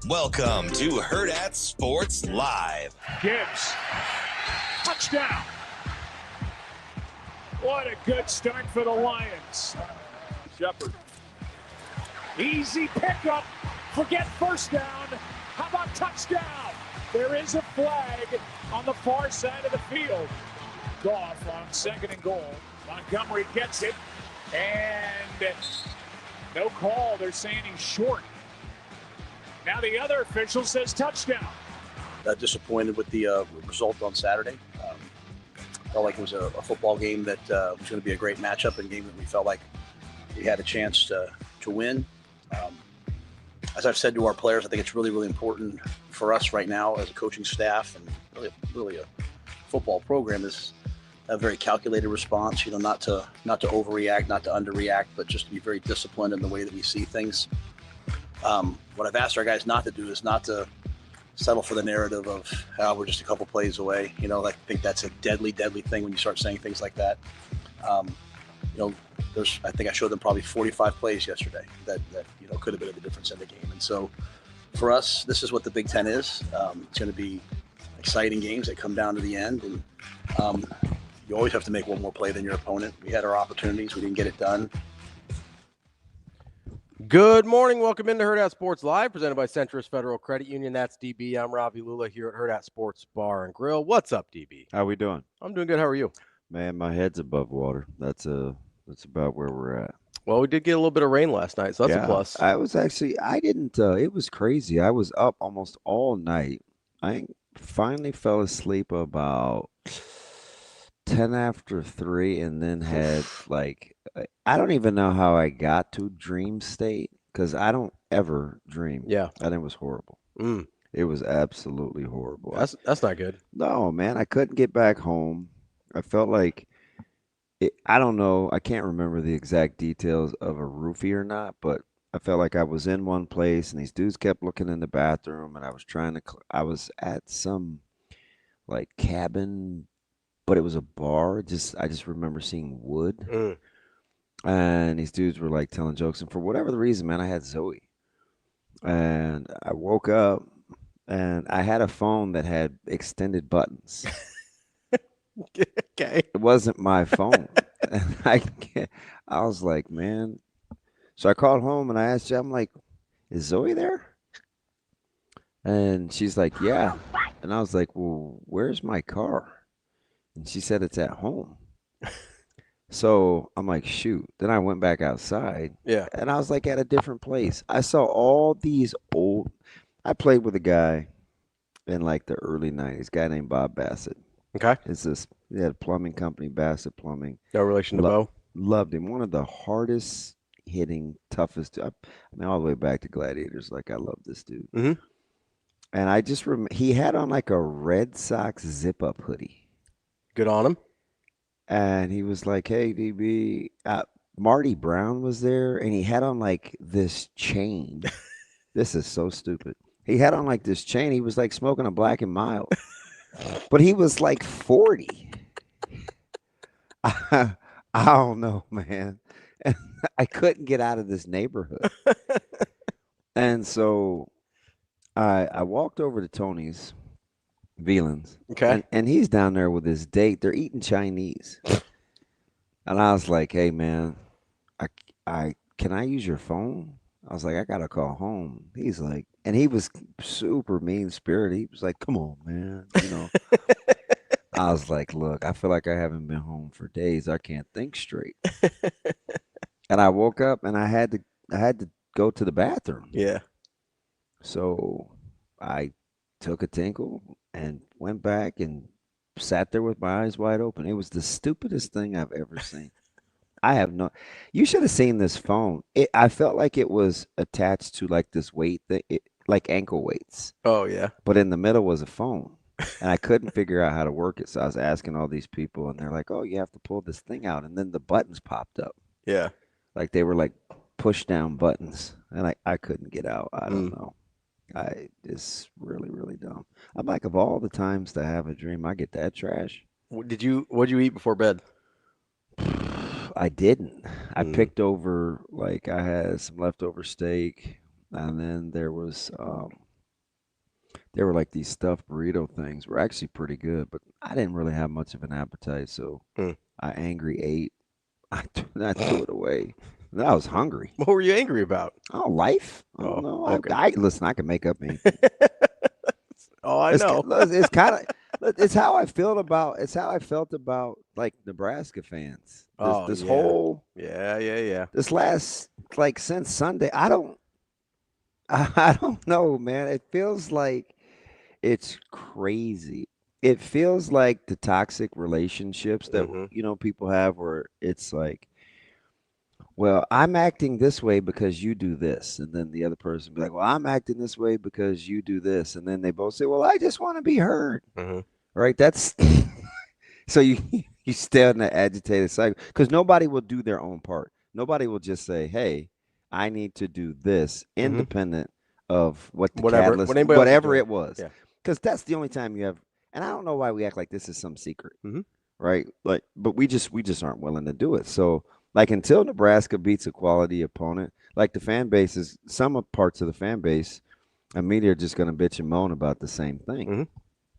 Welcome to Hurrdat Sports Live. Gibbs, touchdown. What a good start for the Lions. Shepard, easy pickup. Forget first down. How about touchdown? There is a flag on the far side of the field. Goff on 2nd and goal. Montgomery gets it, and no call. They're saying he's short. Now the other official says touchdown. Disappointed with the result on Saturday. Felt like it was a football game that was going to be a great matchup, and a game that we felt like we had a chance to win. As I've said to our players, I think it's really, really important for us right now as a coaching staff and really a football program is a very calculated response. Not to overreact, not to underreact, but just to be very disciplined in the way that we see things. What I've asked our guys not to do is not to settle for the narrative of how we're just a couple plays away. I think that's a deadly, deadly thing when you start saying things like that. I think I showed them probably 45 plays yesterday that could have been the difference in the game. And so for us, this is what the Big Ten is. It's going to be exciting games that come down to the end. And you always have to make one more play than your opponent. We had our opportunities. We didn't get it done. Good morning. Welcome into Hurrdat Sports Live, presented by Centrist Federal Credit Union. That's DB. I'm Ravi Lulla here at Hurrdat Sports Bar and Grill. What's up, DB? How we doing? I'm doing good. How are you? Man, my head's above water. That's about where we're at. Well, we did get a little bit of rain last night, so that's a plus. It was crazy. I was up almost all night. I finally fell asleep about 10 after 3 and then had I don't even know how I got to dream state because I don't ever dream. Yeah. And it was horrible. It was absolutely horrible. That's not good. No, man, I couldn't get back home. I felt like I don't know. I can't remember the exact details of a roofie or not, but I felt like I was in one place and these dudes kept looking in the bathroom and I was at some cabin, but it was a bar. I just remember seeing wood. And these dudes were telling jokes. And for whatever the reason, man, I had Zoe. And I woke up and I had a phone that had extended buttons. Okay. It wasn't my phone. And I was like, man. So I called home and I asked you, I'm like, is Zoe there? And she's like, yeah. And I was like, well, where's my car? And she said it's at home. So I'm like, shoot. Then I went back outside. Yeah. And I was at a different place. I saw all these I played with a guy in the early 90s, a guy named Bob Bassett. Okay. He had a plumbing company, Bassett Plumbing. No relation to Bo? Loved him. One of the hardest hitting, toughest. All the way back to Gladiators. I love this dude. Mm-hmm. And I just remember he had on a Red Sox zip-up hoodie. Good on him. And he was like, hey, DB. Marty Brown was there, and he had on this chain. This is so stupid. He had on this chain. He was smoking a Black and Mild. But he was 40. I don't know, man. And I couldn't get out of this neighborhood. And so I walked over to Tony's Veland's. Okay. And he's down there with his date. They're eating Chinese. And I was like, hey, man, can I use your phone? I was like, I got to call home. He's like, and he was super mean-spirited. He was like, come on, man. I was like, look, I feel like I haven't been home for days. I can't think straight. And I woke up and I had to go to the bathroom. Yeah. So I took a tinkle and went back and sat there with my eyes wide open. It was the stupidest thing I've ever seen. You should have seen this phone. I felt like it was attached to this weight thing, like ankle weights. Oh, yeah. But in the middle was a phone. And I couldn't figure out how to work it. So I was asking all these people and they're like, oh, you have to pull this thing out. And then the buttons popped up. Yeah. They were push down buttons. And I couldn't get out. I don't know. It's really, really dumb. I'm like, of all the times to have a dream, I get that trash. What'd you eat before bed? I didn't. I picked over, I had some leftover steak, and then there was They were like these stuffed burrito things were actually pretty good, but I didn't really have much of an appetite, so I angry ate. I threw it away. And I was hungry. What were you angry about? Oh, life. I don't know. Okay. I listen. I can make up anything. I know. It's kind of. It's how I felt about. It's how I felt about like Nebraska fans. This whole. Yeah. This last since Sunday, I don't know, man. It feels like it's crazy. It feels like the toxic relationships that people have, where it's like, well, I'm acting this way because you do this, and then the other person be like, well, I'm acting this way because you do this, and then they both say, well, I just want to be heard, right? That's so you stay in the agitated cycle because nobody will do their own part. Nobody will just say, hey, I need to do this independent of what the catalyst, whatever it was, because that's the only time you have. And I don't know why we act like this is some secret, right? Like, but we just aren't willing to do it. So, like, until Nebraska beats a quality opponent, like the fan base is, some parts of the fan base and media are just going to bitch and moan about the same thing.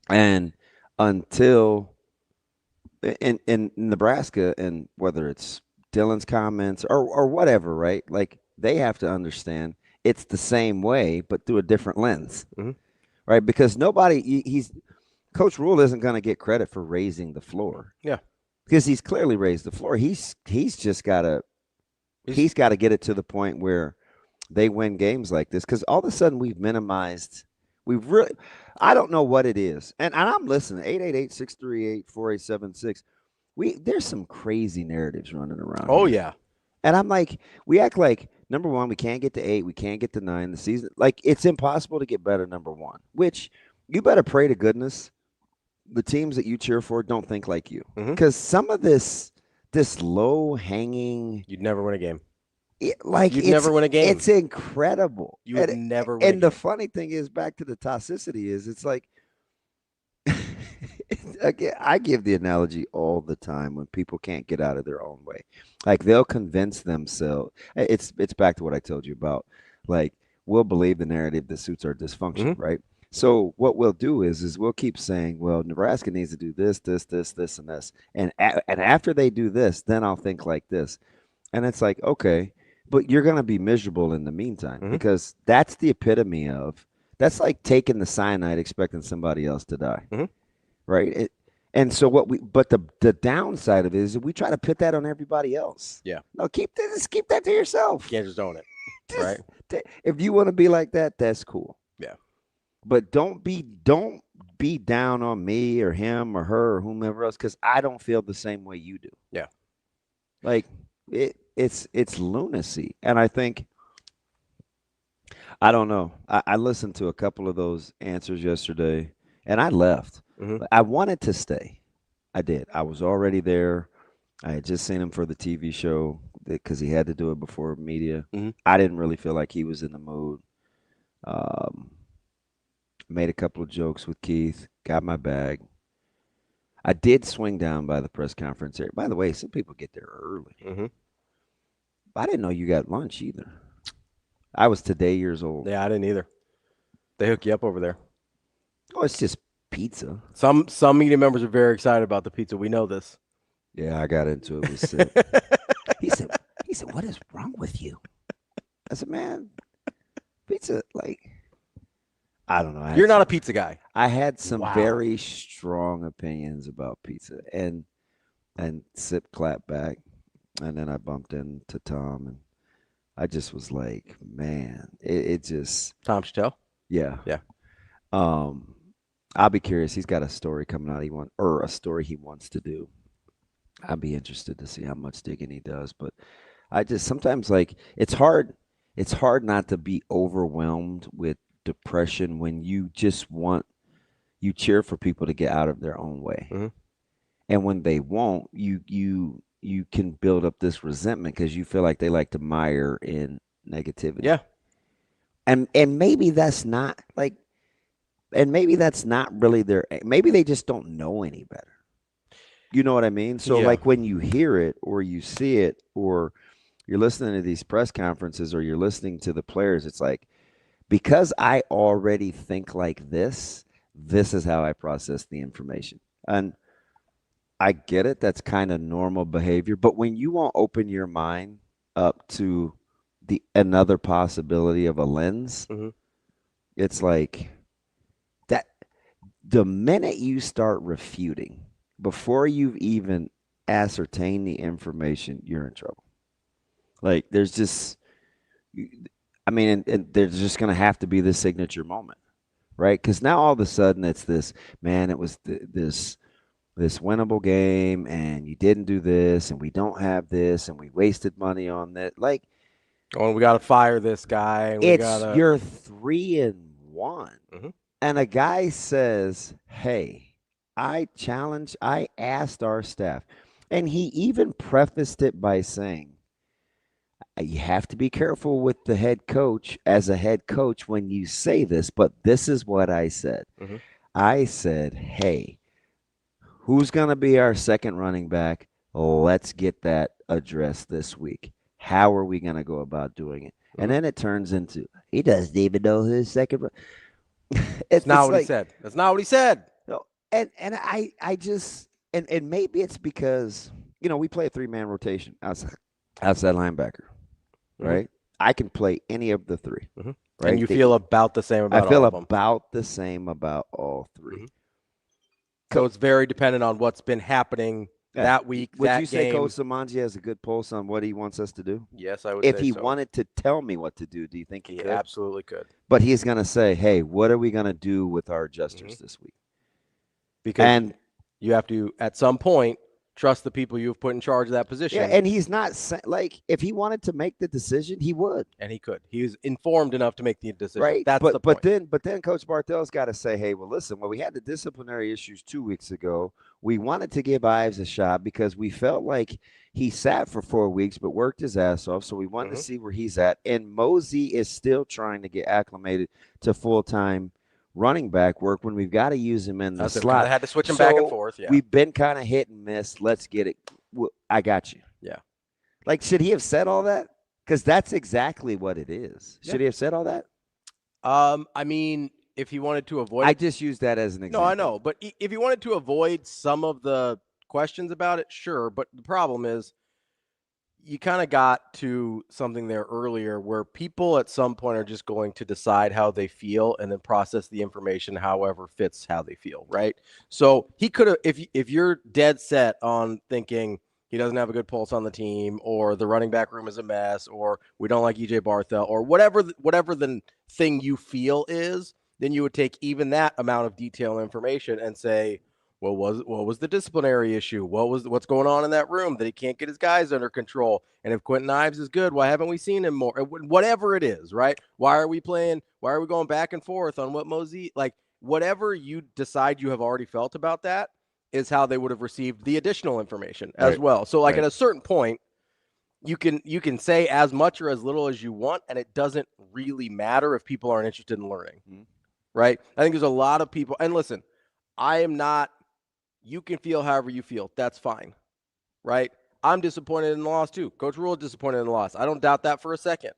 And until in Nebraska, and whether it's Dylan's comments or whatever, right? Like, they have to understand it's the same way, but through a different lens, right? Because Coach Rhule isn't going to get credit for raising the floor. Yeah. Because he's clearly raised the floor. He's just got to get it to the point where they win games like this. Because all of a sudden we've minimized. I don't know what it is. And I'm listening. 888-638-4876. There's some crazy narratives running around. Oh, here. yeah. And I'm like, we act like, number one, we can't get to 8. We can't get to 9. The season, like, it's impossible to get better, number one. Which you better pray to goodness the teams that you cheer for don't think like you, because some of this low hanging, you'd never win a game. You'd never win a game. It's incredible. You would never win. And the funny thing is, back to the toxicity is, it's like, again, I give the analogy all the time when people can't get out of their own way, like they'll convince themselves. It's back to what I told you about, like, we'll believe the narrative that suits our dysfunction, right? So what we'll do is we'll keep saying, well, Nebraska needs to do this, this, this, this, and this. And after they do this, then I'll think like this. And it's like, okay, but you're going to be miserable in the meantime, because that's the epitome of, that's like taking the cyanide expecting somebody else to die, right? And so but the downside of it is we try to put that on everybody else. Yeah. No, keep that to yourself. You can't just own it, right? If you want to be like that, that's cool. Yeah. But don't be down on me or him or her or whomever else, because I don't feel the same way you do. Yeah. Like, it's lunacy. And I think, I don't know. I listened to a couple of those answers yesterday, and I left. I wanted to stay. I did. I was already there. I had just seen him for the TV show because he had to do it before media. I didn't really feel like he was in the mood. Made a couple of jokes with Keith, got my bag. I did swing down by the press conference area. By the way, some people get there early. I didn't know you got lunch either. I was today years old. Yeah, I didn't either. They hook you up over there. Oh, it's just pizza. Some media members are very excited about the pizza. We know this. Yeah, I got into it with Sid. He said, what is wrong with you? I said, man, pizza, like, I don't know. You're not a pizza guy. I had some very strong opinions about pizza, and Sip clapped back, and then I bumped into Tom, and I just was like, man, it just. Tom Chattel? Yeah. Yeah. I'll be curious. He's got a story coming out a story he wants to do. I'd be interested to see how much digging he does, but I just sometimes, like, it's hard not to be overwhelmed with depression when you cheer for people to get out of their own way. And when they won't, you can build up this resentment because you feel like they like to mire in negativity. Yeah. And maybe that's not really maybe they just don't know any better. You know what I mean? So like when you hear it or you see it or you're listening to these press conferences or you're listening to the players, it's like, because I already think like this is how I process the information. And I get it. That's kind of normal behavior. But when you won't open your mind up to another possibility of a lens, it's like that. The minute you start refuting, before you've even ascertained the information, you're in trouble. Like there's just, I mean, and there's just going to have to be this signature moment, right? Because now all of a sudden it's this, man, it was this winnable game, and you didn't do this, and we don't have this, and we wasted money on that. Like, oh, we got to fire this guy. And you're 3-1, and a guy says, "Hey, I asked our staff," and he even prefaced it by saying, "You have to be careful with the head coach as a head coach when you say this, but this is what I said. I said, hey, who's going to be our second running back? Let's get that addressed this week. How are we going to go about doing it?" And then it turns into, he doesn't even know who his second. It's not what he said. That's not what he said. No, and I just, and maybe it's because, we play a 3-man rotation outside linebacker, right? I can play any of the 3. Right? And you feel about the same about all of them. I feel about the same about all 3. So it's very dependent on what's been happening that week. Would you say Coach Ciancia has a good pulse on what he wants us to do? Yes, I would say so. If he wanted to tell me what to do you think he could? Absolutely could. But he's going to say, hey, what are we going to do with our adjusters this week? Because you have to, at some point, trust the people you've put in charge of that position. Yeah, and he's not like, if he wanted to make the decision, he would. And he could. He was informed enough to make the decision. Right. That's the point. But then Coach Bartell's got to say, hey, well, listen, we had the disciplinary issues 2 weeks ago. We wanted to give Ives a shot because we felt like he sat for 4 weeks but worked his ass off. So we wanted to see where he's at. And Mosey is still trying to get acclimated to full-time running back work when we've got to use him in the slot. I had to switch him back and forth. Yeah. We've been kind of hit and miss. Let's get it. I got you. Yeah. Like, should he have said all that? Because that's exactly what it is. Should he have said all that? I mean, if he wanted to avoid I just used that as an example. No, I know. But if he wanted to avoid some of the questions about it, sure. But the problem is you kind of got to something there earlier where people at some point are just going to decide how they feel and then process the information however fits how they feel, right? So he could have, if you're dead set on thinking he doesn't have a good pulse on the team, or the running back room is a mess, or we don't like EJ Barthel, or whatever the thing you feel is, then you would take even that amount of detailed information and say, well, what was the disciplinary issue? What's going on in that room that he can't get his guys under control? And if Quentin Ives is good, why haven't we seen him more? Whatever it is, right? Why are we going back and forth on what Mosey, like whatever you decide you have already felt about that is how they would have received the additional information as well. So like at a certain point, you can say as much or as little as you want, and it doesn't really matter if people aren't interested in learning, right? I think there's a lot of people, and listen, I am not. You can feel however you feel. That's fine, right? I'm disappointed in the loss too. Coach Rhule is disappointed in the loss. I don't doubt that for a second.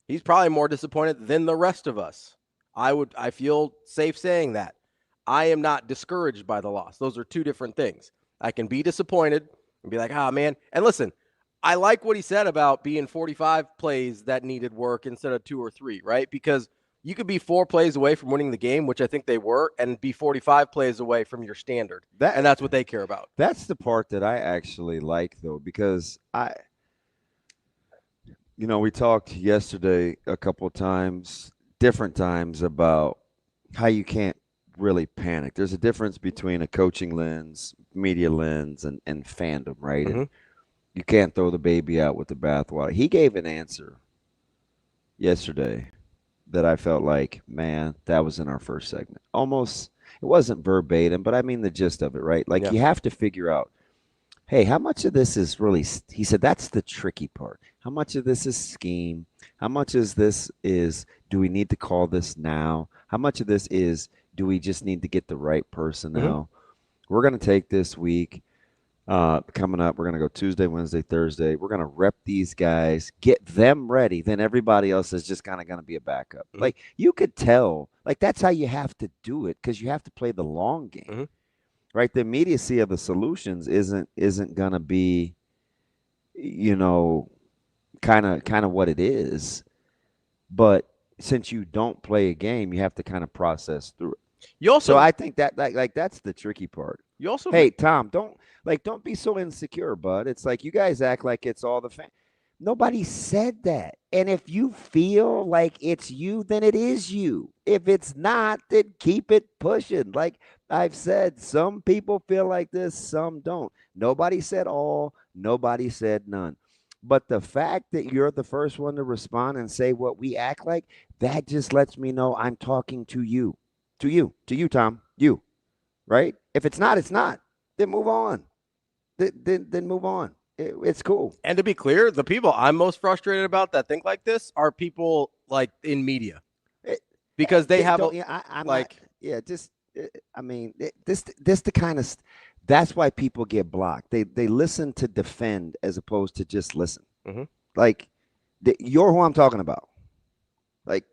He's probably more disappointed than the rest of us. I feel safe saying that. I am not discouraged by the loss. Those are two different things. I can be disappointed and be like, man. And listen, I like what he said about being 45 plays that needed work instead of 2 or 3, right? Because you could be 4 plays away from winning the game, which I think they were, and be 45 plays away from your standard. And that's what they care about. That's the part that I actually like, though, because we talked yesterday a couple of times, different times, about how you can't really panic. There's a difference between a coaching lens, media lens, and fandom, right? And you can't throw the baby out with the bathwater. He gave an answer yesterday that I felt like, man, that was in our first segment. Almost, it wasn't verbatim, but I mean the gist of it, right? Like you have to figure out, hey, how much of this is really, he said, that's the tricky part. How much of this is scheme? How much of this is, do we need to call this now? How much of this is, do we just need to get the right personnel? We're going to take this week. coming up. We're going to go Tuesday, Wednesday, Thursday. We're going to rep these guys, get them ready. Then everybody else is just kind of going to be a backup. Mhm. Like, you could tell, like, that's how you have to do it because you have to play the long game, Mhm. right? The immediacy of the solutions isn't going to be, kind of what it is. But since you don't play a game, you have to kind of process through it. You also, So I think that like that's the tricky part. you also, Hey, Tom, don't be so insecure, bud. It's like you guys act like it's all the fan. Nobody said that. And if you feel like it's you, then it is you. If it's not, then keep it pushing. Like I've said, some people feel like this, some don't. Nobody said all, nobody said none. But the fact that you're the first one to respond and say what we act like, that just lets me know I'm talking to you. To you, Tom. You. Right? If it's not, it's not. Then move on. Then move on. It's cool. and to be clear, the people I'm most frustrated about that think like this are people like in media, because they have I'm like, not, yeah. Just I mean, this the kind of that's why people get blocked. They listen to defend as opposed to just listen. Mhm. Like you're who I'm talking about. Like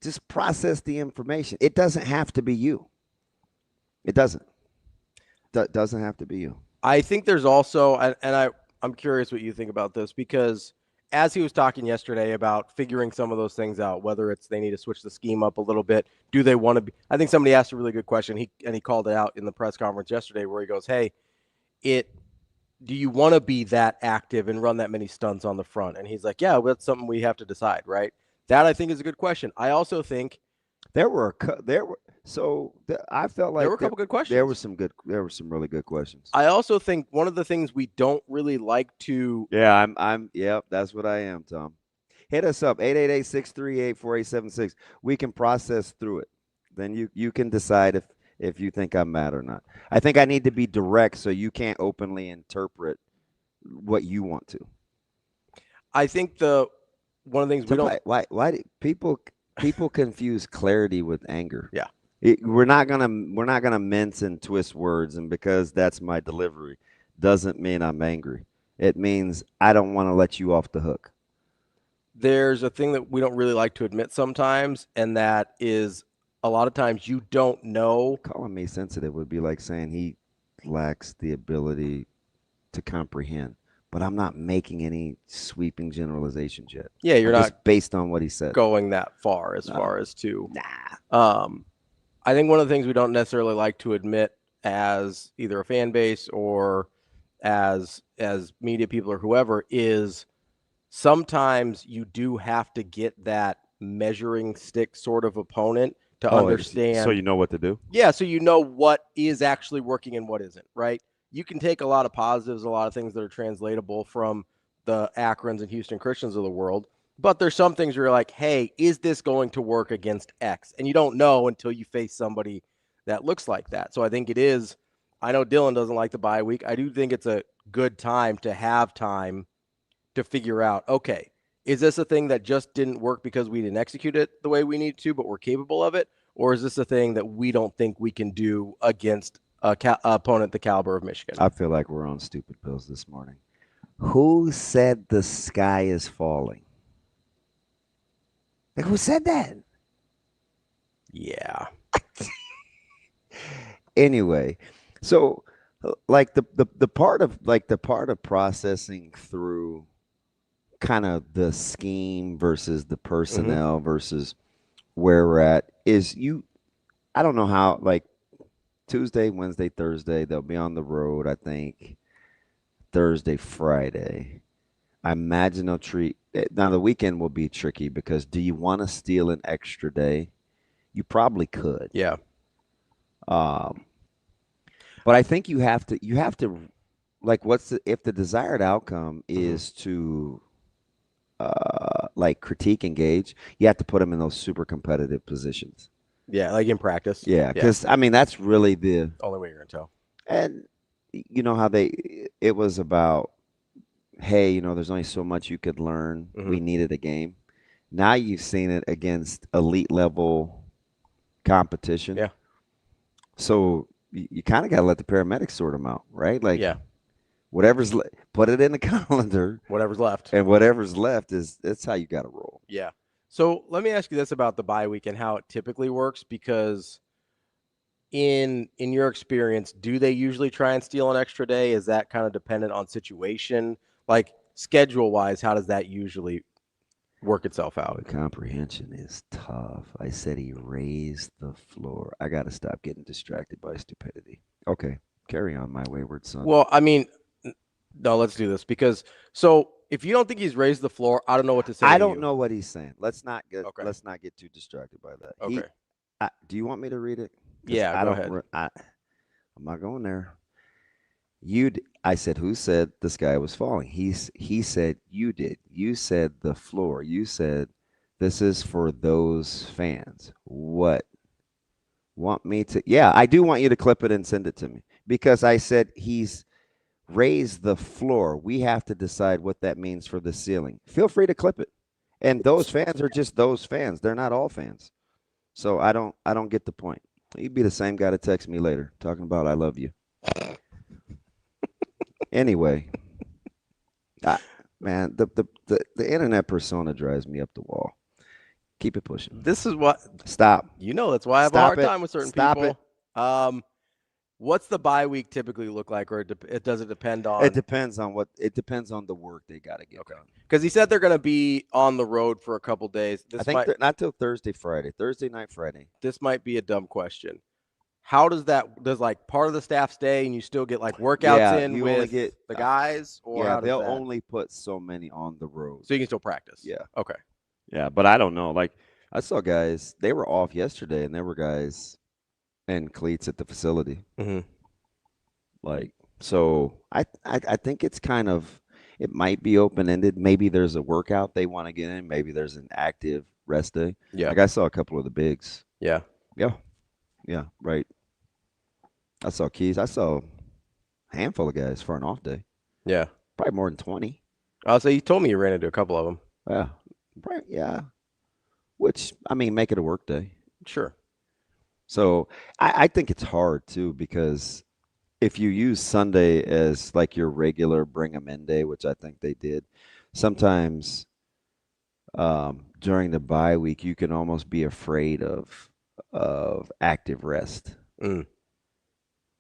just process the information. It doesn't have to be you. It doesn't. Doesn't have to be you. I think there's also, and I'm curious what you think about this, because as he was talking yesterday about figuring some of those things out, whether it's they need to switch the scheme up a little bit, do they want to be? I think somebody asked a really good question. He called it out in the press conference yesterday, where he goes, "Hey, do you want to be that active and run that many stunts on the front?" And he's like, "Yeah, well, that's something we have to decide, right?" That I think is a good question. I also think I felt like there were a couple good questions. There were some really good questions. I also think one of the things we don't really like to. Yeah, yep, that's what I am, Tom. Hit us up, 888-638-4876. We can process through it. Then you can decide if you think I'm mad or not. I think I need to be direct so you can't openly interpret what you want to. I think one of the things we don't. Why do people confuse clarity with anger? Yeah. We're not gonna mince and twist words, and because that's my delivery, doesn't mean I'm angry. It means I don't want to let you off the hook. There's a thing that we don't really like to admit sometimes, and that is a lot of times you don't know. Calling me sensitive would be like saying he lacks the ability to comprehend. But I'm not making any sweeping generalizations yet. Yeah, you're not just based on what he said. Going that far as far as to. I think one of the things we don't necessarily like to admit as either a fan base or as media people or whoever is sometimes you do have to get that measuring stick sort of opponent to understand. So you know what to do? Yeah, so you know what is actually working and what isn't, right? You can take a lot of positives, a lot of things that are translatable from the Akrons and Houston Christians of the world, but there's some things where you're like, hey, is this going to work against X? And you don't know until you face somebody that looks like that. So I think it is, I know Dylan doesn't like the bye week. I do think it's a good time to have time to figure out, okay, is this a thing that just didn't work because we didn't execute it the way we need to, but we're capable of it? Or is this a thing that we don't think we can do against an opponent the caliber of Michigan? I feel like we're on stupid pills this morning. Who said the sky is falling? Like, who said that? Yeah. Anyway, so like the part of processing through kind of the scheme versus the personnel versus where we're at is I don't know how, like Tuesday, Wednesday, Thursday, they'll be on the road, I think. Thursday, Friday. I imagine they'll treat now the weekend will be tricky because do you want to steal an extra day? You probably could. Yeah. But I think you have to like if the desired outcome is to like critique engage, you have to put them in those super competitive positions. Yeah, like in practice. Yeah, because I mean that's really the only way you're gonna tell. And you know how it was about, hey, there's only so much you could learn. We needed a game. Now you've seen it against elite level competition. Yeah. So you kind of got to let the paramedics sort them out, right? Like, yeah. Put it in the calendar. Whatever's left. And whatever's left that's how you got to roll. Yeah. So let me ask you this about the bye week and how it typically works, because in your experience, do they usually try and steal an extra day? Is that kind of dependent on situation? Like schedule-wise, how does that usually work itself out? The comprehension is tough. I said he raised the floor. I got to stop getting distracted by stupidity. Okay, carry on, my wayward son. Well, I mean, no, let's do this because if you don't think he's raised the floor, I don't know what to say. I don't know what he's saying. Let's not get too distracted by that. Okay. Do you want me to read it? Yeah, go ahead. I'm not going there. I said, who said the sky was falling? He said, you did. You said the floor. You said, this is for those fans. What? Want me to? Yeah, I do want you to clip it and send it to me, because I said he's raised the floor. We have to decide what that means for the ceiling. Feel free to clip it. And those fans are just those fans. They're not all fans. So I don't get the point. You'd be the same guy to text me later talking about I love you. Anyway, man, the internet persona drives me up the wall. Keep it pushing. This is what. Stop. That's why I have a hard time with certain people. What's the bye week typically look like, or does it depend on? It depends on the work they got to get done. Because he said they're going to be on the road for a couple days. I think not till Thursday night, Friday. This might be a dumb question. How does like part of the staff stay and you still get like workouts in with the guys? Or they'll only put so many on the road. So you can still practice? Yeah. Okay. Yeah, but I don't know. Like I saw guys, they were off yesterday and there were guys in cleats at the facility. Mm-hmm. Like, so I think it's kind of, it might be open-ended. Maybe there's a workout they want to get in. Maybe there's an active rest day. Yeah. Like I saw a couple of the bigs. Yeah. Yeah, right. I saw Keys. I saw a handful of guys for an off day. Yeah. Probably more than 20. I'll say you told me you ran into a couple of them. Yeah. Right. Yeah. Which, I mean, make it a work day. Sure. So I think it's hard too, because if you use Sunday as like your regular bring them in day, which I think they did, sometimes during the bye week, you can almost be afraid of active rest.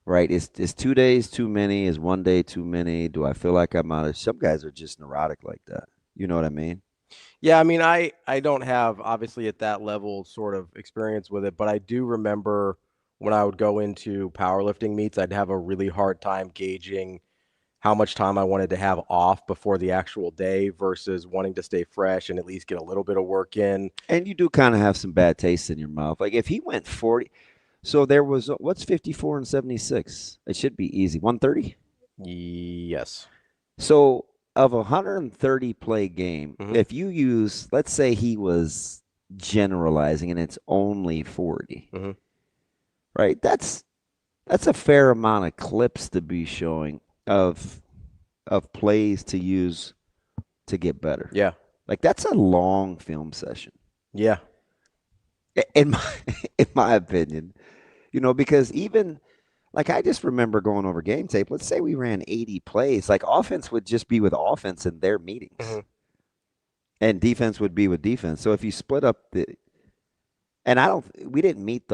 Right? Is 2 days too many? Is 1 day too many? Do I feel like I'm out of? Some guys are just neurotic like that. You know what I mean? Yeah, I mean, I don't have, obviously, at that level sort of experience with it, but I do remember when I would go into powerlifting meets, I'd have a really hard time gauging how much time I wanted to have off before the actual day versus wanting to stay fresh and at least get a little bit of work in. And you do kind of have some bad taste in your mouth. Like if he went 40, so there was, what's 54 and 76? It should be easy. 130? Yes. So of a 130 play game, if you use, let's say he was generalizing and it's only 40, right? That's a fair amount of clips to be showing of plays to use to get better. Yeah. Like that's a long film session. Yeah. In my opinion, you know, because even like I just remember going over game tape. Let's say we ran 80 plays. Like offense would just be with offense in their meetings, and defense would be with defense. So if you split up we didn't meet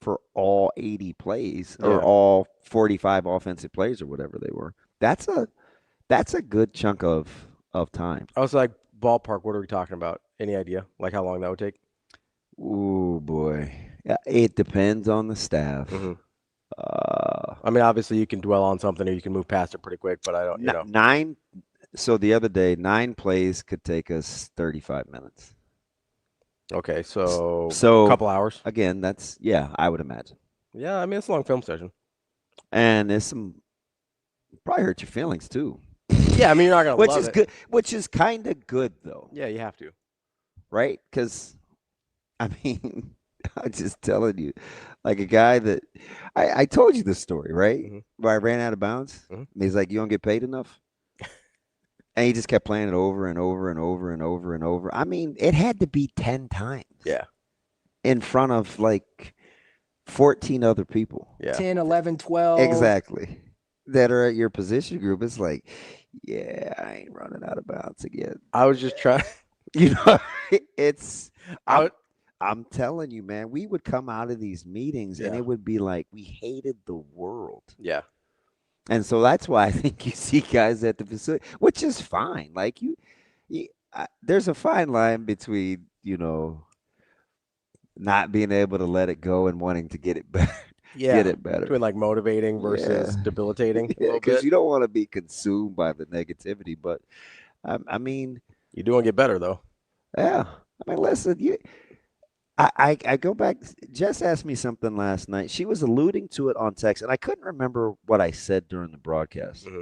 for all 80 plays or all 45 offensive plays or whatever they were. That's a good chunk of time. I was like, ballpark, what are we talking about? Any idea? Like how long that would take? Ooh, boy. It depends on the staff. I mean, obviously you can dwell on something or you can move past it pretty quick, but I don't, you know. 9. So the other day, 9 plays could take us 35 minutes. Okay, so a couple hours. Again, I would imagine. Yeah, I mean, it's a long film session. And there's probably hurt your feelings too. Yeah, I mean, you're not going to love it. Good, which is kind of good though. Yeah, you have to. Right? Because, I mean, I'm just telling you, like a guy that I told you this story, right? Where I ran out of bounds. And he's like, you don't get paid enough? And he just kept playing it over and over and over and over and over. I mean, it had to be 10 times. Yeah. In front of like 14 other people. Yeah. 10, 11, 12. Exactly. that are at your position group, it's like, yeah, I ain't running out of bounds again. I was just trying. You know, it's I I'm telling you, man, we would come out of these meetings and Yeah. it would be like we hated the world. Yeah. And so that's why I think you see guys at the facility, which is fine. Like there's a fine line between, not being able to let it go and wanting to get it better. Yeah. Get it better. Between like motivating versus debilitating a little Because bit. you don't want to be consumed by the negativity. But I mean, You do want to get better though. yeah. I mean, listen, I go back. Jess asked me something last night. She was alluding to it on text, and I couldn't remember what I said during the broadcast. Mm-hmm.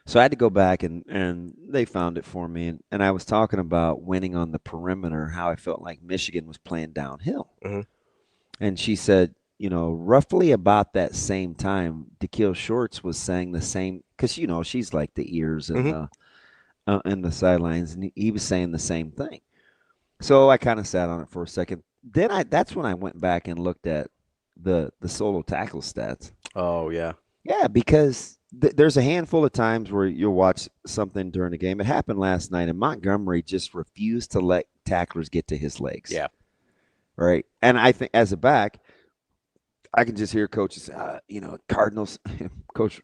So I had to go back and they found it for me. And I was talking about winning on the perimeter, how I felt like Michigan was playing downhill. Mm-hmm. And she said, roughly about that same time, DeKeel Shorts was saying the same, because, she's like the ears and the sidelines, and he was saying the same thing. So I kind of sat on it for a second. Then that's when I went back and looked at the solo tackle stats. Oh, yeah. Yeah, because there's a handful of times where you'll watch something during the game. It happened last night, and Montgomery just refused to let tacklers get to his legs. Yeah. Right. And I think as a back, I can just hear coaches, Cardinals, Coach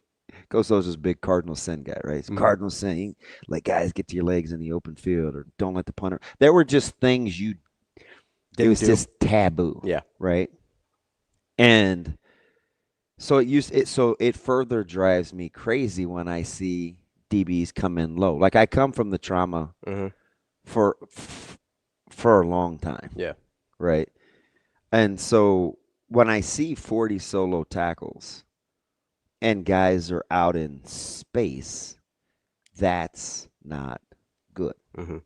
Sosa's a big Cardinal sin guy, right? So Cardinal sin, let guys get to your legs in the open field, or don't let the punter. There were just things it was just taboo. Yeah. Right. And so it further drives me crazy when I see DBs come in low. Like I come from the trauma for a long time. Yeah. Right. And so when I see 40 solo tackles and guys are out in space, that's not good. Mm-hmm.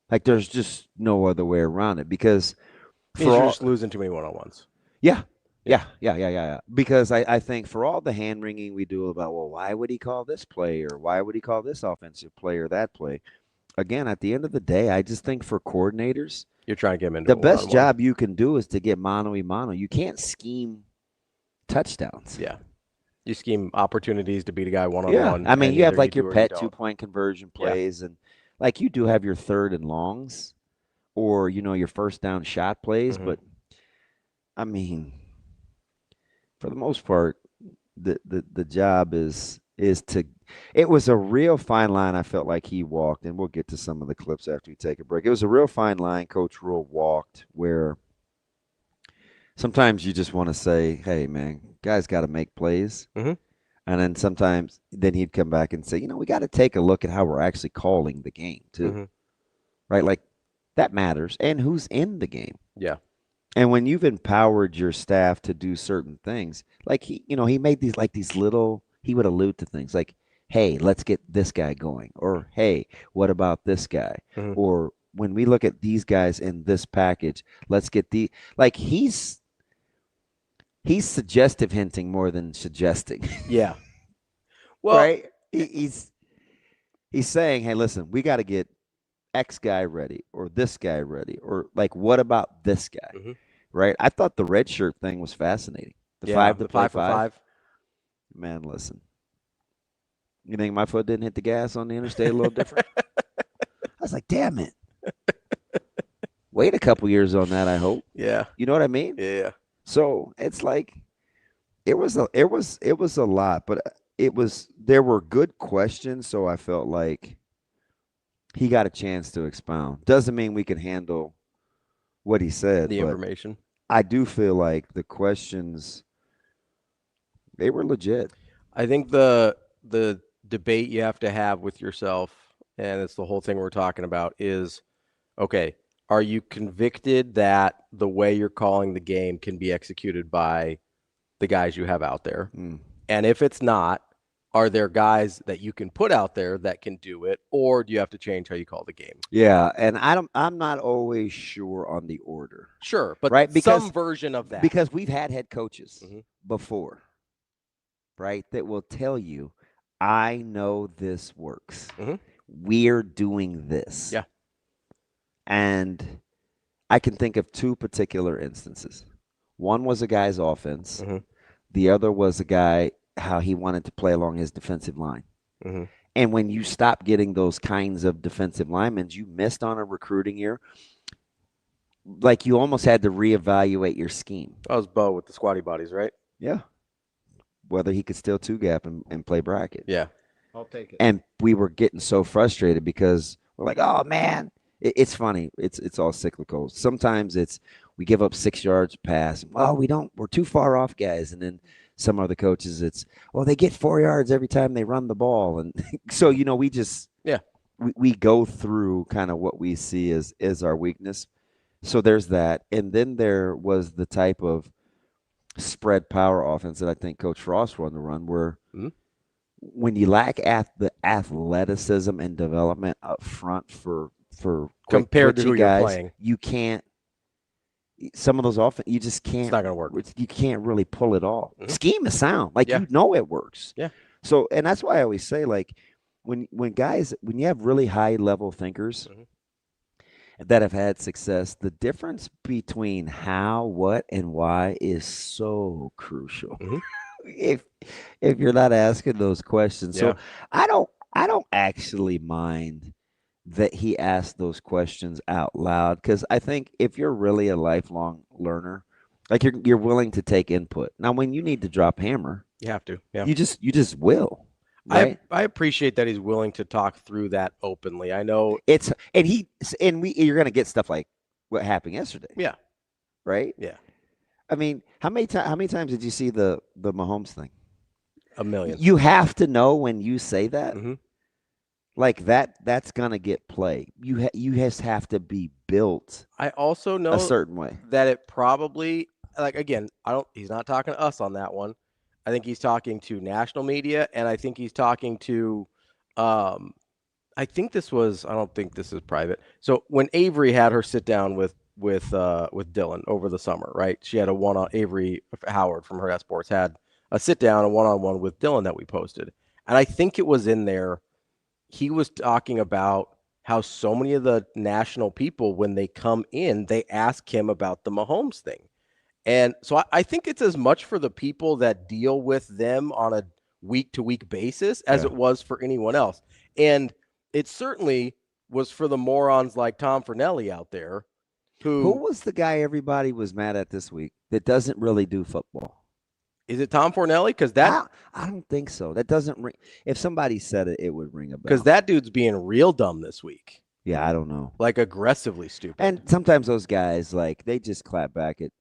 Like there's just no other way around it, because you're just losing too many one-on-ones. Yeah. Because I think for all the hand-wringing we do about, well, why would he call this play, or why would he call this offensive play or that play? Again, at the end of the day, I just think for coordinators, you're trying to get them into the best job you can do is to get mano-a-mano. You can't scheme touchdowns. Yeah. You scheme opportunities to beat a guy one-on-one. Yeah. I mean, you have like your pet two-point conversion plays, and like you do have your third and longs, or, your first down shot plays. But, I mean, for the most part, the job is to – it was a real fine line I felt like he walked, and we'll get to some of the clips after we take a break. It was a real fine line Coach Rhule walked, where sometimes you just want to say, hey, man, guys got to make plays. Mm-hmm. And then sometimes he'd come back and say, we got to take a look at how we're actually calling the game too. Right? Like that matters. And who's in the game. Yeah. And when you've empowered your staff to do certain things, like he made these little, he would allude to things like, hey, let's get this guy going. Or, hey, what about this guy? Or when we look at these guys in this package, let's get he's suggestive hinting more than suggesting. Yeah. Well, right? He's saying, hey, listen, we got to get X guy ready, or this guy ready, or like, what about this guy? Right? I thought the red shirt thing was fascinating. The 5 for 5. Man, listen. You think my foot didn't hit the gas on the interstate a little different? I was like, damn it. Wait a couple years on that, I hope. Yeah. You know what I mean? Yeah. So it's like it was a lot, but there were good questions, so I felt like he got a chance to expound. Doesn't mean we can handle what he said. The information. I do feel like the questions, they were legit. I think the debate you have to have with yourself, and it's the whole thing we're talking about, is, okay, are you convicted that the way you're calling the game can be executed by the guys you have out there? And if it's not, are there guys that you can put out there that can do it, or do you have to change how you call the game? Yeah, and I'm not always sure on the order. Sure, but right? Because, some version of that. Because we've had head coaches before, right, that will tell you, I know this works. We're doing this. Yeah. And I can think of two particular instances. One was a guy's offense. The other was a guy how he wanted to play along his defensive line. Mm-hmm. And when you stop getting those kinds of defensive linemen, you missed on a recruiting year. Like you almost had to reevaluate your scheme. That was Bo with the squatty bodies, right? Yeah. Whether he could still two gap and play bracket. Yeah. I'll take it. And we were getting so frustrated because we're like, oh man, it's funny. It's all cyclical. Sometimes we give up 6 yards pass. Oh, we're too far off, guys. And then some other coaches, they get 4 yards every time they run the ball. And so, we go through kind of what we see as our weakness. So there's that. And then there was the type of spread power offense that I think Coach Frost wanted to run where when you lack the athleticism and development up front for compared to who guys, you're playing, you can't. Some of those you just can't. It's not going to work. You can't really pull it off. Mm-hmm. Scheme is sound, it works. Yeah. So, and that's why I always say, like, when you have really high level thinkers that have had success, the difference between how, what, and why is so crucial. Mm-hmm. if you're not asking those questions, so I don't actually mind that he asked those questions out loud, because I think if you're really a lifelong learner, like you're willing to take input. Now, when you need to drop hammer, you have to. Yeah, you just will. Right? I appreciate that he's willing to talk through that openly. I know you're going to get stuff like what happened yesterday. Yeah. Right. Yeah. I mean, how many times did you see the Mahomes thing? A million. You have to know when you say that. Mm-hmm. Like that's gonna get play. You just have to be built. I also know a certain way that it probably, like, again, he's not talking to us on that one. I think he's talking to national media, and I think he's talking to I don't think this is private. So when Avarie had her sit down with Dylan over the summer, right? She had a one-on Avarie Howard from Hurrdat Sports had a sit down, a one-on-one with Dylan that we posted. And I think it was in there. He was talking about how so many of the national people, when they come in, they ask him about the Mahomes thing. And so I think it's as much for the people that deal with them on a week-to-week basis as it was for anyone else. And it certainly was for the morons like Tom Fornelli out there. Who was the guy everybody was mad at this week that doesn't really do football? Is it Tom Fornelli? Because that I don't think so. That doesn't ring. If somebody said it, it would ring a bell. Because that dude's being real dumb this week. Yeah, I don't know. Like aggressively stupid. And sometimes those guys, like, they just clap back at.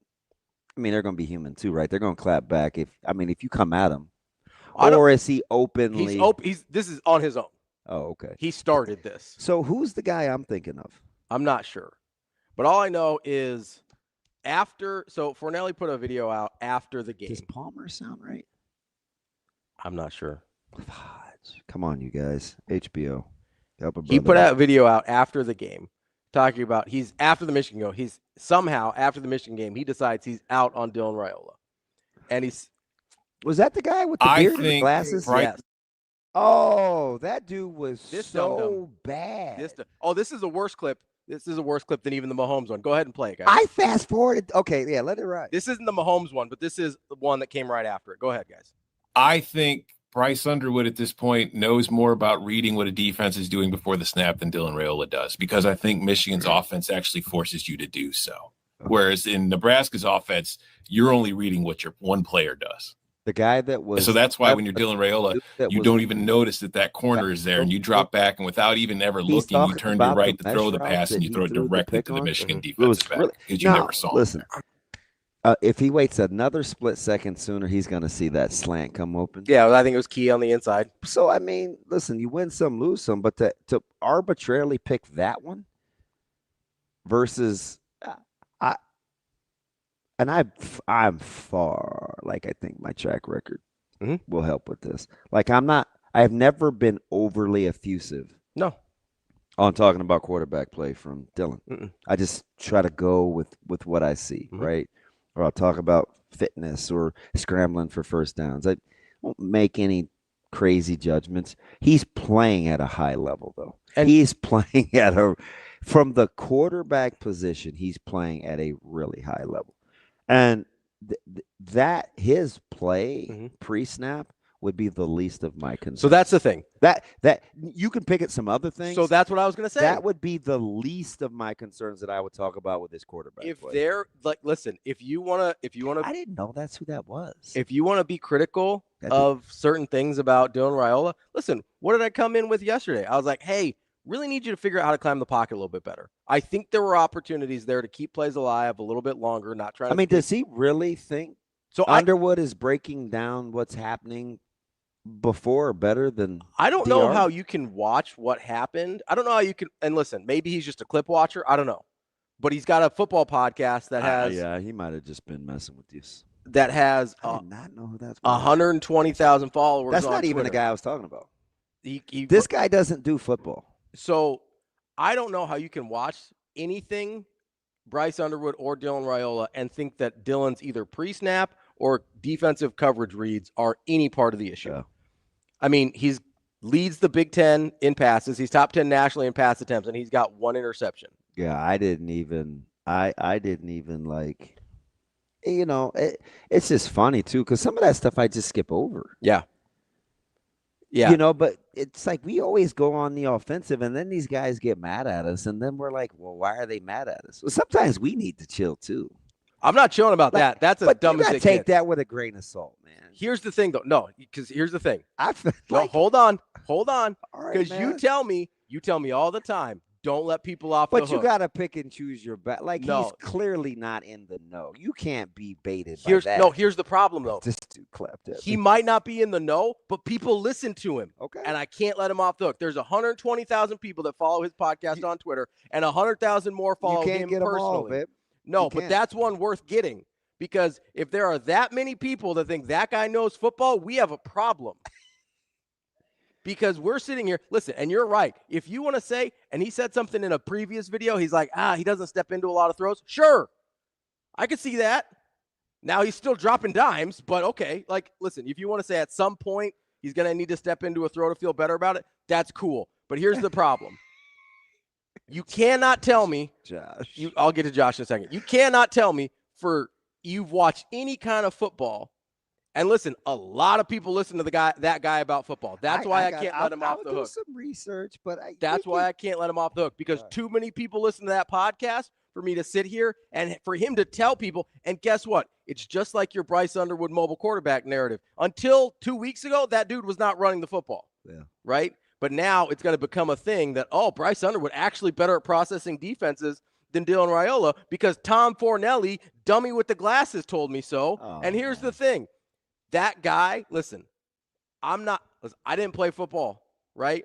I mean, they're going to be human too, right? They're going to clap back if you come at them. Or is he openly? This is on his own. Oh, okay. He started this. So who's the guy I'm thinking of? I'm not sure. But all I know is so Fornelli put a video out after the game. Does Palmer sound right? I'm not sure. Come on, you guys. HBO. Help a brother. He put a video out after the game talking about after the Michigan game. He's somehow after the Michigan game, he decides he's out on Dylan Raiola. And was that the guy with the beard and the glasses? Right. Yes. Oh, that dude was so bad. This is a worse clip. This is a worse clip than even the Mahomes one. Go ahead and play it, guys. I fast forwarded. Okay, yeah, let it ride. This isn't the Mahomes one, but this is the one that came right after it. Go ahead, guys. I think Bryce Underwood at this point knows more about reading what a defense is doing before the snap than Dylan Raiola does, because I think Michigan's offense actually forces you to do so. Whereas in Nebraska's offense, you're only reading what your one player does. The guy that was. So that's why when you're Dylan Raiola, you don't even notice that corner is there, and you drop back, and without even ever looking, you turn to your right to throw the pass, and you throw it directly to the Michigan defensive back because you never saw it. Listen, if he waits another split second sooner, he's going to see that slant come open. Yeah, well, I think it was key on the inside. So, I mean, listen, you win some, lose some, but to arbitrarily pick that one versus I'm far, like, I think my track record will help with this. Like, I've never been overly effusive. No. On talking about quarterback play from Dylan. I just try to go with what I see, right? Or I'll talk about fitness or scrambling for first downs. I won't make any crazy judgments. He's playing at a high level, though. And he's playing from the quarterback position, he's playing at a really high level. And that his play pre-snap would be the least of my concerns. So that's the thing. That you can pick at some other things. So that's what I was going to say. That would be the least of my concerns that I would talk about with this quarterback. If play. they're like, listen, if you want to, I didn't know that's who that was. If you want to be critical of certain things about Dylan Raiola, listen, what did I come in with yesterday? I was like, hey, really need you to figure out how to climb the pocket a little bit better. I think there were opportunities there to keep plays alive a little bit longer, not trying to. I mean, does he really think Underwood is breaking down what's happening before or better than I don't DR? know how you can watch what happened. I don't know how you can, and listen, maybe he's just a clip watcher. I don't know. But he's got a football podcast that has. Yeah, he might have just been messing with this. That has I did not know who that's 120,000 followers. That's not on even Twitter. the guy I was talking about. This guy doesn't do football. So I don't know how you can watch anything Bryce Underwood or Dylan Raiola and think that Dylan's either pre-snap or defensive coverage reads are any part of the issue. Yeah. I mean, he's leads the Big Ten in passes. He's top 10 nationally in pass attempts, and he's got one interception. Yeah, I didn't even like, you know, it's just funny too, because some of that stuff I just skip over. Yeah. Yeah. You know, but it's like we always go on the offensive, and then these guys get mad at us, and then we're like, well, why are they mad at us? Well, sometimes we need to chill too. I'm not chilling about that. That's as dumb as it gets. Take that with a grain of salt, man. Here's the thing, though. No, because here's the thing. No, hold on, because right, you tell me all the time. Don't let people off the hook. But you got to pick and choose your bet. Like, No. he's clearly not in the know. You can't be baited Here's by that. here's the problem, though. This dude clapped at He me. might not be in the know, but people listen to him. Okay. And I can't let him off the hook. There's 120,000 people that follow his podcast on Twitter, and 100,000 more follow you can't him get 'em personally. all, babe. No, You but can't. that's one worth getting, because if there are that many people that think that guy knows football, we have a problem. Because we're sitting here, listen, and you're right. If you want to say, and he said something in a previous video, he's like, he doesn't step into a lot of throws. Sure, I could see that. Now he's still dropping dimes, but okay. Like, listen, if you want to say at some point he's going to need to step into a throw to feel better about it, that's cool. But here's the problem. You cannot tell me, Josh. I'll get to Josh in a second. You cannot tell me you've watched any kind of football. And listen, a lot of people listen to that guy about football. That's why I can't let him off the hook. I'll do some research, but that's why I can't let him off the hook, because too many people listen to that podcast for me to sit here and for him to tell people. And guess what? It's just like your Bryce Underwood mobile quarterback narrative. Until 2 weeks ago, that dude was not running the football. Yeah. Right? But now it's going to become a thing that, Bryce Underwood actually better at processing defenses than Dylan Raiola, because Tom Fornelli, dummy with the glasses, told me so. And here's the thing. That guy, listen, I didn't play football, right?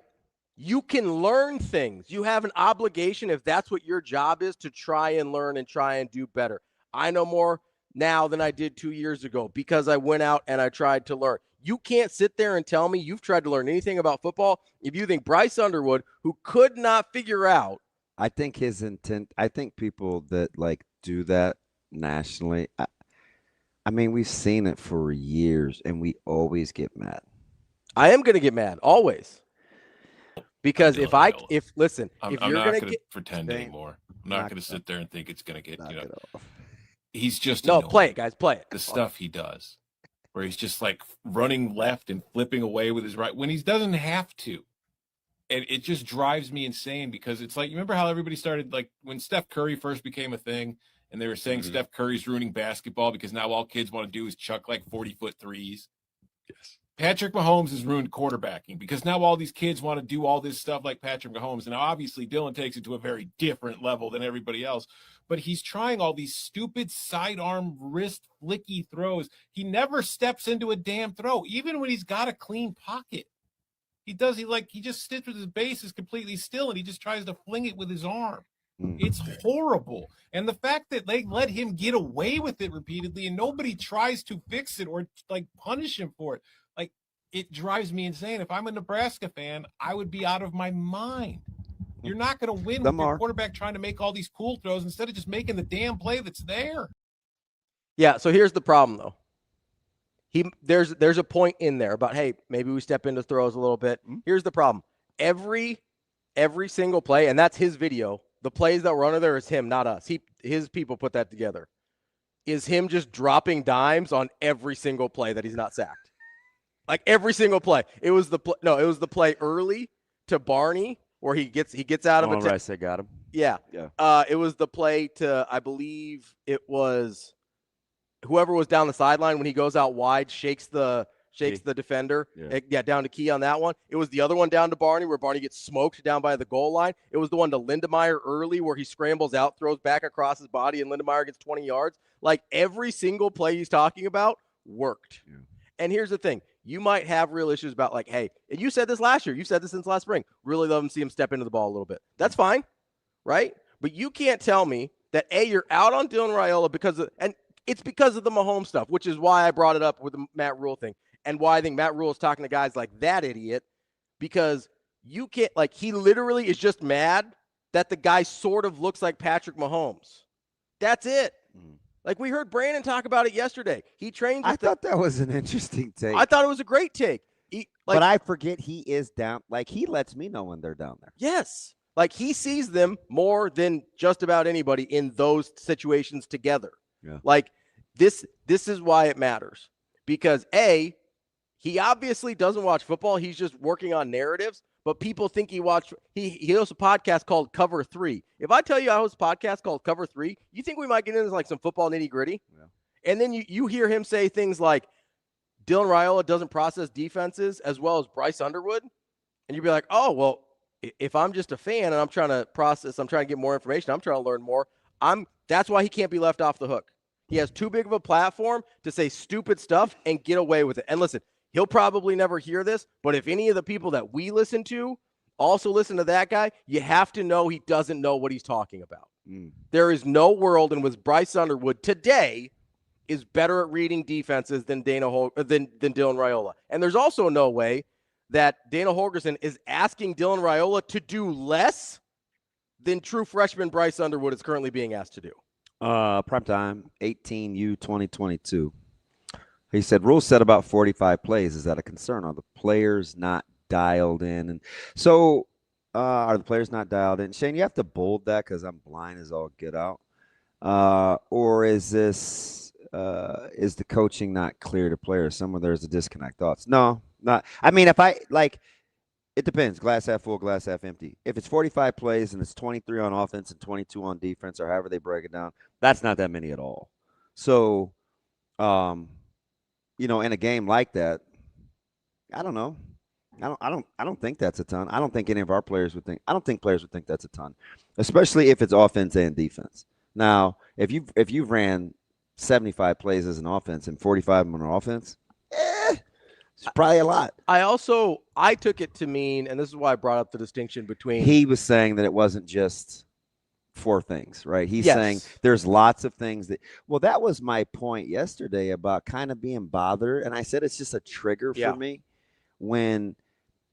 You can learn things. You have an obligation, if that's what your job is, to try and learn and try and do better. I know more now than I did 2 years ago because I went out and I tried to learn. You can't sit there and tell me you've tried to learn anything about football if you think Bryce Underwood, who could not figure out. I think his intent, I think people that do that nationally, I mean, we've seen it for years, and we always get mad. I am going to get mad, always. Because if I'm you're not going to pretend anymore. I'm not going to sit there and think it's going to get, he's just annoying. Play it, guys, play it. The stuff he does, where he's just like running left and flipping away with his right when he doesn't have to. And it just drives me insane, because it's like, you remember how everybody started, like when Steph Curry first became a thing, and they were saying Steph Curry's ruining basketball because now all kids want to do is chuck like 40-foot threes. Yes. Patrick Mahomes has ruined quarterbacking because now all these kids want to do all this stuff like Patrick Mahomes. And now obviously Dylan takes it to a very different level than everybody else. But he's trying all these stupid sidearm wrist flicky throws. He never steps into a damn throw, even when he's got a clean pocket. He just sits with his bases completely still, and he just tries to fling it with his arm. It's horrible. And the fact that they let him get away with it repeatedly and nobody tries to fix it or punish him for it, it drives me insane. If I'm a Nebraska fan, I would be out of my mind. You're not going to win with your quarterback trying to make all these cool throws instead of just making the damn play that's there. Yeah, so here's the problem, though. There's a point in there about, hey, maybe we step into throws a little bit. Here's the problem. Every single play, and that's his video, the plays that were under there is him, not us. His people put that together. Is him just dropping dimes on every single play that he's not sacked. Like every single play. It was the play early to Barney where he gets out of it. I got him. Yeah. It was the play to, I believe it was whoever was down the sideline when he goes out wide, shakes the defender. Yeah, down to Key on that one. It was the other one down to Barney where Barney gets smoked down by the goal line. It was the one to Lindemeyer early where he scrambles out, throws back across his body, and Lindemeyer gets 20 yards. Like every single play he's talking about worked. Yeah. And here's the thing. You might have real issues about like, hey, and you said this last year. You said this since last spring. Really love to see him step into the ball a little bit. That's fine, right? But you can't tell me that, A, you're out on Dylan Raiola and it's because of the Mahomes stuff, which is why I brought it up with the Matt Rhule thing and why I think Matt Rhule is talking to guys like that idiot, because you can't, like, he literally is just mad that the guy sort of looks like Patrick Mahomes. That's it. Like, we heard Brandon talk about it yesterday. He trains. I thought that was an interesting take. I thought it was a great take. But I forget he is down. Like, he lets me know when they're down there. Yes. Like, he sees them more than just about anybody in those situations together. Yeah. Like, this is why it matters. Because, A, he obviously doesn't watch football. He's just working on narratives. But people think he hosts a podcast called Cover 3. If I tell you I host a podcast called Cover 3, you think we might get into like some football nitty-gritty? Yeah. And then you hear him say things like Dylan Raiola doesn't process defenses as well as Bryce Underwood. And you'd be like, oh, well, if I'm just a fan and I'm trying to process, I'm trying to get more information, I'm trying to learn more, that's why he can't be left off the hook. He has too big of a platform to say stupid stuff and get away with it. And listen, he'll probably never hear this, but if any of the people that we listen to also listen to that guy, you have to know he doesn't know what he's talking about. There is no world in which Bryce Underwood today is better at reading defenses than Dylan Raiola. And there's also no way that Dana Holgorsen is asking Dylan Raiola to do less than true freshman Bryce Underwood is currently being asked to do. Primetime, 18U 2022. He said, Rhule said about 45 plays. Is that a concern? Are the players not dialed in? And so are the players not dialed in? Shane, you have to bold that because I'm blind as all get out. Or is this is the coaching not clear to players? Somewhere there's a disconnect. Thoughts? No, not. I mean, if I like, it depends. Glass half full, glass half empty. If it's 45 plays and it's 23 on offense and 22 on defense, or however they break it down, that's not that many at all. So, you know, in a game like that, I don't know. I don't think that's a ton. I don't think any of our players would think. I don't think players would think that's a ton, especially if it's offense and defense. Now, if you've ran 75 plays as an offense and 45 on an offense, it's probably a lot. I took it to mean, and this is why I brought up the distinction between. He was saying that it wasn't just 4 things, right? He's saying there's lots of things that was my point yesterday about kind of being bothered. And I said it's just a trigger for me when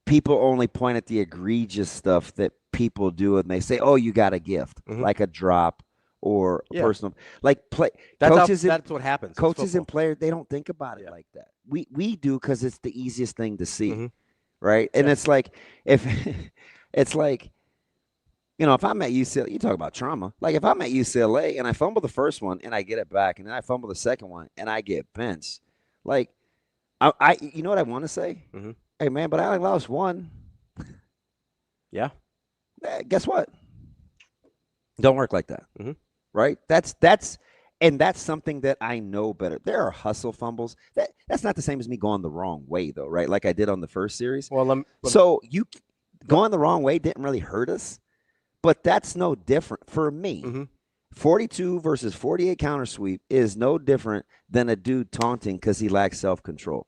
people only point at the egregious stuff that people do and they say, oh, you got a gift, like a drop or a personal, like play. That's what happens. Coaches and players, they don't think about it like that. We do because it's the easiest thing to see, right? And it's like, it's like, you know, if I'm at UCLA, you talk about trauma. Like if I'm at UCLA and I fumble the first one and I get it back, and then I fumble the second one and I get benched, like I you know what I want to say? Hey man, but I only lost one. Yeah. Guess what? Don't work like that, right? That's something that I know better. There are hustle fumbles. That's not the same as me going the wrong way, though, right? Like I did on the first series. Well, so you going the wrong way didn't really hurt us. But that's no different for me. 42 versus 48 counter sweep is no different than a dude taunting because he lacks self-control.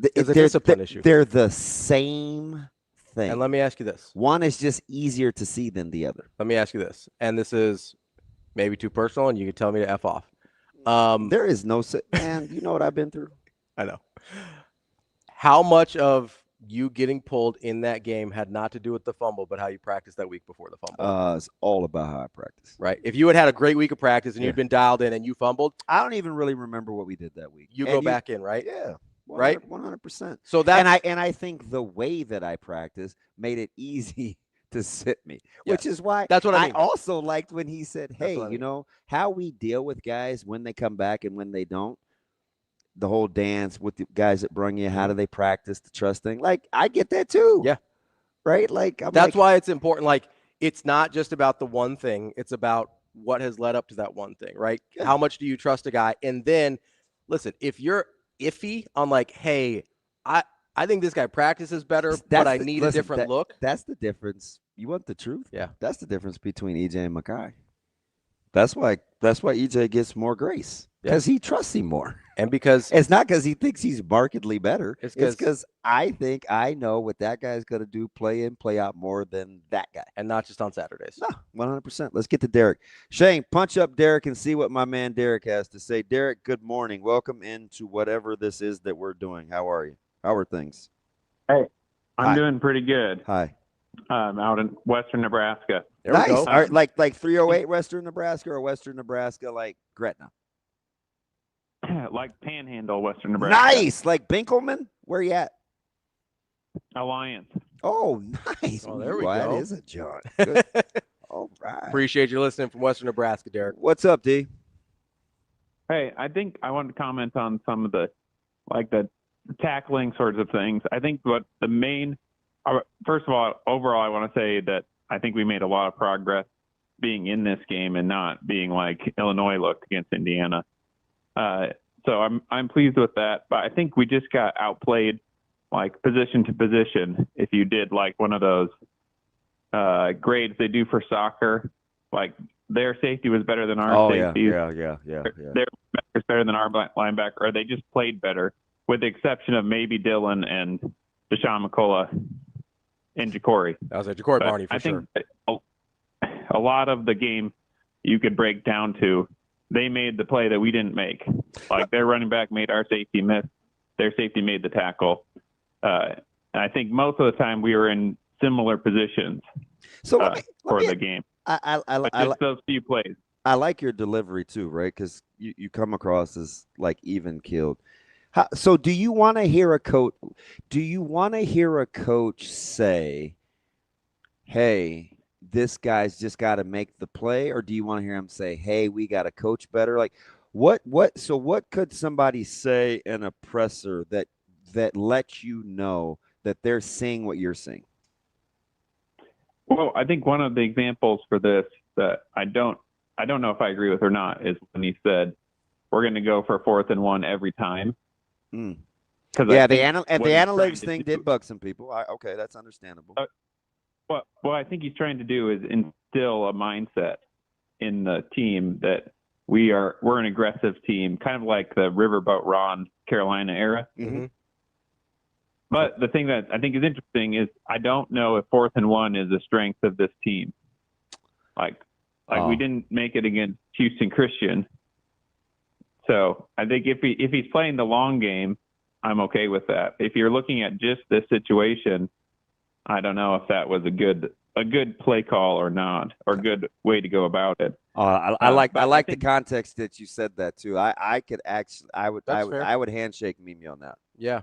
It's a discipline issue. They're the same thing. And let me ask you this. One is just easier to see than the other. Let me ask you this. And this is maybe too personal, and you can tell me to F off. There is no – man, you know what I've been through? I know. How much of you getting pulled in that game had not to do with the fumble, but how you practiced that week before the fumble? It's all about how I practice. Right. If you had a great week of practice and you'd been dialed in and you fumbled. I don't even really remember what we did that week. You go back in, right? Yeah. 100%, right? 100%. So that and I think the way that I practice made it easy to sit me, which is why that's what I mean. I also liked when he said, hey, you know, how we deal with guys when they come back and when they don't. the whole dance with the guys that bring you. How do they practice the trust thing? Like, I get that too. Yeah. Right? Like, that's why it's important. Like, it's not just about the one thing. It's about what has led up to that one thing, right? Yeah. How much do you trust a guy? And then, listen, if you're iffy on like, hey, I think this guy practices better, but I need a different look. That's the difference. You want the truth? Yeah. That's the difference between EJ and Mackay. That's why EJ gets more grace, because he trusts him more. And because it's not because he thinks he's markedly better. It's because I think I know what that guy's going to do, play in, play out more than that guy. And not just on Saturdays. No, 100%. Let's get to Derek. Shane, punch up Derek and see what my man Derek has to say. Derek, good morning. Welcome into whatever this is that we're doing. How are you? How are things? Hey, I'm doing pretty good. Hi. Out in western Nebraska. There nice. we go. All right, like 308 Western Nebraska, or Western Nebraska like Gretna? Like Panhandle, western Nebraska. Nice. Like Binkelman? Where you at? Alliance. Oh, nice. Oh, there we That go. is a jaunt. Good. All right. Appreciate you listening from western Nebraska, Derek. What's up, D? Hey, I think I wanted to comment on some of the tackling sorts of things. I think what the main, first of all, overall, I want to say that I think we made a lot of progress being in this game and not being like Illinois looked against Indiana. So I'm pleased with that, but I think we just got outplayed like position to position. If you did like one of those grades they do for soccer, like their safety was better than our safety. Yeah. Their linebacker was better than our linebacker, or they just played better, with the exception of maybe Dylan and Deshaun McCullough and Ja'Cory. That was a Ja'Cory Barney for I sure. think a lot of the game you could break down to, they made the play that we didn't make. Like their running back made our safety miss. Their safety made the tackle. And I think most of the time we were in similar positions for the game. I just those few plays. I like your delivery too, right? Because you come across as like even keeled. So do you want to hear a coach? Do you want to hear a coach say, "Hey, this guy's just got to make the play," or do you want to hear him say, "Hey, we got to coach better"? Like, what? So what could somebody say in a presser that lets you know that they're seeing what you're seeing? Well, I think one of the examples for this that I don't know if I agree with or not is when he said, "We're going to go for 4th and 1 every time." Yeah, the analytics thing did bug some people. Okay, that's understandable. What I think he's trying to do is instill a mindset in the team that we're an aggressive team, kind of like the Riverboat Ron Carolina era. Mm-hmm. But the thing that I think is interesting is I don't know if 4th and 1 is a strength of this team. Like we didn't make it against Houston Christian. So I think if he's playing the long game, I'm okay with that. If you're looking at just this situation, I don't know if that was a good play call or not, or a good way to go about it. I like the context that you said that too. I would handshake Mimi on that. Yeah.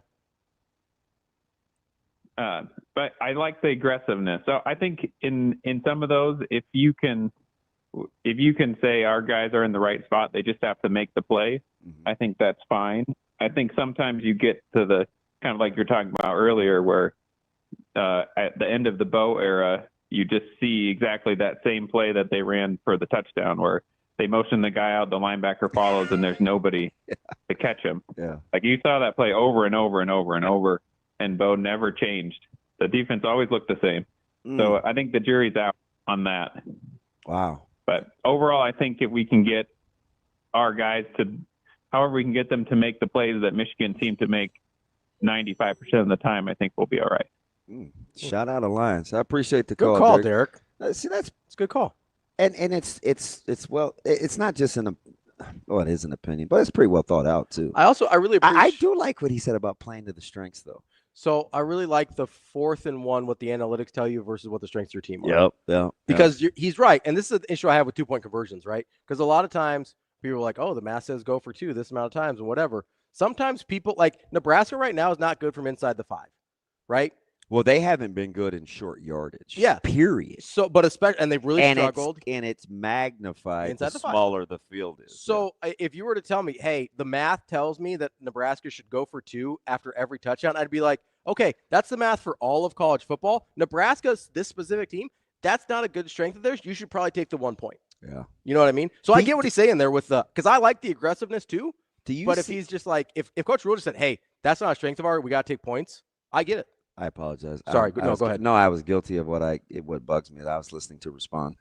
But I like the aggressiveness. So I think in some of those, if you can say our guys are in the right spot, they just have to make the play. Mm-hmm. I think that's fine. I think sometimes you get to the kind of like you're talking about earlier, where at the end of the Bo era, you just see exactly that same play that they ran for the touchdown, where they motion the guy out, the linebacker follows, and there's nobody to catch him. Yeah. Like you saw that play over and over and over and over, and Bo never changed. The defense always looked the same. So I think the jury's out on that. Wow. But overall, I think if we can get our guys however we can get them to make the plays that Michigan seemed to make 95% of the time, I think we'll be all right. Shout out Alliance. I appreciate the call. Good call, Derek. See, it's a good call. And it's not just it is an opinion, but it's pretty well thought out too. I really appreciate. I do like what he said about playing to the strengths, though. So I really like the 4th and 1, what the analytics tell you versus what the strengths of your team are. Yep. Because he's right. And this is the issue I have with 2-point conversions, right? Because a lot of times people are like, oh, the math says go for 2 this amount of times and whatever. Sometimes people like Nebraska right now is not good from inside the 5, right? Well, they haven't been good in short yardage. Yeah. Period. So, but especially, and they've really struggled. It's magnified Inside the the 5. smaller the field is. So if you were to tell me, hey, the math tells me that Nebraska should go for 2 after every touchdown, I'd be like, okay, that's the math for all of college football. Nebraska's this specific team, that's not a good strength of theirs. You should probably take the 1 point. Yeah. You know what I mean? So I get what he's saying there with because I like the aggressiveness too. If he's just like, if Coach Rhule just said, hey, that's not a strength of ours, we got to take points, I get it. I apologize. Sorry. Go ahead. No, I was guilty of what bugs me that I was listening to respond.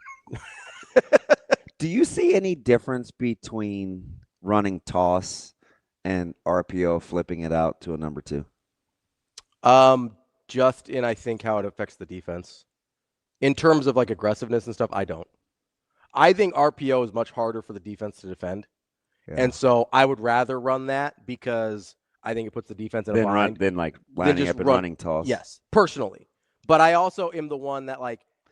Do you see any difference between running toss and RPO flipping it out to a number 2? Just in, I think, how it affects the defense. In terms of like aggressiveness and stuff, I don't. I think RPO is much harder for the defense to defend. Yeah. And so I would rather run that because I think it puts the defense in a bind. Then like lining up and running toss. Yes, personally. But I also am the one that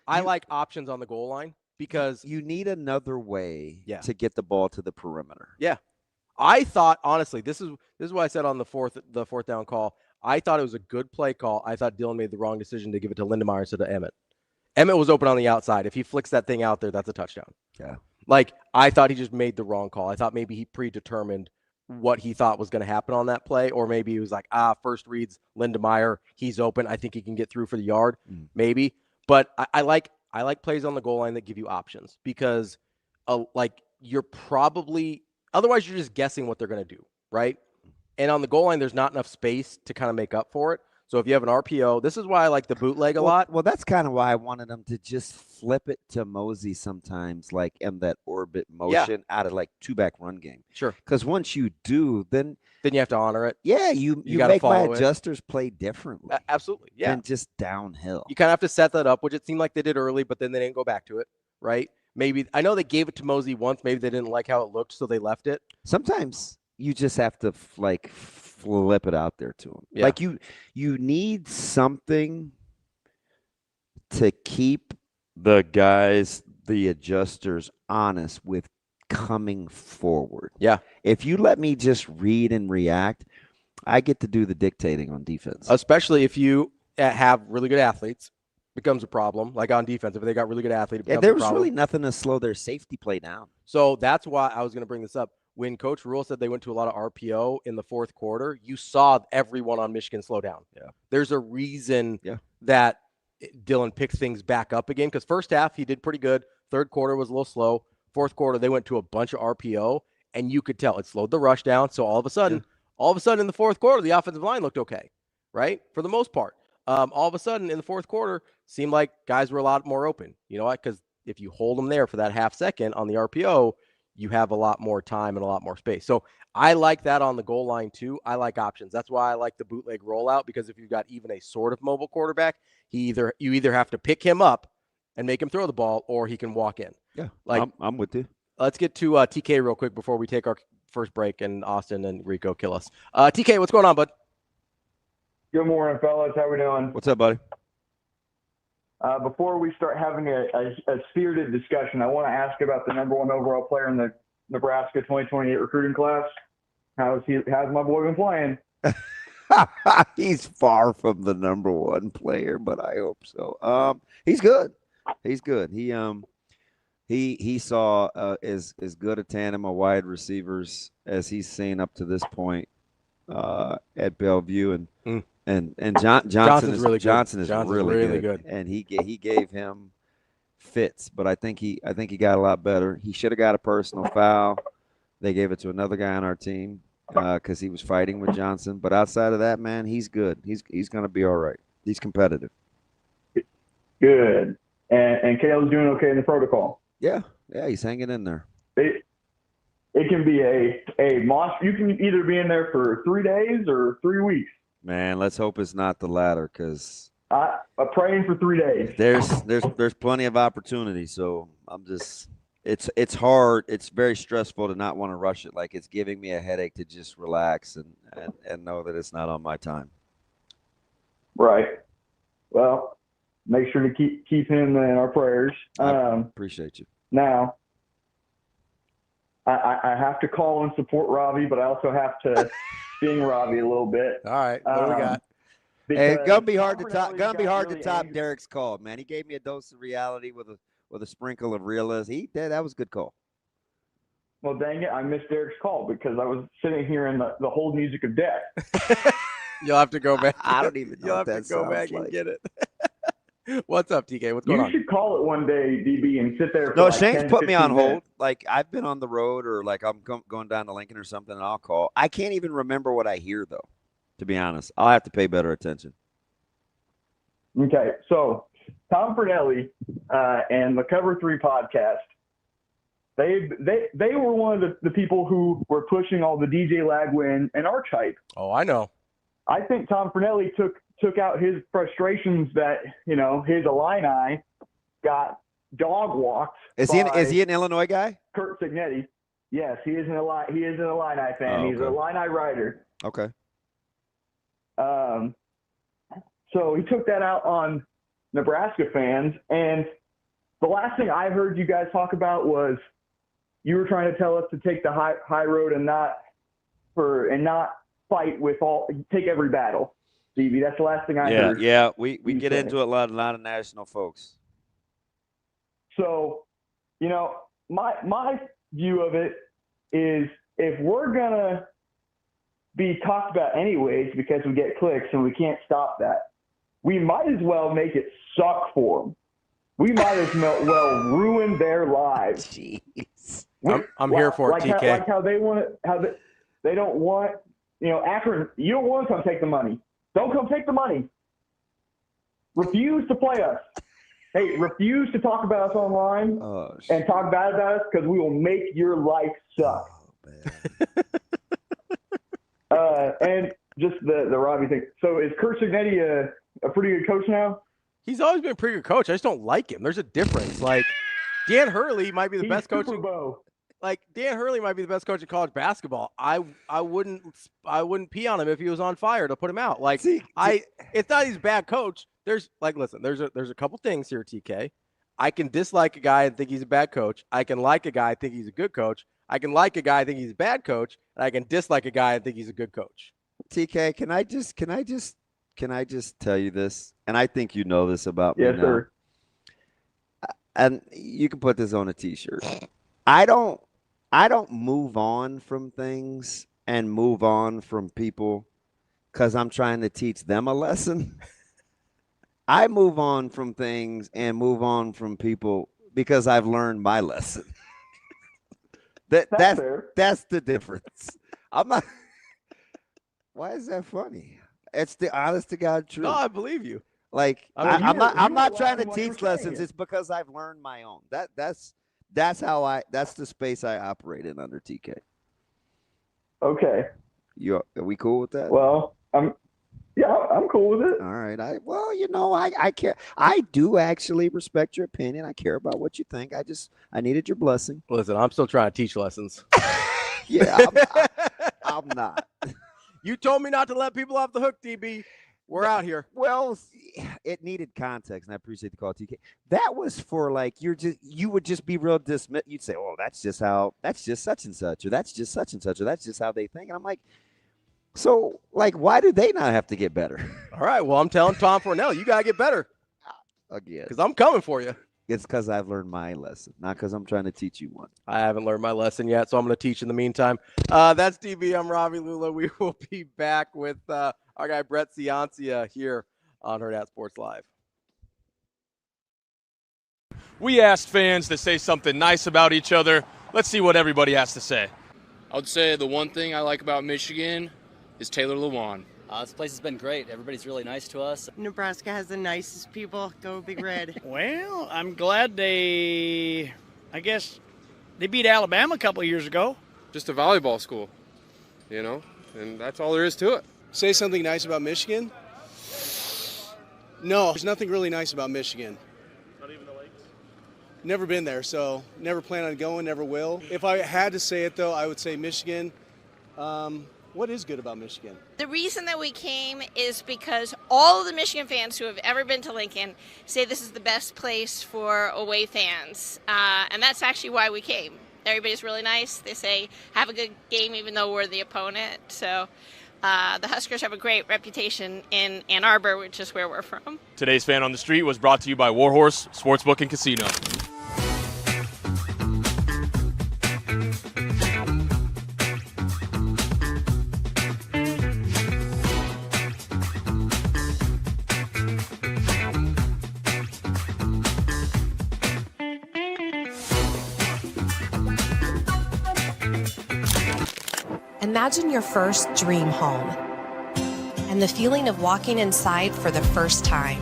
I like options on the goal line because you need another way to get the ball to the perimeter. Yeah. I thought, honestly, this is what I said on the fourth down call. I thought it was a good play call. I thought Dylan made the wrong decision to give it to Lindemeyer instead of Emmett. Emmett was open on the outside. If he flicks that thing out there, that's a touchdown. Yeah. I thought he just made the wrong call. I thought maybe he predetermined what he thought was going to happen on that play, or maybe he was like, first reads Lindemeyer, he's open. I think he can get through for the yard, maybe. But I like plays on the goal line that give you options because, you're probably otherwise you're just guessing what they're going to do, right? And on the goal line, there's not enough space to kind of make up for it. So if you have an RPO, this is why I like the bootleg a lot. Well, that's kind of why I wanted them to just flip it to Mosey sometimes, in that orbit motion out of 2-back run game. Sure. Because once you do, then you have to honor it. Yeah, you make my adjusters play differently. Absolutely, yeah. And just downhill. You kind of have to set that up, which it seemed like they did early, but then they didn't go back to it, right? Maybe I know they gave it to Mosey once. Maybe they didn't like how it looked, so they left it. Sometimes you just have to flip it out there to him. Yeah. You need something to keep the guys, the adjusters, honest with coming forward. Yeah. If you let me just read and react, I get to do the dictating on defense. Especially if you have really good athletes, becomes a problem. Like on defense, if they got really good athletes, there was really nothing to slow their safety play down. So that's why I was going to bring this up. When Coach Rhule said they went to a lot of RPO in the fourth quarter, you saw everyone on Michigan slow down. Yeah. There's a reason that Dylan picked things back up again because first half he did pretty good. Third quarter was a little slow. Fourth quarter, they went to a bunch of RPO, and you could tell it slowed the rush down. So all of a sudden in the fourth quarter, the offensive line looked okay, right? For the most part. All of a sudden in the fourth quarter, seemed like guys were a lot more open. You know what? Because if you hold them there for that half second on the RPO, you have a lot more time and a lot more space. So I like that on the goal line too. I like options. That's why I like the bootleg rollout, because if you've got even a sort of mobile quarterback, you either have to pick him up and make him throw the ball, or he can walk in. Yeah, I'm with you. Let's get to TK real quick before we take our first break and Austin and Rico kill us. TK, what's going on, bud? Good morning, fellas. How we doing? What's up, buddy? Before we start having a spirited discussion, I want to ask about the number 1 overall player in the Nebraska 2028 recruiting class. How's my boy been playing? He's far from the number 1 player, but I hope so. He's good. He's good. He saw as good a tandem of wide receivers as he's seen up to this point at Bellevue, and Johnson is really good. And he gave him fits, but I think he got a lot better. He should have got a personal foul. They gave it to another guy on our team because he was fighting with Johnson. But outside of that, man, he's good. He's going to be all right. He's competitive. Good. And Kale's doing okay in the protocol. Yeah, he's hanging in there. It can be a monster. You can either be in there for 3 days or 3 weeks. Man, let's hope it's not the latter, because I'm praying for 3 days. There's plenty of opportunity, so I'm just it's hard. It's very stressful to not want to rush it. Like, it's giving me a headache to just relax and know that it's not on my time. Right. Well, make sure to keep him in our prayers. I appreciate you. Now, I have to call and support Ravi, but I also have to sting Ravi a little bit. All right, what do we got? Hey, it's because gonna be hard to Tom top. Fornelli Gonna be got hard really to top angry. Derek's call, man. He gave me a dose of reality with a sprinkle of realism. That was a good call. Well, dang it, I missed Derek's call because I was sitting here in the whole music of death. You'll have to go back. I don't even know You'll what have to that go sounds back like. and get it. What's up, TK? What's going You on? should call it one day, DB, and sit there for No, like Shane's 10, put me 15 on hold. minutes. Like I've been on the road or like I'm going down to Lincoln or something, and I'll call. I can't even remember what I hear though. To be honest, I'll have to pay better attention. Okay, so Tom Fornelli and the Cover 3 podcast, they were one of the people who were pushing all the DJ Lagwin and Arch hype. Oh, I know. I think Tom Fornelli took out his frustrations that, his Illini got dog walked. Is he an Illinois guy? Kurt Signetti. Yes, he is an Illini fan. Oh, He's an okay. Illini writer. Okay. So he took that out on Nebraska fans, and the last thing I heard you guys talk about was you were trying to tell us to take the high road and not fight take every battle. Stevie, that's the last thing I heard. Yeah, we get say. into a lot of national folks. So, my view of it is if we're gonna be talked about anyways because we get clicks and we can't stop that, we might as well make it suck for them. We might as well ruin their lives. Jeez. I'm here for it, TK. Like how they want it, they don't want, Akron, you don't want to come take the money. Don't come take the money. Refuse to play us. Hey, refuse to talk about us online and talk bad about us because we will make your life suck. And just the Ravi thing. So is Kurt Signetti a pretty good coach now? He's always been a pretty good coach. I just don't like him. There's a difference. Like Dan Hurley might be the best coach. Like Dan Hurley might be the best coach in college basketball. I wouldn't pee on him if he was on fire to put him out. Like it's not he's a bad coach. There's a couple things here, TK. I can dislike a guy and think he's a bad coach. I can like a guy and think he's a good coach. I can like a guy and think he's a bad coach, and I can dislike a guy and think he's a good coach. TK, can I just tell you this? And I think you know this about me now. Yes, sir. And you can put this on a T-shirt. I don't move on from things and move on from people because I'm trying to teach them a lesson. I move on from things and move on from people because I've learned my lesson. That's the difference. I'm not. Why is that funny? It's the honest to God truth. No, I believe you. Like I'm not trying to teach lessons. It's because I've learned my own. That's the space I operate in under TK. Okay. Are we cool with that? Well, I'm cool with it. All right. I care. I do actually respect your opinion. I care about what you think. I needed your blessing. Listen, I'm still trying to teach lessons. Yeah, I'm not. You told me not to let people off the hook, DB. We're out here. Well, it needed context, and I appreciate the call, TK. That was for like you would just be real dismissive. You'd say, "Oh, that's just such and such, or that's just such and such, or that's just how they think." And I'm like, so like, why do they not have to get better? All right. Well, I'm telling Tom Fornelli, you gotta get better Again, because I'm coming for you. It's because I've learned my lesson, not because I'm trying to teach you one. I haven't learned my lesson yet, so I'm going to teach in the meantime. That's DB. I'm Ravi, Lulla. We will be back with our guy Brett Ciancia here on Hurrdat Sports Live. We asked fans to say something nice about each other. Let's see what everybody has to say. I would say the one thing I like about Michigan is Taylor Lewan. This place has been great. Everybody's really nice to us. Nebraska has the nicest people. Go Big Red. Well, I'm glad they beat Alabama a couple of years ago. Just a volleyball school, and that's all there is to it. Say something nice about Michigan? No, there's nothing really nice about Michigan. Not even the lakes? Never been there, so never plan on going, never will. If I had to say it, though, I would say Michigan. What is good about Michigan? The reason that we came is because all of the Michigan fans who have ever been to Lincoln say this is the best place for away fans. And that's actually why we came. Everybody's really nice. They say, have a good game even though we're the opponent. So The Huskers have a great reputation in Ann Arbor, which is where we're from. Today's Fan on the Street was brought to you by Warhorse Sportsbook and Casino. Imagine your first dream home and the feeling of walking inside for the first time.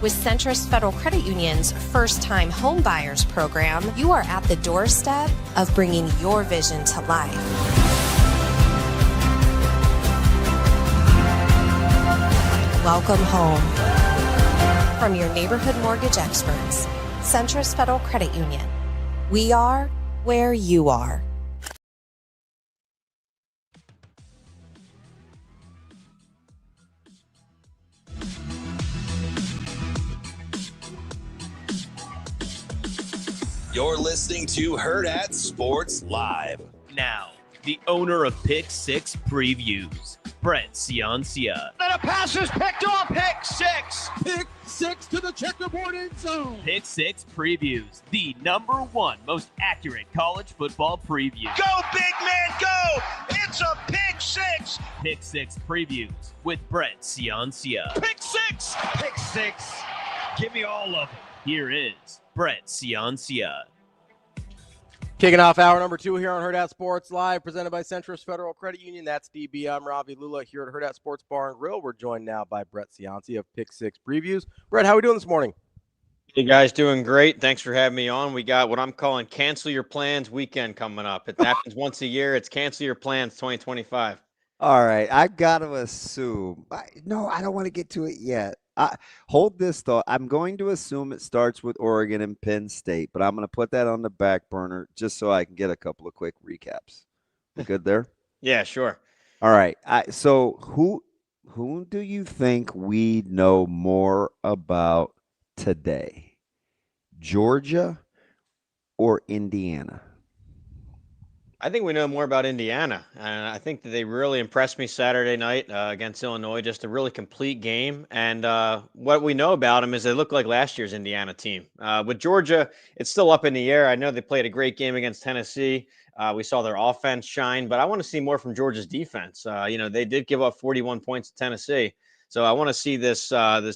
With Centrist Federal Credit Union's First Time Home Buyers program, you are at the doorstep of bringing your vision to life. Welcome home. From your neighborhood mortgage experts, Centrist Federal Credit Union. We are where you are. You're listening to Hurrdat Sports Live. Now, the owner of Pick Six Previews, Brett Ciancia. And a pass is picked off. Pick six. Pick six to the checkerboard end zone. Pick Six Previews, the #1 most accurate college football preview. Go, big man, go. It's a pick six. Pick Six Previews with Brett Ciancia. Pick six. Pick Six. Give me all of it. Here is Brett Ciancia. Kicking off hour number 2 here on Hurrdat Sports Live, presented by Centrist Federal Credit Union. That's DB. I'm Ravi, Lulla here at Hurrdat Sports Bar and Grill. We're joined now by Brett Ciancia of Pick Six Previews. Brett, how are we doing this morning? Hey guys, doing great. Thanks for having me on. We got what I'm calling cancel your plans weekend coming up. It happens once a year. It's cancel your plans 2025. All right, I got to assume. No, I don't want to get to it yet. Hold this thought. I'm going to assume it starts with Oregon and Penn State, but I'm going to put that on the back burner just so I can get a couple of quick recaps. We good there? Yeah, sure. All right. So who do you think we know more about today? Georgia or Indiana? I think we know more about Indiana, and I think that they really impressed me Saturday night against Illinois. Just a really complete game, and what we know about them is they look like last year's Indiana team. With Georgia, it's still up in the air. I know they played a great game against Tennessee. We saw their offense shine, but I want to see more from Georgia's defense. They did give up 41 points to Tennessee, so I want to see this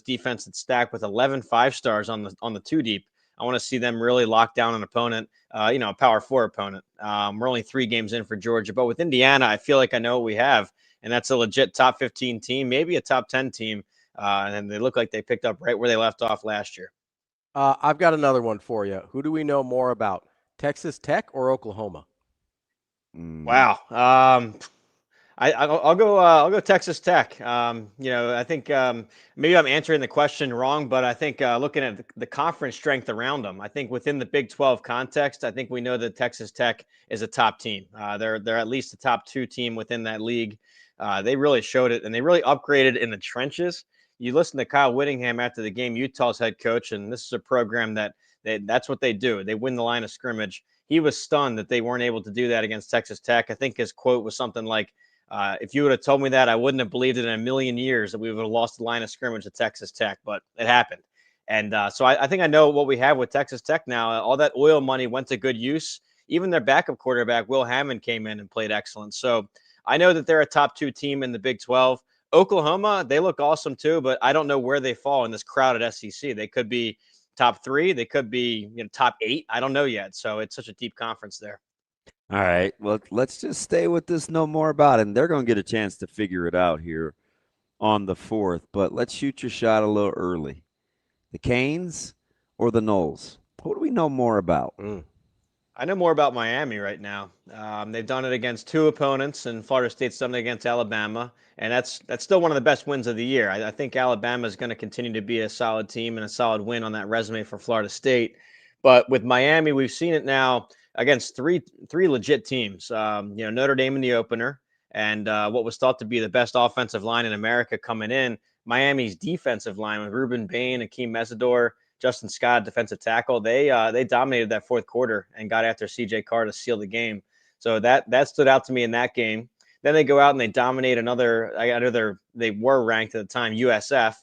defense that's stacked with 11 5-stars on the two deep. I want to see them really lock down an opponent, a Power 4 opponent. We're only 3 games in for Georgia, but with Indiana, I feel like I know what we have, and that's a legit top 15 team, maybe a top 10 team, and they look like they picked up right where they left off last year. I've got another one for you. Who do we know more about, Texas Tech or Oklahoma? Wow. I'll go Texas Tech. I think maybe I'm answering the question wrong, but I think looking at the conference strength around them, I think within the Big 12 context, I think we know that Texas Tech is a top team. They're at least a top 2 team within that league. They really showed it, and they really upgraded in the trenches. You listen to Kyle Whittingham after the game, Utah's head coach, and this is a program that's what they do. They win the line of scrimmage. He was stunned that they weren't able to do that against Texas Tech. I think his quote was something like, if you would have told me that, I wouldn't have believed it in a million years that we would have lost the line of scrimmage at Texas Tech, but it happened. And so I think I know what we have with Texas Tech now. All that oil money went to good use. Even their backup quarterback, Will Hammond, came in and played excellent. So I know that they're a top 2 team in the Big 12. Oklahoma, they look awesome too, but I don't know where they fall in this crowded SEC. They could be top 3. They could be top 8. I don't know yet. So it's such a deep conference there. All right. Well, let's just stay with this know more about it. And they're going to get a chance to figure it out here on the 4th. But let's shoot your shot a little early. The Canes or the Noles? What do we know more about? I know more about Miami right now. They've done it against 2 opponents, and Florida State's done it against Alabama. And that's still one of the best wins of the year. I think Alabama is going to continue to be a solid team and a solid win on that resume for Florida State. But with Miami, we've seen it now against three legit teams. Notre Dame in the opener, and what was thought to be the best offensive line in America coming in. Miami's defensive line with Ruben Bain, Akeem Mesidor, Justin Scott, defensive tackle. They dominated that 4th quarter and got after CJ Carr to seal the game. So that stood out to me in that game. Then they go out and they dominate another. I know they were ranked at the time USF,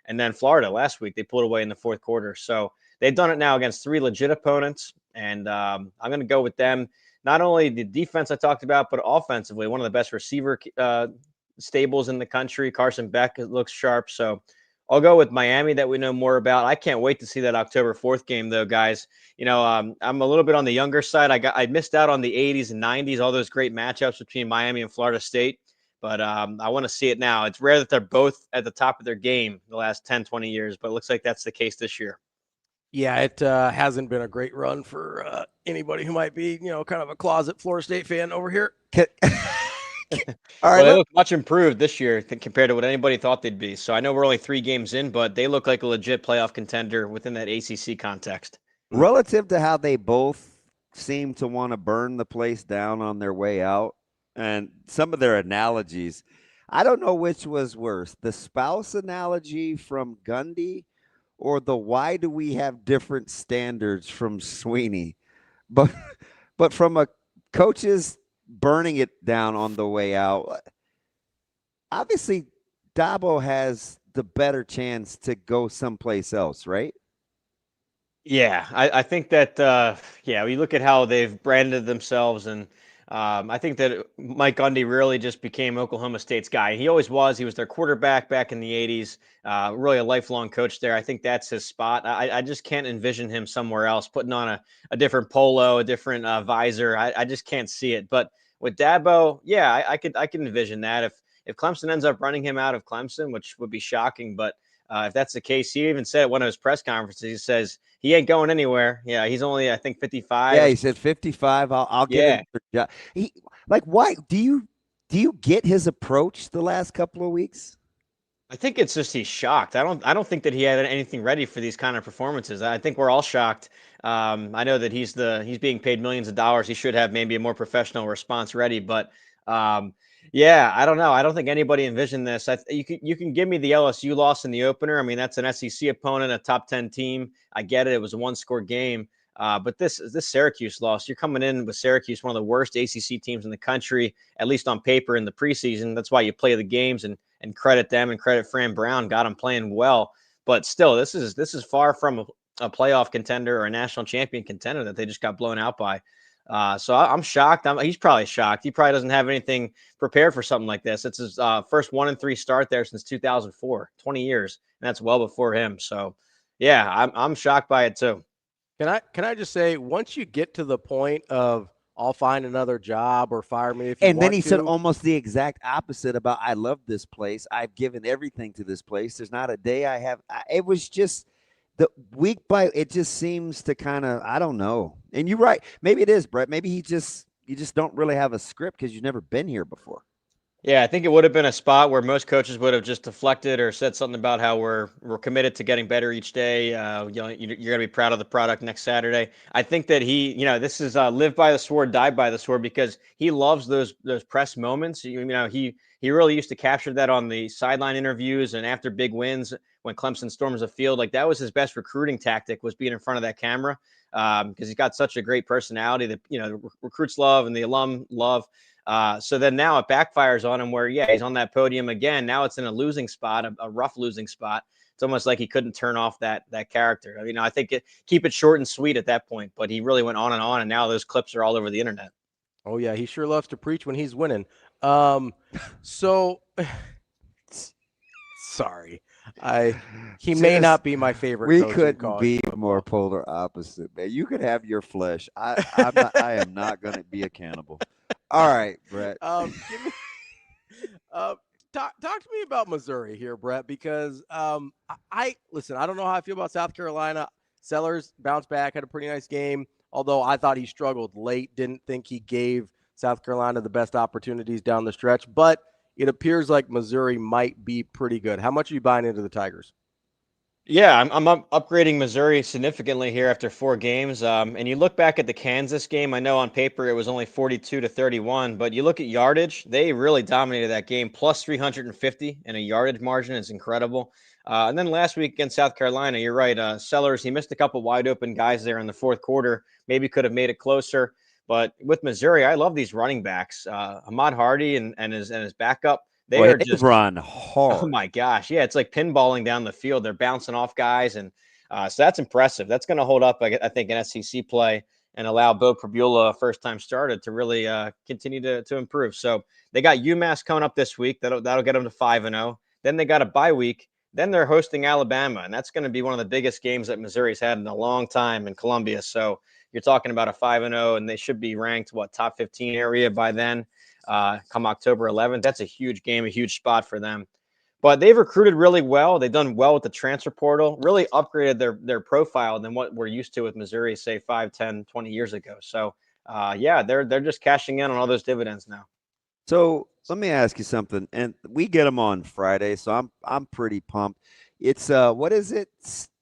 and then Florida last week they pulled away in the fourth quarter. So they've done it now against 3 legit opponents, and I'm going to go with them. Not only the defense I talked about, but offensively, one of the best receiver stables in the country. Carson Beck looks sharp. So I'll go with Miami that we know more about. I can't wait to see that October 4th game, though, guys. I'm a little bit on the younger side. I missed out on the 80s and 90s, all those great matchups between Miami and Florida State. But I want to see it now. It's rare that they're both at the top of their game the last 10, 20 years, but it looks like that's the case this year. Yeah, it hasn't been a great run for anybody who might be, kind of a closet Florida State fan over here. All right, they look much improved this year compared to what anybody thought they'd be. So I know we're only 3 games in, but they look like a legit playoff contender within that ACC context. Relative to how they both seem to want to burn the place down on their way out, and some of their analogies, I don't know which was worse, the spouse analogy from Gundy or the why do we have different standards from Sweeney. But from a coach's burning it down on the way out, obviously Dabo has the better chance to go someplace else, right? Yeah, I think that, we look at how they've branded themselves, and I think that Mike Gundy really just became Oklahoma State's guy. He always was. He was their quarterback back in the 80s, really a lifelong coach there. I think that's his spot. I just can't envision him somewhere else, putting on a different polo, a different visor. I just can't see it. But with Dabo, yeah, I can envision that. If Clemson ends up running him out of Clemson, which would be shocking, but if that's the case, he even said at one of his press conferences, he says he ain't going anywhere. Yeah, he's only, I think, 55. Yeah, he said 55. I'll get him. Why do you get his approach the last couple of weeks? I think it's just he's shocked. I don't think that he had anything ready for these kind of performances. I think we're all shocked. I know that he's being paid millions of dollars. He should have maybe a more professional response ready, but yeah, I don't know. I don't think anybody envisioned this. You can give me the LSU loss in the opener. I mean, that's an SEC opponent, a top 10 team. I get it. It was a 1-score game. But this Syracuse loss, you're coming in with Syracuse, one of the worst ACC teams in the country, at least on paper in the preseason. That's why you play the games and credit them and credit Fran Brown. Got them playing well. But still, this is far from a playoff contender or a national champion contender that they just got blown out by. So I'm shocked. He's probably shocked. He probably doesn't have anything prepared for something like this. It's his first 1-3 start there since 2004, 20 years. And that's well before him. So, yeah, I'm shocked by it too. Can I just say, once you get to the point of I'll find another job or fire me if you want to. And then he said almost the exact opposite about I love this place. I've given everything to this place. There's not a day I have. It was just the week by it just seems to kind of, I don't know. And you're right. Maybe it is, Brett. Maybe you just don't really have a script because you've never been here before. Yeah, I think it would have been a spot where most coaches would have just deflected or said something about how we're committed to getting better each day. You're going to be proud of the product next Saturday. I think that this is live by the sword, die by the sword, because he loves those press moments. He really used to capture that on the sideline interviews and after big wins when Clemson storms the field. Like that was his best recruiting tactic, was being in front of that camera, because he's got such a great personality that the recruits love and the alum love. So then now it backfires on him where, he's on that podium again. Now it's in a losing spot, a rough losing spot. It's almost like he couldn't turn off that character. I think keep it short and sweet at that point, but he really went on, and now those clips are all over the internet. Oh, yeah, he sure loves to preach when he's winning. So, sorry. He may not be my favorite. We couldn't be more polar opposite, man. You could have your flesh. I am not going to be a cannibal. All right, Brett. Talk to me about Missouri here, Brett, because listen, I don't know how I feel about South Carolina. Sellers bounced back, had a pretty nice game, although I thought he struggled late. Didn't think he gave South Carolina the best opportunities down the stretch, but it appears like Missouri might be pretty good. How much are you buying into the Tigers? Yeah, I'm upgrading Missouri significantly here after 4 games. And you look back at the Kansas game, I know on paper it was only 42-31, but you look at yardage, they really dominated that game, plus 350 in a yardage margin is incredible. And then last week against South Carolina, you're right, Sellers, he missed a couple wide open guys there in the fourth quarter, maybe could have made it closer. But with Missouri, I love these running backs. Ahmad Hardy and his backup. They Boy, are they just run oh hard. my gosh, yeah, it's like pinballing down the field. They're bouncing off guys, and so that's impressive. That's going to hold up, I think, in SEC play and allow Bo Pribula, a first-time starter, to really continue to improve. So they got UMass coming up this week. That'll get them to 5-0. Then they got a bye week. Then they're hosting Alabama, and that's going to be one of the biggest games that Missouri's had in a long time in Columbia. So you're talking about a 5-0, and they should be ranked, top 15 area by then, come October 11th. That's a huge game, a huge spot for them. But they've recruited really well. They've done well with the transfer portal, really upgraded their profile than what we're used to with Missouri, say 5, 10, 20 years ago. So, yeah, they're just cashing in on all those dividends now. So let me ask you something, and we get them on Friday, so I'm pretty pumped. It's what is it?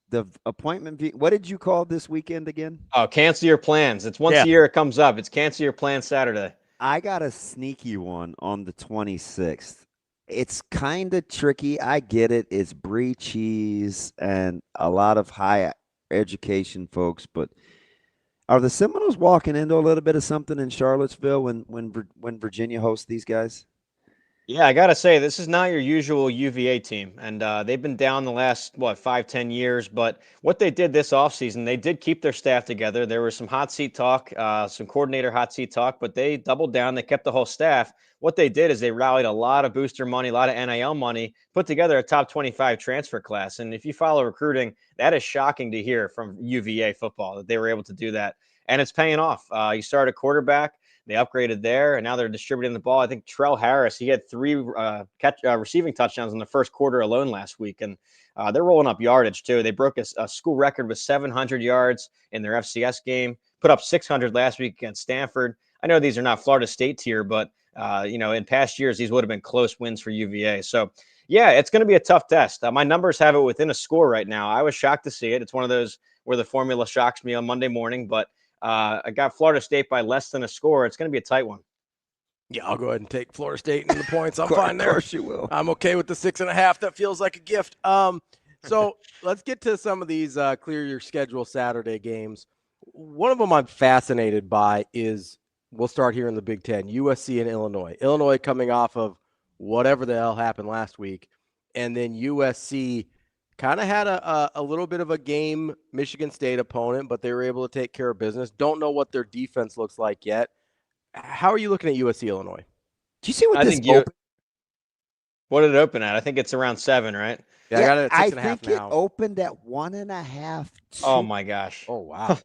The appointment. What did you call this weekend again? Oh, cancel your plans. It's once a year it comes up. It's cancel your plans Saturday. I got a sneaky one on the 26th. It's kind of tricky. I get it. It's brie cheese and a lot of high education folks, but are the Seminoles walking into a little bit of something in Charlottesville when Virginia hosts these guys? Yeah, I got to say, this is not your usual UVA team, and they've been down the last, 5, 10 years, but what they did this offseason, they did keep their staff together. There was some hot seat talk, some coordinator hot seat talk, but they doubled down. They kept the whole staff. What they did is they rallied a lot of booster money, a lot of NIL money, put together a top 25 transfer class, and if you follow recruiting, that is shocking to hear from UVA football that they were able to do that, and it's paying off. You start a quarterback. They upgraded there, and now they're distributing the ball. I think Trell Harris, he had 3 receiving touchdowns in the first quarter alone last week, and they're rolling up yardage too. They broke a school record with 700 yards in their FCS game, put up 600 last week against Stanford. I know these are not Florida State tier, but in past years, these would have been close wins for UVA. So, yeah, it's going to be a tough test. My numbers have it within a score right now. I was shocked to see it. It's one of those where the formula shocks me on Monday morning, but I got Florida State by less than a score. It's going to be a tight one. Yeah, I'll go ahead and take Florida State in the points. I'm fine there. Of course you will. I'm okay with the 6.5. That feels like a gift. So let's get to some of these clear your schedule Saturday games. One of them I'm fascinated by is we'll start here in the Big Ten, USC and Illinois. Illinois coming off of whatever the hell happened last week, and then USC kind of had a little bit of a game Michigan State opponent, but they were able to take care of business. Don't know what their defense looks like yet. How are you looking at USC Illinois? Do you see what this opened? What did it open at? I think it's around 7, right? Yeah, I got it at 6.5 now. I think it opened at 1.5. Oh my gosh! Oh wow!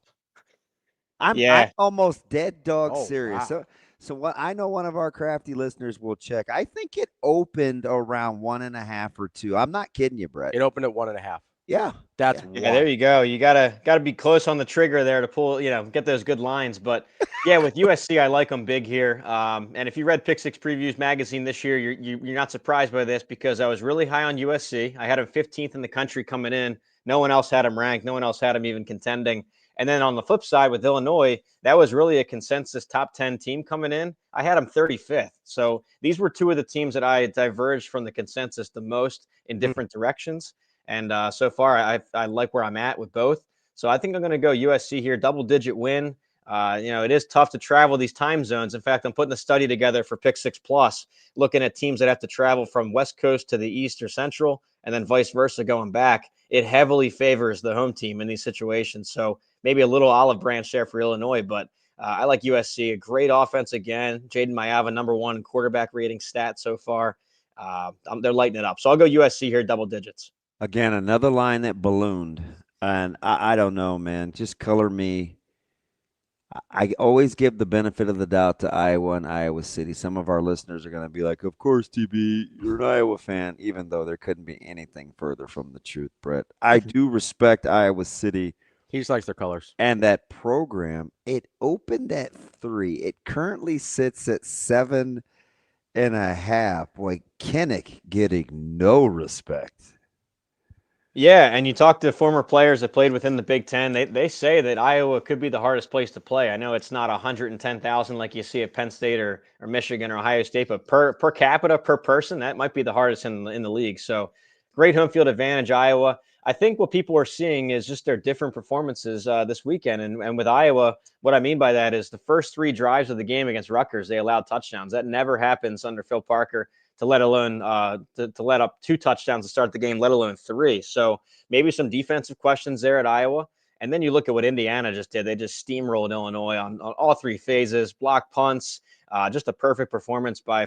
I'm almost dead dog serious. Wow. So what I know one of our crafty listeners will check. I think it opened around 1.5 or 2. I'm not kidding you, Brett. It opened at 1.5. Yeah. That's yeah. There you go. You gotta be close on the trigger there to pull, get those good lines. But yeah, with USC, I like them big here. And if you read Pick Six Previews magazine this year, you're not surprised by this because I was really high on USC. I had them 15th in the country coming in. No one else had them ranked. No one else had them even contending. And then on the flip side with Illinois, that was really a consensus top 10 team coming in. I had them 35th. So these were 2 of the teams that I diverged from the consensus the most in different directions. And so far, I like where I'm at with both. So I think I'm going to go USC here, double-digit win. It is tough to travel these time zones. In fact, I'm putting a study together for Pick 6 Plus, looking at teams that have to travel from West Coast to the East or Central, and then vice versa going back. It heavily favors the home team in these situations. So maybe a little olive branch there for Illinois, but I like USC. A great offense again. Jaden Mayava, #1 quarterback rating stat so far. They're lighting it up. So I'll go USC here, double digits. Again, another line that ballooned. And I don't know, man. Just color me. I always give the benefit of the doubt to Iowa and Iowa City. Some of our listeners are going to be like, of course, TB, you're an Iowa fan, even though there couldn't be anything further from the truth, Brett. I do respect Iowa City. He just likes their colors. And that program, it opened at 3. It currently sits at 7.5. Boy, Kinnick getting no respect. Yeah, and you talk to former players that played within the Big Ten. They say that Iowa could be the hardest place to play. I know it's not 110,000 like you see at Penn State or Michigan or Ohio State, but per capita, per person, that might be the hardest in the league. So great home field advantage, Iowa. I think what people are seeing is just their different performances this weekend. And with Iowa, what I mean by that is the first 3 drives of the game against Rutgers, they allowed touchdowns. That never happens under Phil Parker, to let alone to let up 2 touchdowns to start the game, let alone 3. So maybe some defensive questions there at Iowa. And then you look at what Indiana just did. They just steamrolled Illinois on all 3 phases, block punts, just a perfect performance by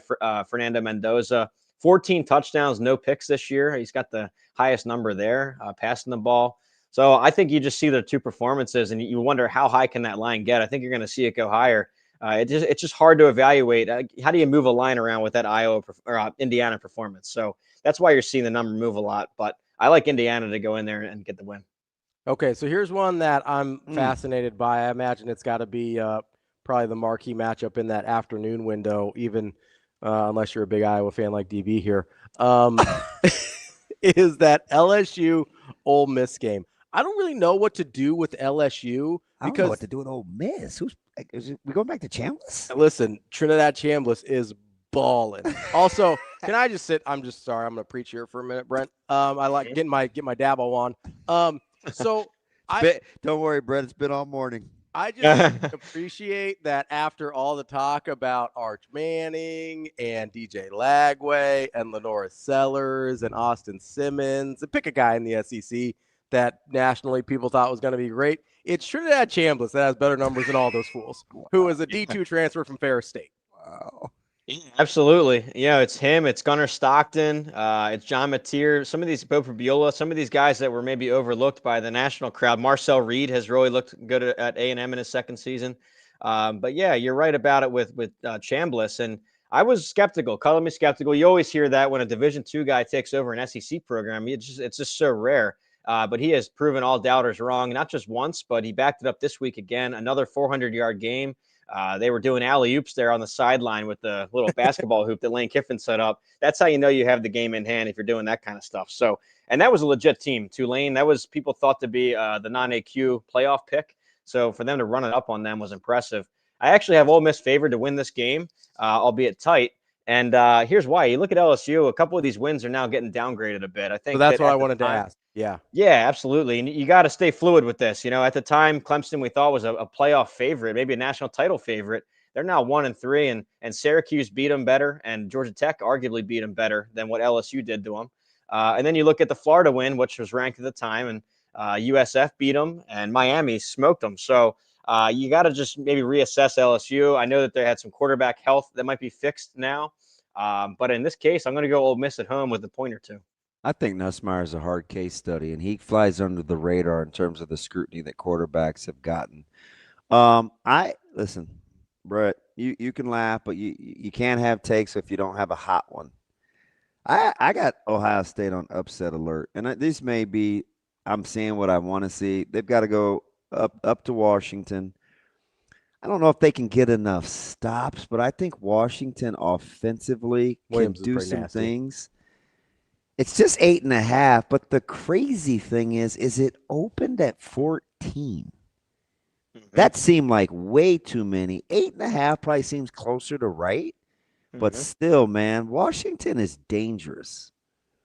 Fernando Mendoza. 14 touchdowns, no picks this year. He's got the highest number there, passing the ball. So I think you just see the 2 performances, and you wonder how high can that line get. I think you're going to see it go higher. It's just hard to evaluate. How do you move a line around with that Iowa or Indiana performance? So that's why you're seeing the number move a lot. But I like Indiana to go in there and get the win. Okay, so here's one that I'm fascinated by. I imagine it's got to be probably the marquee matchup in that afternoon window, even unless you're a big Iowa fan like DB here, is that LSU Ole Miss game. I don't really know what to do with LSU because I don't know what to do with Ole Miss. We going back to Chambliss? Listen, Trinidad Chambliss is balling. Also, can I just sit? I'm just sorry. I'm going to preach here for a minute, Brent. I like get my dabble on. So don't worry, Brent. It's been all morning. I just appreciate that after all the talk about Arch Manning and DJ Lagway and Lenora Sellers and Austin Simmons, and pick a guy in the SEC that nationally people thought was going to be great, it's Trinidad Chambliss that has better numbers than all those fools, who is a D2 transfer from Ferris State. Wow. Yeah, absolutely. It's him. It's Gunnar Stockton. It's John Mateer. Some of these, Bo Prabiola, some of these guys that were maybe overlooked by the national crowd. Marcel Reed has really looked good at A&M in his second season. But yeah, you're right about it with Chambliss. And I was skeptical. Color me skeptical. You always hear that when a Division II guy takes over an SEC program. It's just so rare. But he has proven all doubters wrong, not just once, but he backed it up this week again. Another 400-yard game. They were doing alley-oops there on the sideline with the little basketball hoop that Lane Kiffin set up. That's how you know you have the game in hand if you're doing that kind of stuff. So, and that was a legit team. Tulane, that was people thought to be the non-AQ playoff pick. So for them to run it up on them was impressive. I actually have Ole Miss favored to win this game, albeit tight. And here's why. You look at LSU, a couple of these wins are now getting downgraded a bit. I think so that's what I wanted to ask. Yeah. Yeah, absolutely. And you got to stay fluid with this. At the time, Clemson, we thought was a playoff favorite, maybe a national title favorite. They're now 1-3, and Syracuse beat them better, and Georgia Tech arguably beat them better than what LSU did to them. And then you look at the Florida win, which was ranked at the time, and USF beat them, and Miami smoked them. So you got to just maybe reassess LSU. I know that they had some quarterback health that might be fixed now. But in this case, I'm going to go Ole Miss at home with a point or two. I think Nussmeier is a hard case study, and he flies under the radar in terms of the scrutiny that quarterbacks have gotten. Listen, Brett, you can laugh, but you can't have takes if you don't have a hot one. I got Ohio State on upset alert, and this may be I'm seeing what I want to see. They've got to go up to Washington. I don't know if they can get enough stops, but I think Washington offensively can do some things. It's just 8.5, but the crazy thing is it opened at 14. That seemed like way too many. 8.5 probably seems closer to right, but still, man, Washington is dangerous.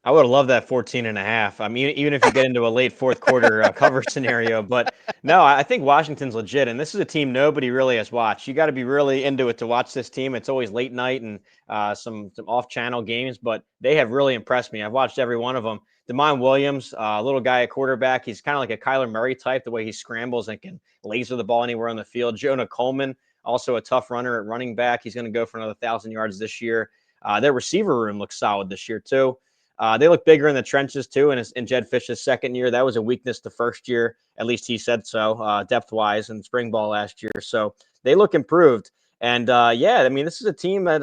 I would have loved that 14.5. I mean, even if you get into a late fourth quarter cover scenario, but no, I think Washington's legit. And this is a team nobody really has watched. You got to be really into it to watch this team. It's always late night and some off-channel games, but they have really impressed me. I've watched every one of them. Damon Williams, little guy at quarterback. He's kind of like a Kyler Murray type, the way he scrambles and can laser the ball anywhere on the field. Jonah Coleman, also a tough runner at running back. He's going to go for another 1,000 yards this year. Their receiver room looks solid this year, too. They look bigger in the trenches, too, in Jed Fish's second year. That was a weakness the first year. At least he said so, depth-wise, in spring ball last year. So they look improved. And, yeah, I mean, this is a team that,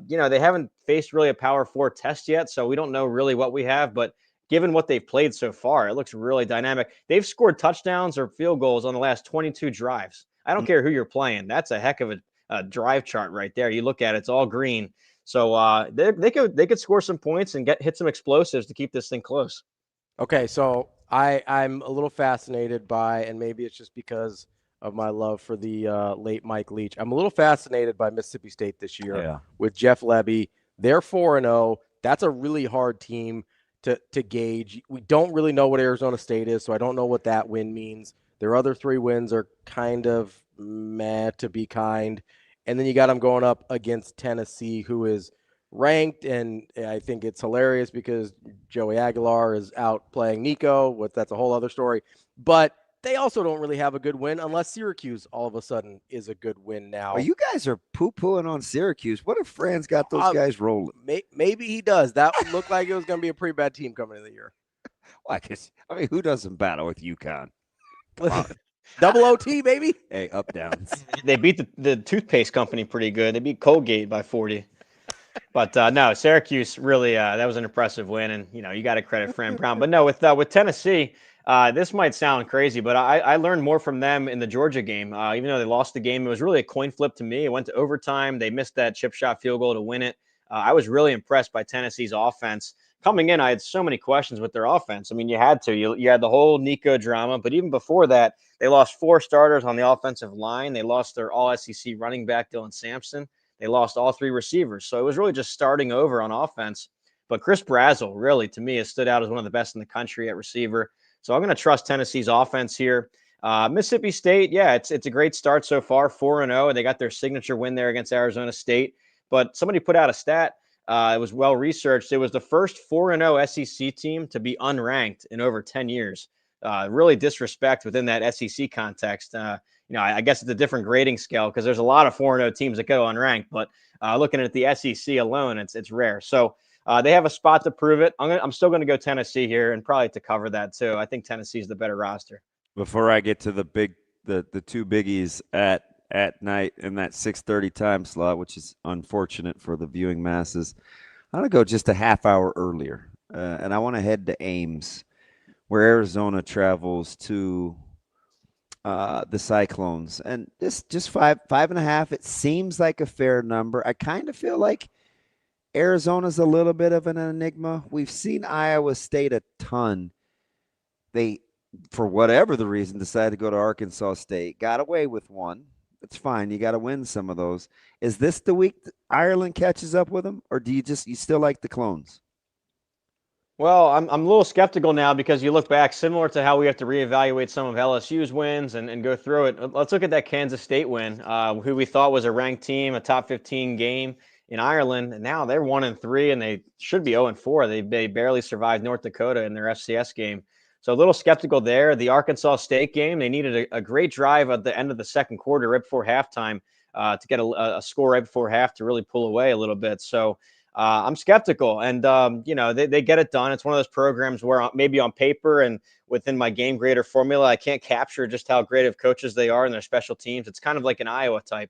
they haven't faced really a Power 4 test yet, so we don't know really what we have. But given what they've played so far, it looks really dynamic. They've scored touchdowns or field goals on the last 22 drives. I don't care who you're playing. That's a heck of a drive chart right there. You look at it, it's all green. So they could score some points and hit some explosives to keep this thing close. Okay, so I'm a little fascinated by, and maybe it's just because of my love for the late Mike Leach. I'm a little fascinated by Mississippi State this year with Jeff Lebby. They're 4-0. That's a really hard team to gauge. We don't really know what Arizona State is, so I don't know what that win means. Their other 3 wins are kind of meh, to be kind. And then you got them going up against Tennessee, who is ranked, and I think it's hilarious because Joey Aguilar is out playing Nico. That's a whole other story. But they also don't really have a good win unless Syracuse all of a sudden is a good win now. Well, you guys are poo-pooing on Syracuse. What if Fran's got those guys rolling? Maybe he does. That would look like it was going to be a pretty bad team coming into the year. Well, I mean, who doesn't battle with UConn? Double OT, baby. Hey, up downs. They beat the toothpaste company pretty good. They beat Colgate by 40. But no, Syracuse really that was an impressive win, and you got to credit Fran Brown. But no, with Tennessee, this might sound crazy, but I learned more from them in the Georgia game. Even though they lost the game, it was really a coin flip to me. It went to overtime. They missed that chip shot field goal to win it. I was really impressed by Tennessee's offense. Coming in, I had so many questions with their offense. I mean, you had to. You had the whole Nico drama, but even before that, they lost 4 starters on the offensive line. They lost their all-SEC running back, Dylan Sampson. They lost all 3 receivers. So it was really just starting over on offense. But Chris Brazzell, really, to me, has stood out as one of the best in the country at receiver. So I'm going to trust Tennessee's offense here. Mississippi State, yeah, it's a great start so far, 4-0, and they got their signature win there against Arizona State. But somebody put out a stat. It was well-researched. It was the first 4-0 SEC team to be unranked in over 10 years. Really disrespect within that SEC context. I guess it's a different grading scale because there's a lot of 4-0 teams that go unranked, but looking at the SEC alone, it's rare. So they have a spot to prove it. I'm still going to go Tennessee here and probably to cover that too. I think Tennessee is the better roster. Before I get to the 2 biggies at night in that 6:30 time slot, which is unfortunate for the viewing masses, I'm going to go just a half hour earlier, and I want to head to Ames, where Arizona travels to the Cyclones, and this just 5.5. It seems like a fair number. I kind of feel like Arizona's a little bit of an enigma. We've seen Iowa State a ton. They, for whatever the reason, decided to go to Arkansas State. Got away with one. It's fine. You got to win some of those. Is this the week that Ireland catches up with them, or do you still like the Clones? Well, I'm a little skeptical now because you look back, similar to how we have to reevaluate some of LSU's wins and go through it. Let's look at that Kansas State win, who we thought was a ranked team, a top 15 game in Ireland. And now they're 1-3, and they should be 0-4. They barely survived North Dakota in their FCS game. So a little skeptical there. The Arkansas State game, they needed a great drive at the end of the second quarter, right before halftime, to get a score right before half to really pull away a little bit. So I'm skeptical, and they get it done. It's one of those programs where maybe on paper and within my game grader formula, I can't capture just how great of coaches they are and their special teams. It's kind of like an Iowa type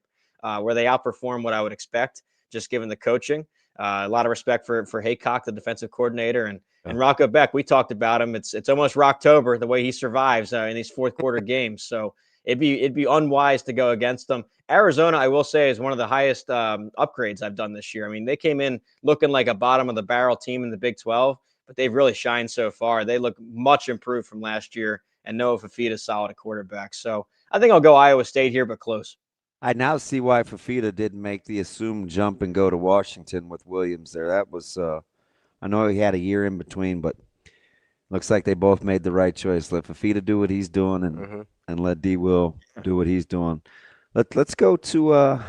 where they outperform what I would expect, just given the coaching. A lot of respect for Haycock, the defensive coordinator, and Rocco Beck. We talked about him. It's almost Rocktober the way he survives in these fourth quarter games. So it'd be unwise to go against them. Arizona, I will say, is one of the highest upgrades I've done this year. I mean, they came in looking like a bottom of the barrel team in the Big 12, but they've really shined so far. They look much improved from last year, and Noah Fafita is solid at quarterback. So I think I'll go Iowa State here, but close. I now see why Fafita didn't make the assumed jump and go to Washington with Williams there. That was, I know he had a year in between, but looks like they both made the right choice. Let Fafita do what he's doing and let D. Will do what he's doing. Let's go to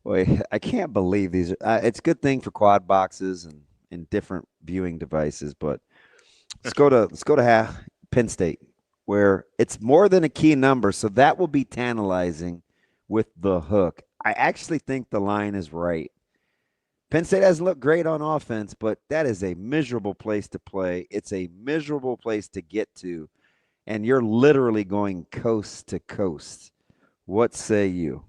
wait, I can't believe these are it's a good thing for quad boxes and different viewing devices, but let's go to Penn State, where it's more than a key number, so that will be tantalizing with the hook. I actually think the line is right. Penn State hasn't looked great on offense, but that is a miserable place to play. It's a miserable place to get to, and you're literally going coast to coast. What say you?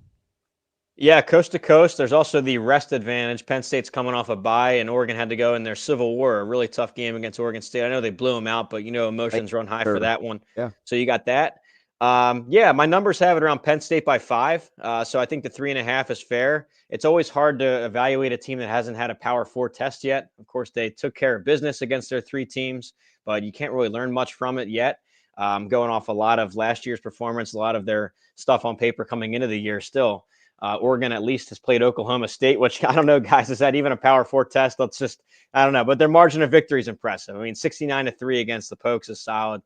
Yeah, coast to coast. There's also the rest advantage. Penn State's coming off a bye, and Oregon had to go in their Civil War, a really tough game against Oregon State. I know they blew them out, but emotions run high for that one. Yeah. So you got that. My numbers have it around Penn State by 5. So I think the 3.5 is fair. It's always hard to evaluate a team that hasn't had a Power 4 test yet. Of course, they took care of business against their 3 teams, but you can't really learn much from it yet. Going off a lot of last year's performance, a lot of their stuff on paper coming into the year still. Oregon at least has played Oklahoma State, which I don't know, guys, is that even a Power 4 test? I don't know, but their margin of victory is impressive. I mean, 69-3 against the Pokes is solid.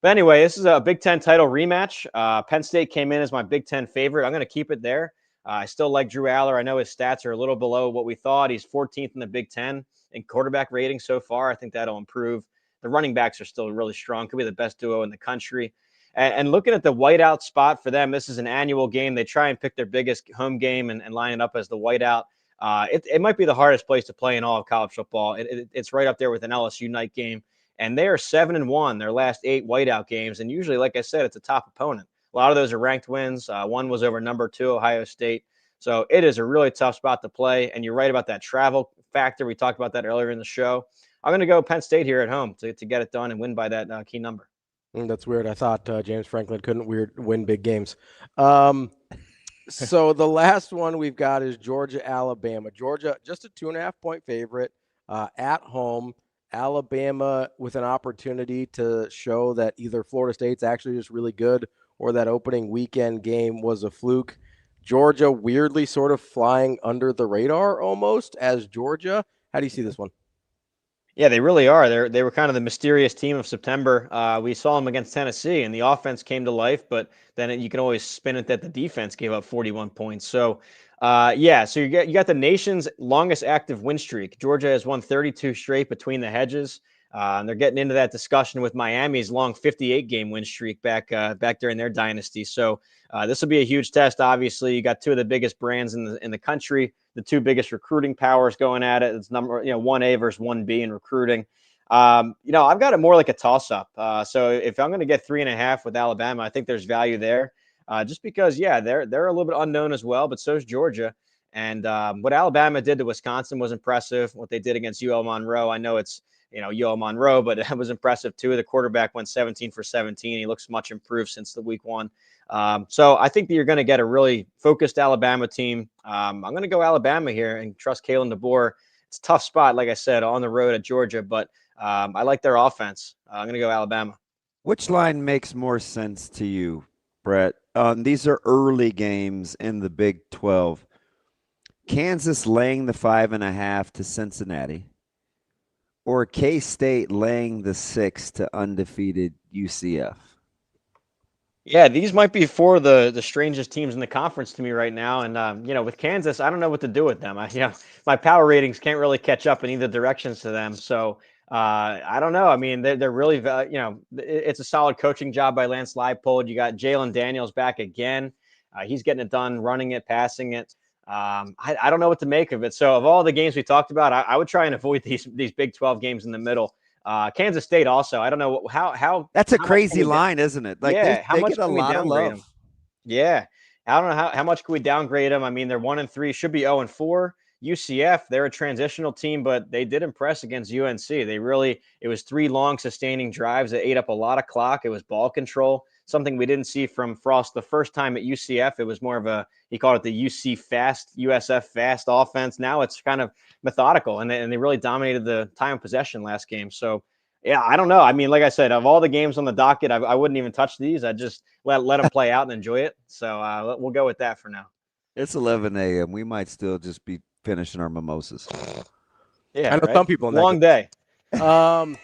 But anyway, this is a Big Ten title rematch. Penn State came in as my Big Ten favorite. I'm going to keep it there. I still like Drew Aller. I know his stats are a little below what we thought. He's 14th in the Big Ten in quarterback rating so far. I think that'll improve. The running backs are still really strong. Could be the best duo in the country. And looking at the whiteout spot for them, this is an annual game. They try and pick their biggest home game and line it up as the whiteout. It might be the hardest place to play in all of college football. It's right up there with an LSU night game. And they are 7-1 their last 8 whiteout games. And usually, like I said, it's a top opponent. A lot of those are ranked wins. One was over number 2, Ohio State. So it is a really tough spot to play. And you're right about that travel factor. We talked about that earlier in the show. I'm going to go Penn State here at home to get it done and win by that key number. That's weird. I thought James Franklin couldn't win big games. So the last one we've got is Georgia, Alabama. Georgia, just a 2.5-point favorite at home. Alabama with an opportunity to show that either Florida State's actually just really good or that opening weekend game was a fluke. Georgia weirdly sort of flying under the radar almost as Georgia. How do you see this one? Yeah, they really are. They were kind of the mysterious team of September. We saw them against Tennessee, and the offense came to life, but then you can always spin it that the defense gave up 41 points. So, so you got the nation's longest active win streak. Georgia has won 32 straight between the hedges. And they're getting into that discussion with Miami's long 58-game win streak back during their dynasty. So this will be a huge test. Obviously, you got two of the biggest brands in the country, the two biggest recruiting powers going at it. It's 1A versus 1B in recruiting. I've got it more like a toss-up. So if I'm going to get 3.5 with Alabama, I think there's value there. Just because, they're a little bit unknown as well, but so is Georgia. And what Alabama did to Wisconsin was impressive. What they did against UL Monroe, I know it's UL Monroe, but it was impressive too. The quarterback went 17 for 17. He looks much improved since the week 1. So I think that you're going to get a really focused Alabama team. I'm going to go Alabama here and trust Kalen DeBoer. It's a tough spot, like I said, on the road at Georgia, but I like their offense. I'm going to go Alabama. Which line makes more sense to you, Brett? These are early games in the Big 12. Kansas laying the 5.5 to Cincinnati, or K-State laying the 6 to undefeated UCF? Yeah, these might be 4 of the strangest teams in the conference to me right now. And, with Kansas, I don't know what to do with them. My power ratings can't really catch up in either directions to them. So I don't know. I mean, they're really, it's a solid coaching job by Lance Leipold. You got Jalen Daniels back again. He's getting it done, running it, passing it. I don't know what to make of it. So of all the games we talked about, I would try and avoid these Big 12 games in the middle. Kansas State also. I don't know how that's a crazy line, isn't it? Like, how much can we downgrade them? Yeah, I don't know how much can we downgrade them. I mean, they're 1-3, should be 0-4. UCF, they're a transitional team, but they did impress against UNC. It was 3 long sustaining drives that ate up a lot of clock. It was ball control, something we didn't see from Frost the first time at UCF. It was more of he called it the USF fast offense. Now it's kind of methodical, and they really dominated the time of possession last game. So, yeah, I don't know. I mean, like I said, of all the games on the docket, I wouldn't even touch these. I'd just let them play out and enjoy it. So we'll go with that for now. It's 11 a.m. We might still just be finishing our mimosas. Yeah, I know some people in that long game. day.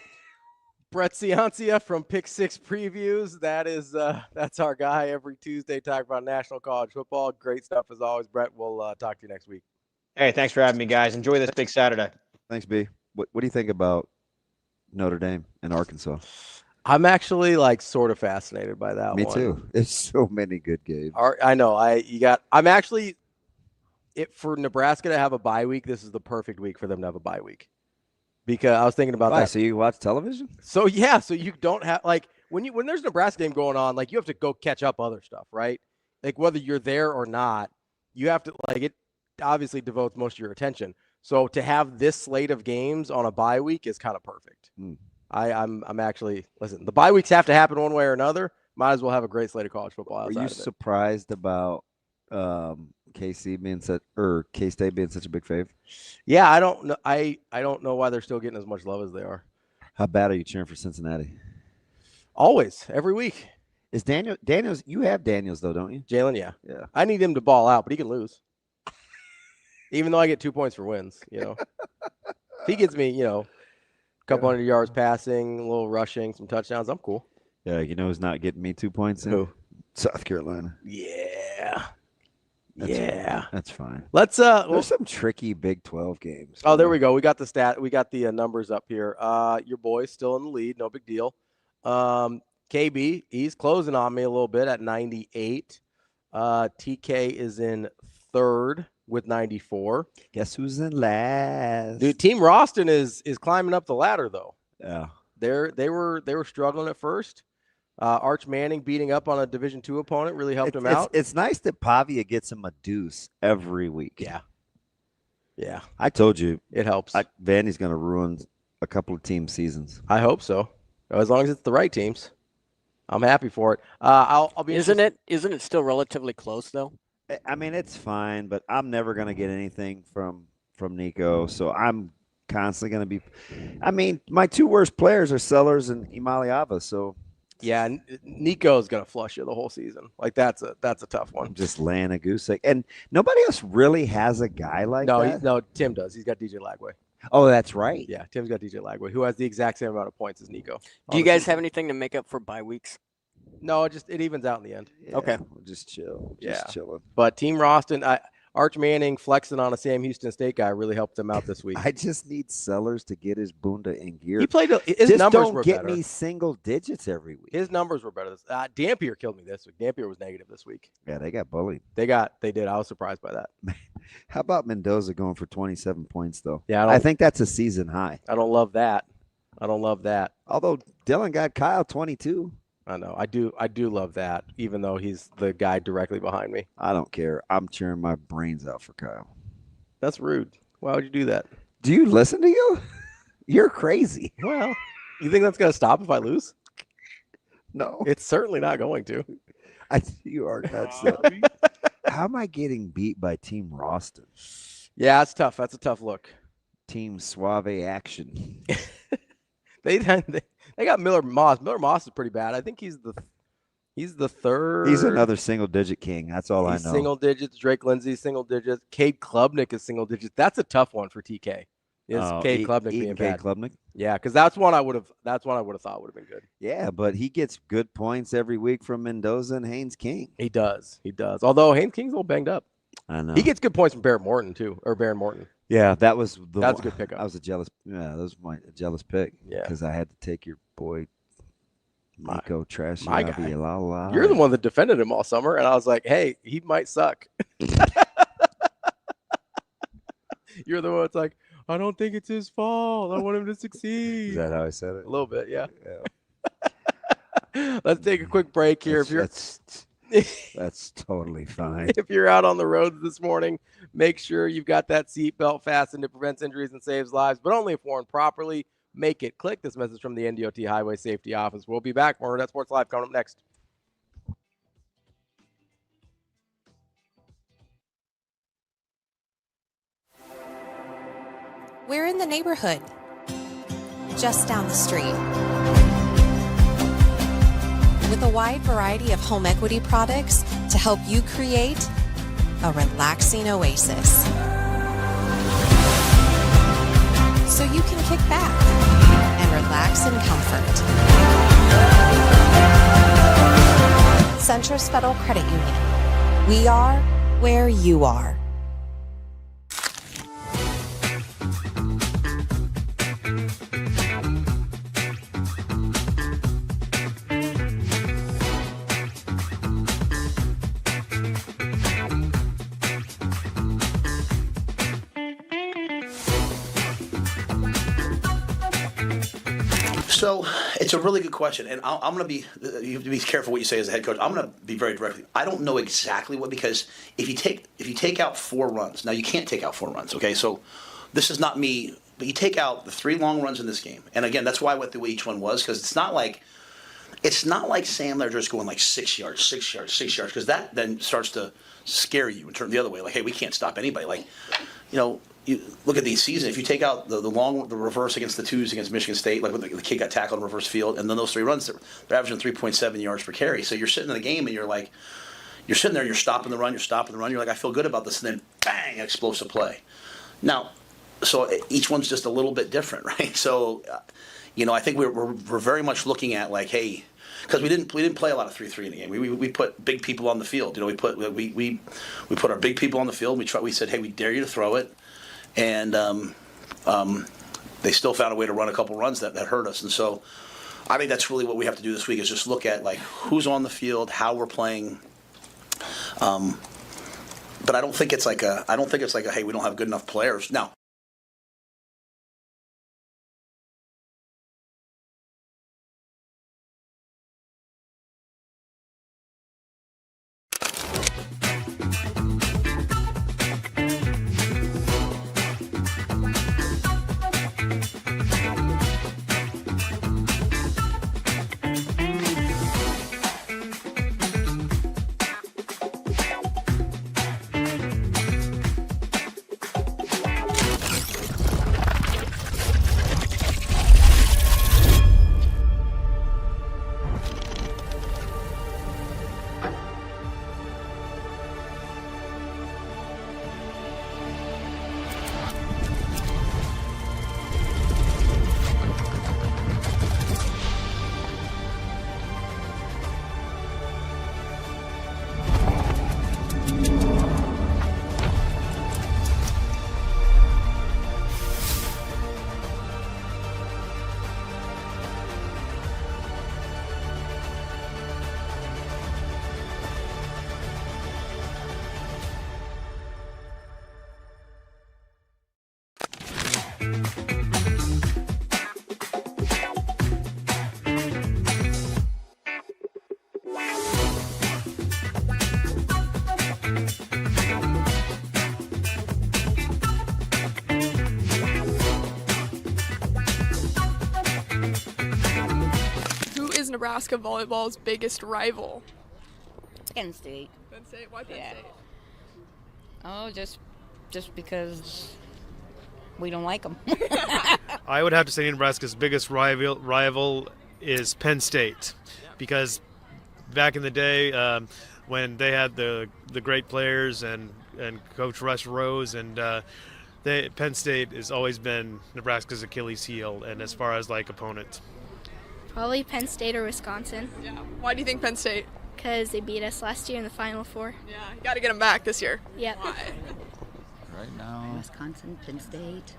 Brett Ciancia from Pick 6 Previews. That's our guy every Tuesday talking about national college football. Great stuff as always, Brett. We'll talk to you next week. Hey, thanks for having me, guys. Enjoy this big Saturday. Thanks, B. What do you think about Notre Dame and Arkansas? I'm actually sort of fascinated by that one. Me too. There's so many good games. I know. For Nebraska to have a bye week, this is the perfect week for them to have a bye week. Because I was thinking about that. So you watch television? So yeah, so you don't have when there's a Nebraska game going on, you have to go catch up other stuff, right? Whether you're there or not, you have to it obviously devotes most of your attention. So to have this slate of games on a bye week is kind of perfect. I'm actually the bye weeks have to happen one way or another. Might as well have a great slate of college football outside. Are you surprised about K-State being such a big fave? Yeah, I don't know. I don't know why they're still getting as much love as they are. How bad are you cheering for Cincinnati? Always, every week. Is Daniels? You have Daniels though, don't you? Jalen, yeah. Yeah. I need him to ball out, but he can lose. Even though I get 2 points for wins, If he gets me, a couple hundred yards passing, a little rushing, some touchdowns, I'm cool. Yeah, who's not getting me 2 points in? Who? South Carolina. Yeah. That's fine. Let's There's some tricky Big 12 games. Oh, there we go. We got the numbers up here. Your boy's still in the lead, no big deal. KB, he's closing on me a little bit at 98. TK is in third with 94. Guess who's in last? Dude, Team Roston is climbing up the ladder though. Yeah. They were struggling at first. Arch Manning beating up on a Division II opponent really helped him out. It's nice that Pavia gets him a deuce every week. Yeah. I told you it helps. Vandy's going to ruin a couple of team seasons. I hope so. As long as it's the right teams, I'm happy for it. I'll be. Isn't it still relatively close though? I mean, it's fine, but I'm never going to get anything from Nico, so I'm constantly going to be. I mean, my two worst players are Sellers and Imaliava, so. Yeah, Nico's gonna flush you the whole season. Like that's a tough one. I'm just laying a goose egg, and nobody else really has a guy like that. No, Tim does. He's got DJ Lagway. Oh, that's right. Yeah, Tim's got DJ Lagway, who has the exact same amount of points as Nico. Do you guys have anything to make up for bye weeks? No, it evens out in the end. Yeah, okay, we'll just chill. Chilling. But Team Roston, Arch Manning flexing on a Sam Houston State guy really helped him out this week. I just need Sellers to get his bunda in gear. He played his just numbers don't were get better. me single digits every week. His numbers were better. Dampier killed me this week. Dampier was negative this week. Yeah, they got bullied. They did. I was surprised by that. How about Mendoza going for 27 points though? Yeah, I think that's a season high. I don't love that. Although Dylan got Kyle 22. I know. I do love that, even though he's the guy directly behind me. I don't care. I'm cheering my brains out for Kyle. That's rude. Why would you do that? Do you listen to you? You're crazy. Well, you think that's going to stop if I lose? No. It's certainly not going to. You are nuts. How am I getting beat by Team Roston? Yeah, it's tough. That's a tough look. Team Suave Action. They got Miller Moss. Miller Moss is pretty bad. I think he's the third. He's another single-digit king. That's all I know. Single digits. Drake Lindsay, single digits. Cade Klubnik is single digits. That's a tough one for TK. Cade Klubnik being bad? Klubnik? Yeah, because that's one I would have thought would have been good. Yeah, but he gets good points every week from Mendoza and Haynes King. He does. Although Haynes King's a little banged up. I know. He gets good points from Baron Morton too, or Baron Morton. Yeah, that's a good pickup. I was jealous my jealous pick. Yeah, because I had to take your boy Nico Trash. My guy. La. You're the one that defended him all summer, and I was like, hey, he might suck. You're the one that's like, I don't think it's his fault. I want him to succeed. Is that how I said it? A little bit, yeah. Let's take a quick break here. That's totally fine. If you're out on the roads this morning, make sure you've got that seatbelt fastened. It prevents injuries and saves lives, but only if worn properly. Make it click. This message from the NDOT Highway Safety Office. We'll be back. More Hurrdat Sports Live coming up next. We're in the neighborhood, just down the street. With a wide variety of home equity products to help you create a relaxing oasis. So you can kick back and relax in comfort. Centris Federal Credit Union. We are where you are. So it's a really good question, and I'm going to be. You have to be careful what you say as a head coach. I'm going to be very direct. I don't know exactly what, because if you take out 4 runs, now you can't take out 4 runs. Okay, so this is not me, but you take out the 3 long runs in this game, and again, that's why I went through what each one was, because it's not like Sam Ledger is going like 6 yards, 6 yards, 6 yards, because that then starts to scare you and turn the other way. Like, hey, we can't stop anybody. Like, you look at these seasons. If you take out the reverse against the twos against Michigan State, like when the kid got tackled in reverse field, and then those 3 runs, they're averaging 3.7 yards per carry. So you're sitting in the game and you're sitting there, you're stopping the run. You're like, I feel good about this, and then bang, explosive play. Now, so each one's just a little bit different, right? So, I think we're very much looking at like, hey, because we didn't play a lot of 3-3 in the game. We put big people on the field. We put our big people on the field. We said, hey, we dare you to throw it, and they still found a way to run a couple runs that hurt us. And so, I think that's really what we have to do this week is just look at like who's on the field, how we're playing. But I don't think it's like a hey, we don't have good enough players. Now, Nebraska volleyball's biggest rival? Penn State. Penn State? Why Penn State? Oh, just because we don't like them. I would have to say Nebraska's biggest rival is Penn State, because back in the day when they had the great players and Coach Russ Rose and Penn State has always been Nebraska's Achilles heel, and as far as like opponents. Probably Penn State or Wisconsin. Yeah. Why do you think Penn State? Because they beat us last year in the Final Four. Yeah, you got to get them back this year. Yep. Why? Right now, Wisconsin, Penn State.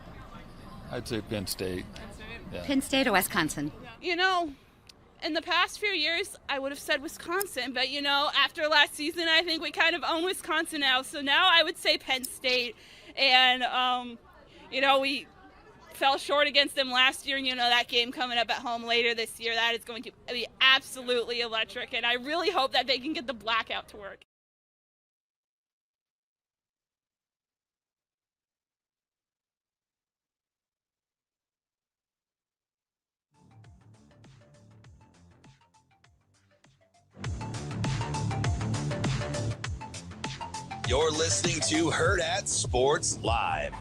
I'd say Penn State. Yeah. Penn State or Wisconsin. In the past few years, I would have said Wisconsin, but after last season, I think we kind of own Wisconsin now. So now I would say Penn State, and we fell short against them last year, and that game coming up at home later this year, that is going to be absolutely electric, and I really hope that they can get the blackout to work. You're listening to Hurrdat Sports Live.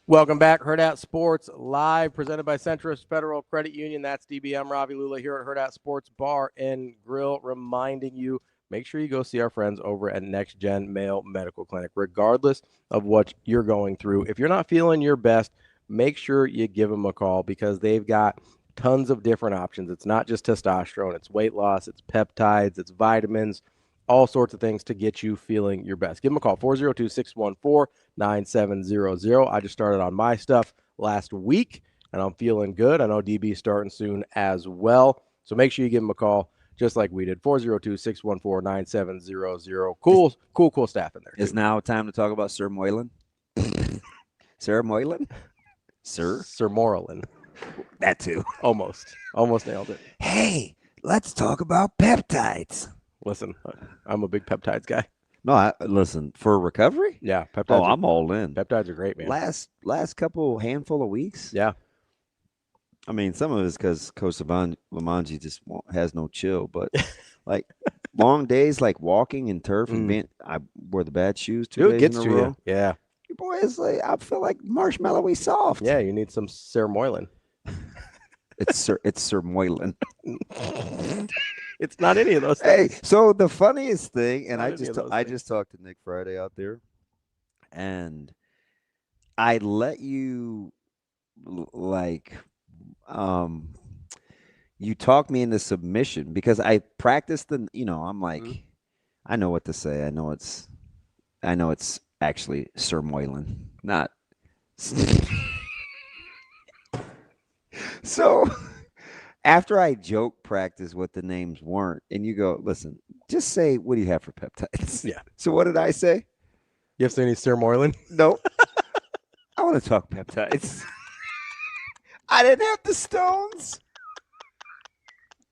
Welcome back, Hurrdat Sports Live, presented by Centrist Federal Credit Union. That's DBM Ravi Lulla here at Hurrdat Sports Bar and Grill, reminding you, make sure you go see our friends over at Next Gen Male Medical Clinic, regardless of what you're going through. If you're not feeling your best, make sure you give them a call, because they've got tons of different options. It's not just testosterone, it's weight loss, it's peptides, it's vitamins, all sorts of things to get you feeling your best. Give them a call, 402-614-9700. I just started on my stuff last week, and I'm feeling good. I know DB's starting soon as well. So make sure you give them a call, just like we did, 402-614-9700. Cool staff in there. Is now time to talk about Sir Moylan? Sir Moylan? Sir Moreland. That too. Almost nailed it. Hey, let's talk about peptides. Listen, I'm a big peptides guy. No, listen, for recovery? Yeah, peptides. I'm all in. Peptides are great, man. Last couple handful of weeks. Yeah. I mean, some of it's because Coach Lamanji just has no chill, but like long days like walking and turf and being. I wore the bad shoes 2 Dude, days gets in a to row. you. Yeah. Your boy is like, I feel like marshmallowy soft. Yeah, you need some Sir Moylan. It's Sir Moylan. It's not any of those Hey, things. so the funniest thing, and Not I any just of those I things. just talked to Nick Friday out there, and I let you like you talked me into submission because I practiced the I'm like I know what to say. I know it's actually Sir Moylan, not so after I joke practice what the names weren't, and you go, listen, just say, what do you have for peptides? Yeah. So what did I say? You have to say any Sir Moylan? Nope. I want to talk peptides. I didn't have the stones.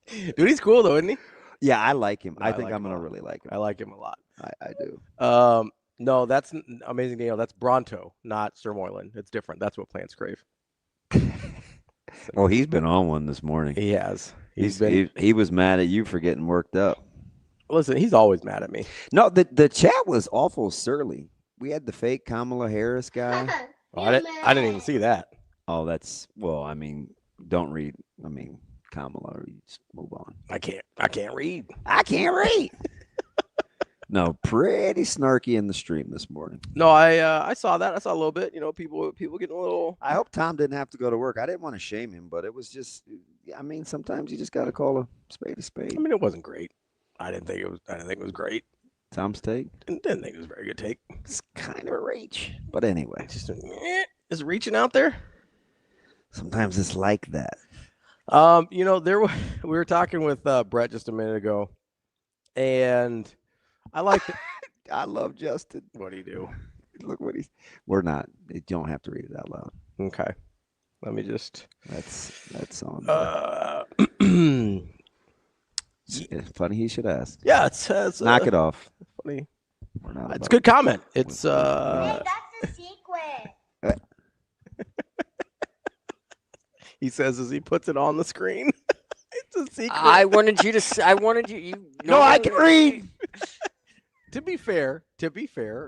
Dude, he's cool though, isn't he? Yeah, I like him. I think like I'm him going a to lot. really like him. I like him a lot. I do. No, that's Amazing Daniel. That's Bronto, not Sir Moylan. It's different. That's what plants crave. Oh, he's been on one this morning. He has. He was mad at you for getting worked up. Listen, he's always mad at me. No, the chat was awful surly. We had the fake Kamala Harris guy. Oh, I didn't even see that. Oh, I mean, don't read. I mean, Kamala, or you just move on. I can't read. I can't read. No, pretty snarky in the stream this morning. No, I saw that. I saw a little bit. People getting a little. I hope Tom didn't have to go to work. I didn't want to shame him, but it was just. I mean, sometimes you just got to call a spade a spade. I mean, it wasn't great. I didn't think it was great. Tom's take? Didn't think it was a very good take. It's kind of a reach, but anyway, Is reaching out there. Sometimes it's like that. We were talking with Brett just a minute ago, and I like it. I love Justin. What do you do? Look what he's. We're not. You don't have to read it out loud. Okay. Let me just. That's on. Funny he should ask. Yeah, it says. Knock it off. Funny. We're not It's a good comment. It's Hey, that's a secret. He says as he puts it on the screen. It's a secret. I wanted you to. No, I can read. To be fair,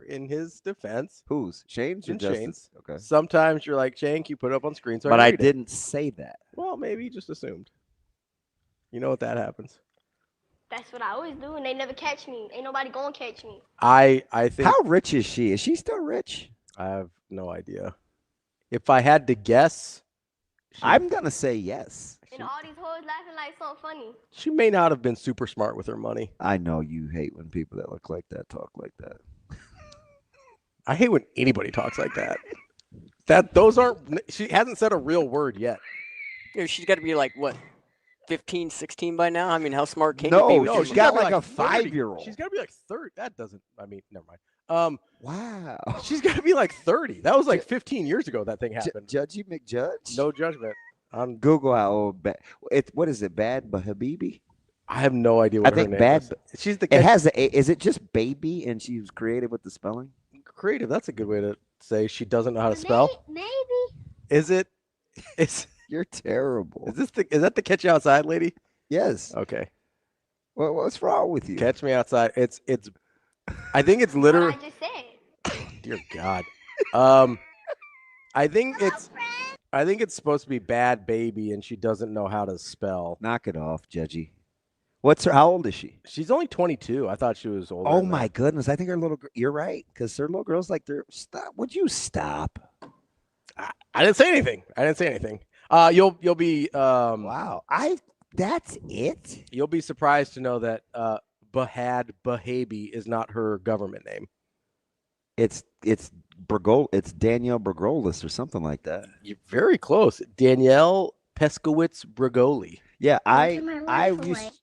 in his defense, whose Shane's or Justin's? Shane's. Okay. Sometimes you're like, Shane, you put it up on screen, so but I read it. didn't say that. Well, maybe you just assumed. You know what that happens. That's what I always do, and they never catch me. Ain't nobody gonna catch me. I think. How rich is she? Is she still rich? I have no idea. If I had to guess, I'm gonna say yes. And all these hoes laughing like so funny. She may not have been super smart with her money. I know you hate when people that look like that talk like that. I hate when anybody talks like that. She hasn't said a real word yet. She's got to be like, what, 15, 16 by now? I mean, how smart can you No, be? no, she's got like a 5-year-old. She's got to be like 30. That doesn't, never mind. Wow. She's got to be like 30. That was like 15 years ago that thing happened. Judgy McJudge? No judgment. On Google how old what is it, Bad Habibi? I have no idea what her name is. She's the It has is it just baby and she was creative with the spelling? Creative. That's a good way to say she doesn't know how to spell. Maybe. Is it? You're terrible. Is that the catch you outside lady? Yes. Okay. What's wrong with you? Catch me outside. It's I think it's literally. What I just said. Dear God. I think it's supposed to be Bad Baby, and she doesn't know how to spell. Knock it off, Judgy. How old is she? She's only 22. I thought she was older. Oh than my that. goodness! I think her little. You're right, because her little girl's like they're. Stop! Would you stop? I didn't say anything. You'll be. Wow. That's it. You'll be surprised to know that Bahad Bahabi is not her government name. It's Danielle Bergolis or something like that. You're very close. Danielle Peskowitz Brigoli. Yeah,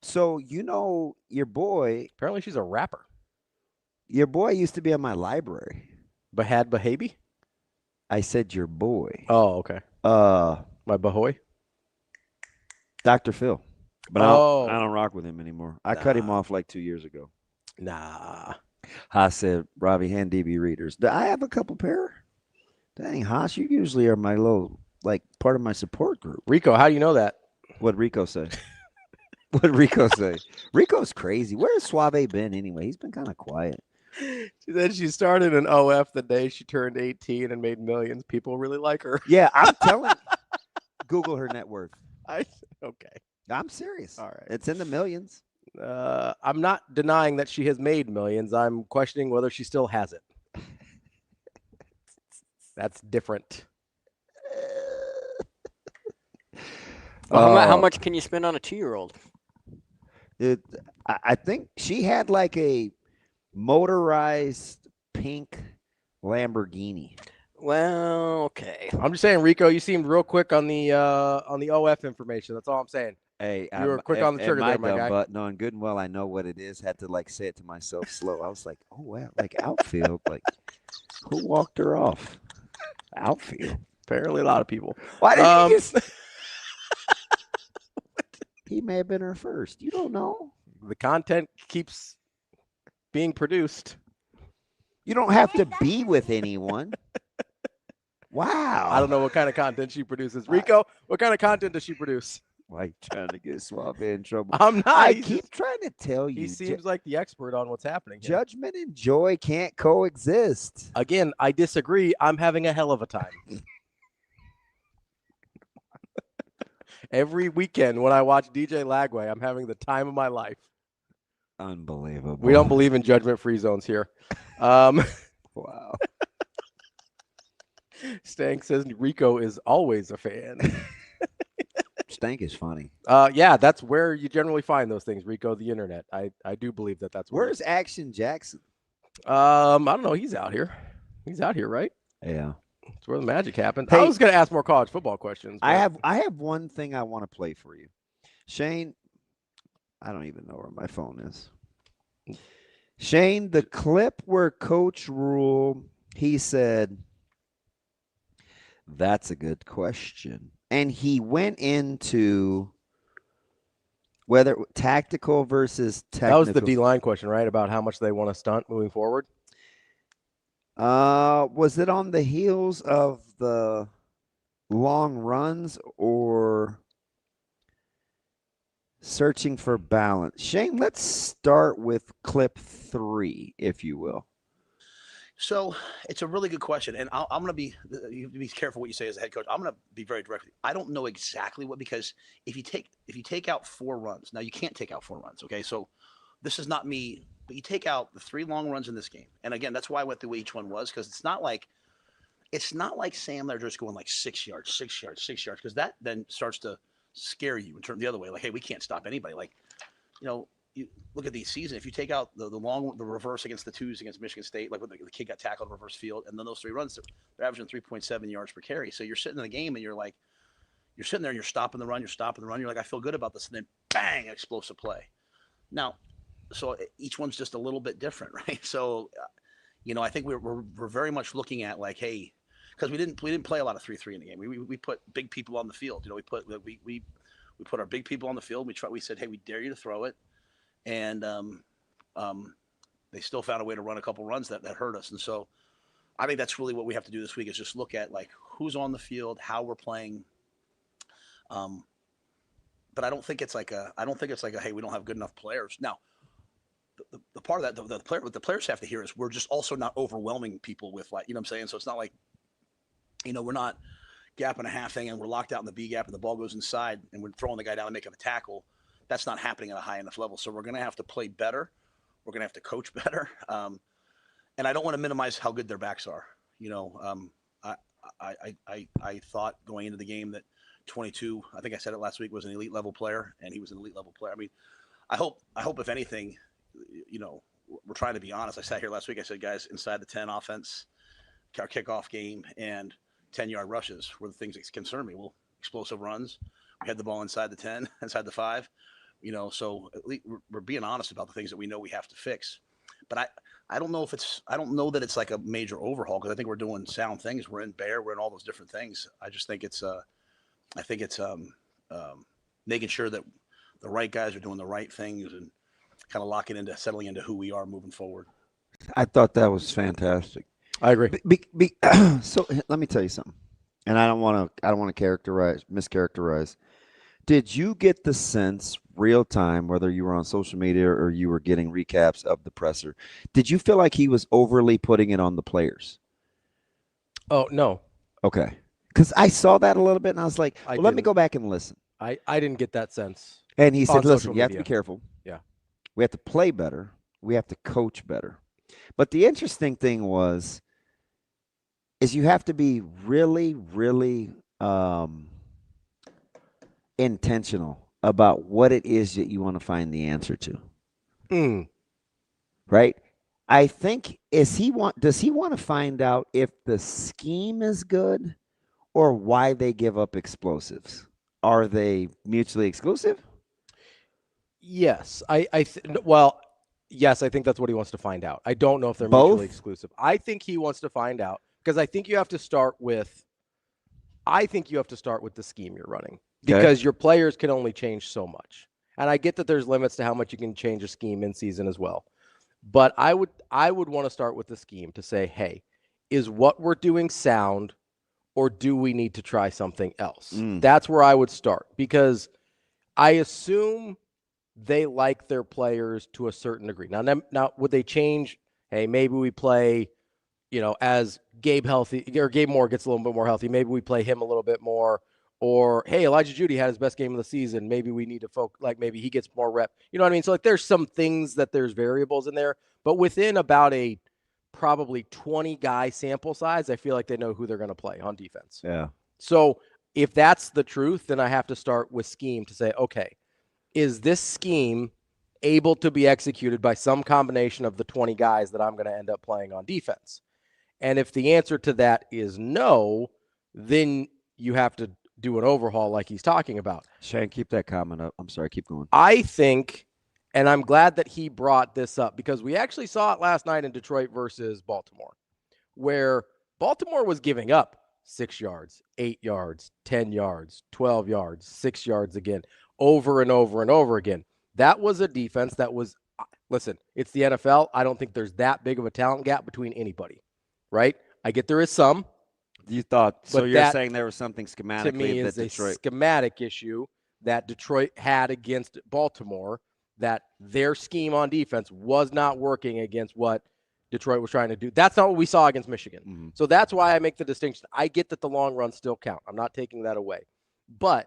so your boy. Apparently she's a rapper. Your boy used to be in my library. Bahad Bahabi? I said your boy. Oh, okay. My bahoy? Dr. Phil. But I don't rock with him anymore. I cut him off like 2 years ago. Nah. Haas said, Ravi, hand DB readers. Do I have a couple pair? Dang, Haas, you usually are my little, part of my support group. Rico, how do you know that? What'd Rico say? What did Rico say? Rico's crazy. Where's Suave been anyway? He's been kind of quiet. She said she started an OF the day she turned 18 and made millions. People really like her. Yeah, I'm telling. Google her net worth. Okay. I'm serious. All right. It's in the millions. I'm not denying that she has made millions. I'm questioning whether she still has it. That's different. Well, how much can you spend on a 2-year-old? I think she had like a motorized pink Lamborghini. Well, okay. I'm just saying, Rico, you seemed real quick on the OF information. That's all I'm saying. Hey, you were quick on the trigger there, my guy. But knowing good and well, I know what it is. Had to like say it to myself slow. I was like, oh wow, like outfield. Like, who walked her off? Outfield. Apparently, a lot of people. Why did he just? He may have been her first. You don't know. The content keeps being produced. You don't have to be with anyone. Wow. I don't know what kind of content she produces. Rico, what kind of content does she produce? Why you trying to get Suave in trouble? I'm not. I keep trying to tell you. He seems like the expert on what's happening here. Judgment and joy can't coexist. Again, I disagree. I'm having a hell of a time. Every weekend when I watch DJ Lagway, I'm having the time of my life. Unbelievable. We don't believe in judgment-free zones here. Wow. Stank says Rico is always a fan. Stank is funny. Yeah, that's where you generally find those things, Rico, the internet. I do believe that's where. Where's Action Jackson? I don't know. He's out here. He's out here, right? Yeah. That's where the magic happened. Hey, I was going to ask more college football questions. I have one thing I want to play for you. Shane, I don't even know where my phone is. Shane, the clip where Coach Rhule, he said, that's a good question. And he went into whether tactical versus technical. That was the D-line question, right? About how much they want to stunt moving forward. Was it on the heels of the long runs or searching for balance? Shane, let's start with clip 3, if you will. So it's a really good question, and I'm going to be. You have to be careful what you say as a head coach. I'm going to be very direct. I don't know exactly what, because if you take out 4 runs, now you can't take out 4 runs. Okay, so this is not me. But you take out the 3 long runs in this game, and again, that's why I went through what each one was, because it's not like Sam there just going like 6 yards, 6 yards, 6 yards, because that then starts to scare you and turn the other way. Like, hey, we can't stop anybody. Like, you look at the season. If you take out the reverse against the 2s against Michigan State, like when the kid got tackled reverse field, and then those 3 runs, they're averaging 3.7 yards per carry. So you're sitting in the game and you're sitting there and you're stopping the run. You're like, I feel good about this, and then bang, explosive play. Now. So each one's just a little bit different, right? So, I think we're very much looking at like, hey, because we didn't play a lot of 3-3 in the game. We put big people on the field. We put our big people on the field. We said, hey, we dare you to throw it, and they still found a way to run a couple runs that hurt us. And so, I think that's really what we have to do this week is just look at like who's on the field, how we're playing. But I don't think it's like a hey, we don't have good enough players now. The part of that, what the players have to hear is we're just also not overwhelming people with, like, what I'm saying? So it's not like, we're not gap and a half thing and we're locked out in the B gap and the ball goes inside and we're throwing the guy down to make a tackle. That's not happening at a high enough level. So we're going to have to play better. We're going to have to coach better. And I don't want to minimize how good their backs are. I thought going into the game that 22, I think I said it last week, was an elite level player, and he was an elite level player. I mean, I hope if anything, we're trying to be honest. I sat here last week. I said, guys, inside the 10 offense, our kickoff game, and 10-yard rushes were the things that concern me. Well, explosive runs. We had the ball inside the 10, inside the 5. So at least we're being honest about the things that we know we have to fix. But I don't know that it's like a major overhaul, because I think we're doing sound things. We're in Bear. We're in all those different things. I just think it's making sure that the right guys are doing the right things and kind of settling into who we are moving forward. I thought that was fantastic. I agree. So let me tell you something, and I don't want to mischaracterize. Did you get the sense real time, whether you were on social media or you were getting recaps of the presser, did you feel like he was overly putting it on the players? Oh, no. Okay. Because I saw that a little bit, and I was like, I well, let me didn't. go back and listen. I didn't get that sense. And he said, on listen, social you have to be media. careful. Yeah. We have to play better. We have to coach better. But the interesting thing is you have to be really, really intentional about what it is that you want to find the answer to. Right? I think does he want to find out if the scheme is good or why they give up explosives? Are they mutually exclusive? Yes. Yes, I think that's what he wants to find out. I don't know if they're Both? mutually exclusive. I think he wants to find out because I think you have to start with the scheme you're running because your players can only change so much. And I get that there's limits to how much you can change a scheme in season as well. But I would want to start with the scheme to say, hey, is what we're doing sound or do we need to try something else? That's where I would start because I assume they like their players to a certain degree. Now would they change? Hey, maybe we play, as Gabe Moore gets a little bit more healthy. Maybe we play him a little bit more. Or, hey, Elijah Judy had his best game of the season. Maybe we need to focus, maybe he gets more rep. You know what I mean? So, there's some things that there's variables in there. But within about a probably 20-guy sample size, I feel like they know who they're going to play on defense. Yeah. So, if that's the truth, then I have to start with scheme to say, okay, is this scheme able to be executed by some combination of the 20 guys that I'm going to end up playing on defense? And if the answer to that is no, then you have to do an overhaul like he's talking about. Shane, keep that comment up. I'm sorry, keep going. I think, and I'm glad that he brought this up because we actually saw it last night in Detroit versus Baltimore, where Baltimore was giving up 6 yards, 8 yards, 10 yards, 12 yards, 6 yards again, over and over and over again. That was a defense that was, listen, it's the NFL. I don't think there's that big of a talent gap between anybody, right? I get there is some. You thought, so you're saying there was something schematically to me that is Detroit. a schematic issue that Detroit had against Baltimore, that their scheme on defense was not working against what Detroit was trying to do. That's not what we saw against Michigan. So that's why I make the distinction. I get that the long runs still count. I'm not taking that away. But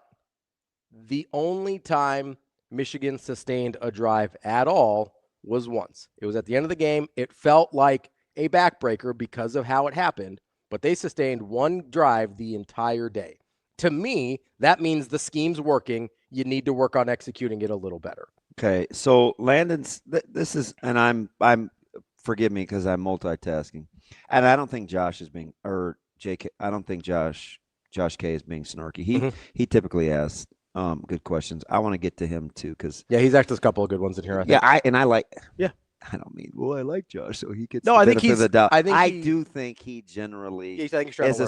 the only time Michigan sustained a drive at all was once. It was at the end of the game. It felt like a backbreaker because of how it happened. But they sustained one drive the entire day. To me, that means the scheme's working. You need to work on executing it a little better. Okay, so Landon's this is, and I'm forgive me because I'm multitasking, and I don't think Josh is being or JK. I don't think Josh K is being snarky. He typically asks good questions. I want to get to him too because he's asked us a couple of good ones in here. I think. I like. Yeah. I don't mean, I like Josh, so he gets no. the I think benefit he's. of the doubt. I do think he generally I think he's trying is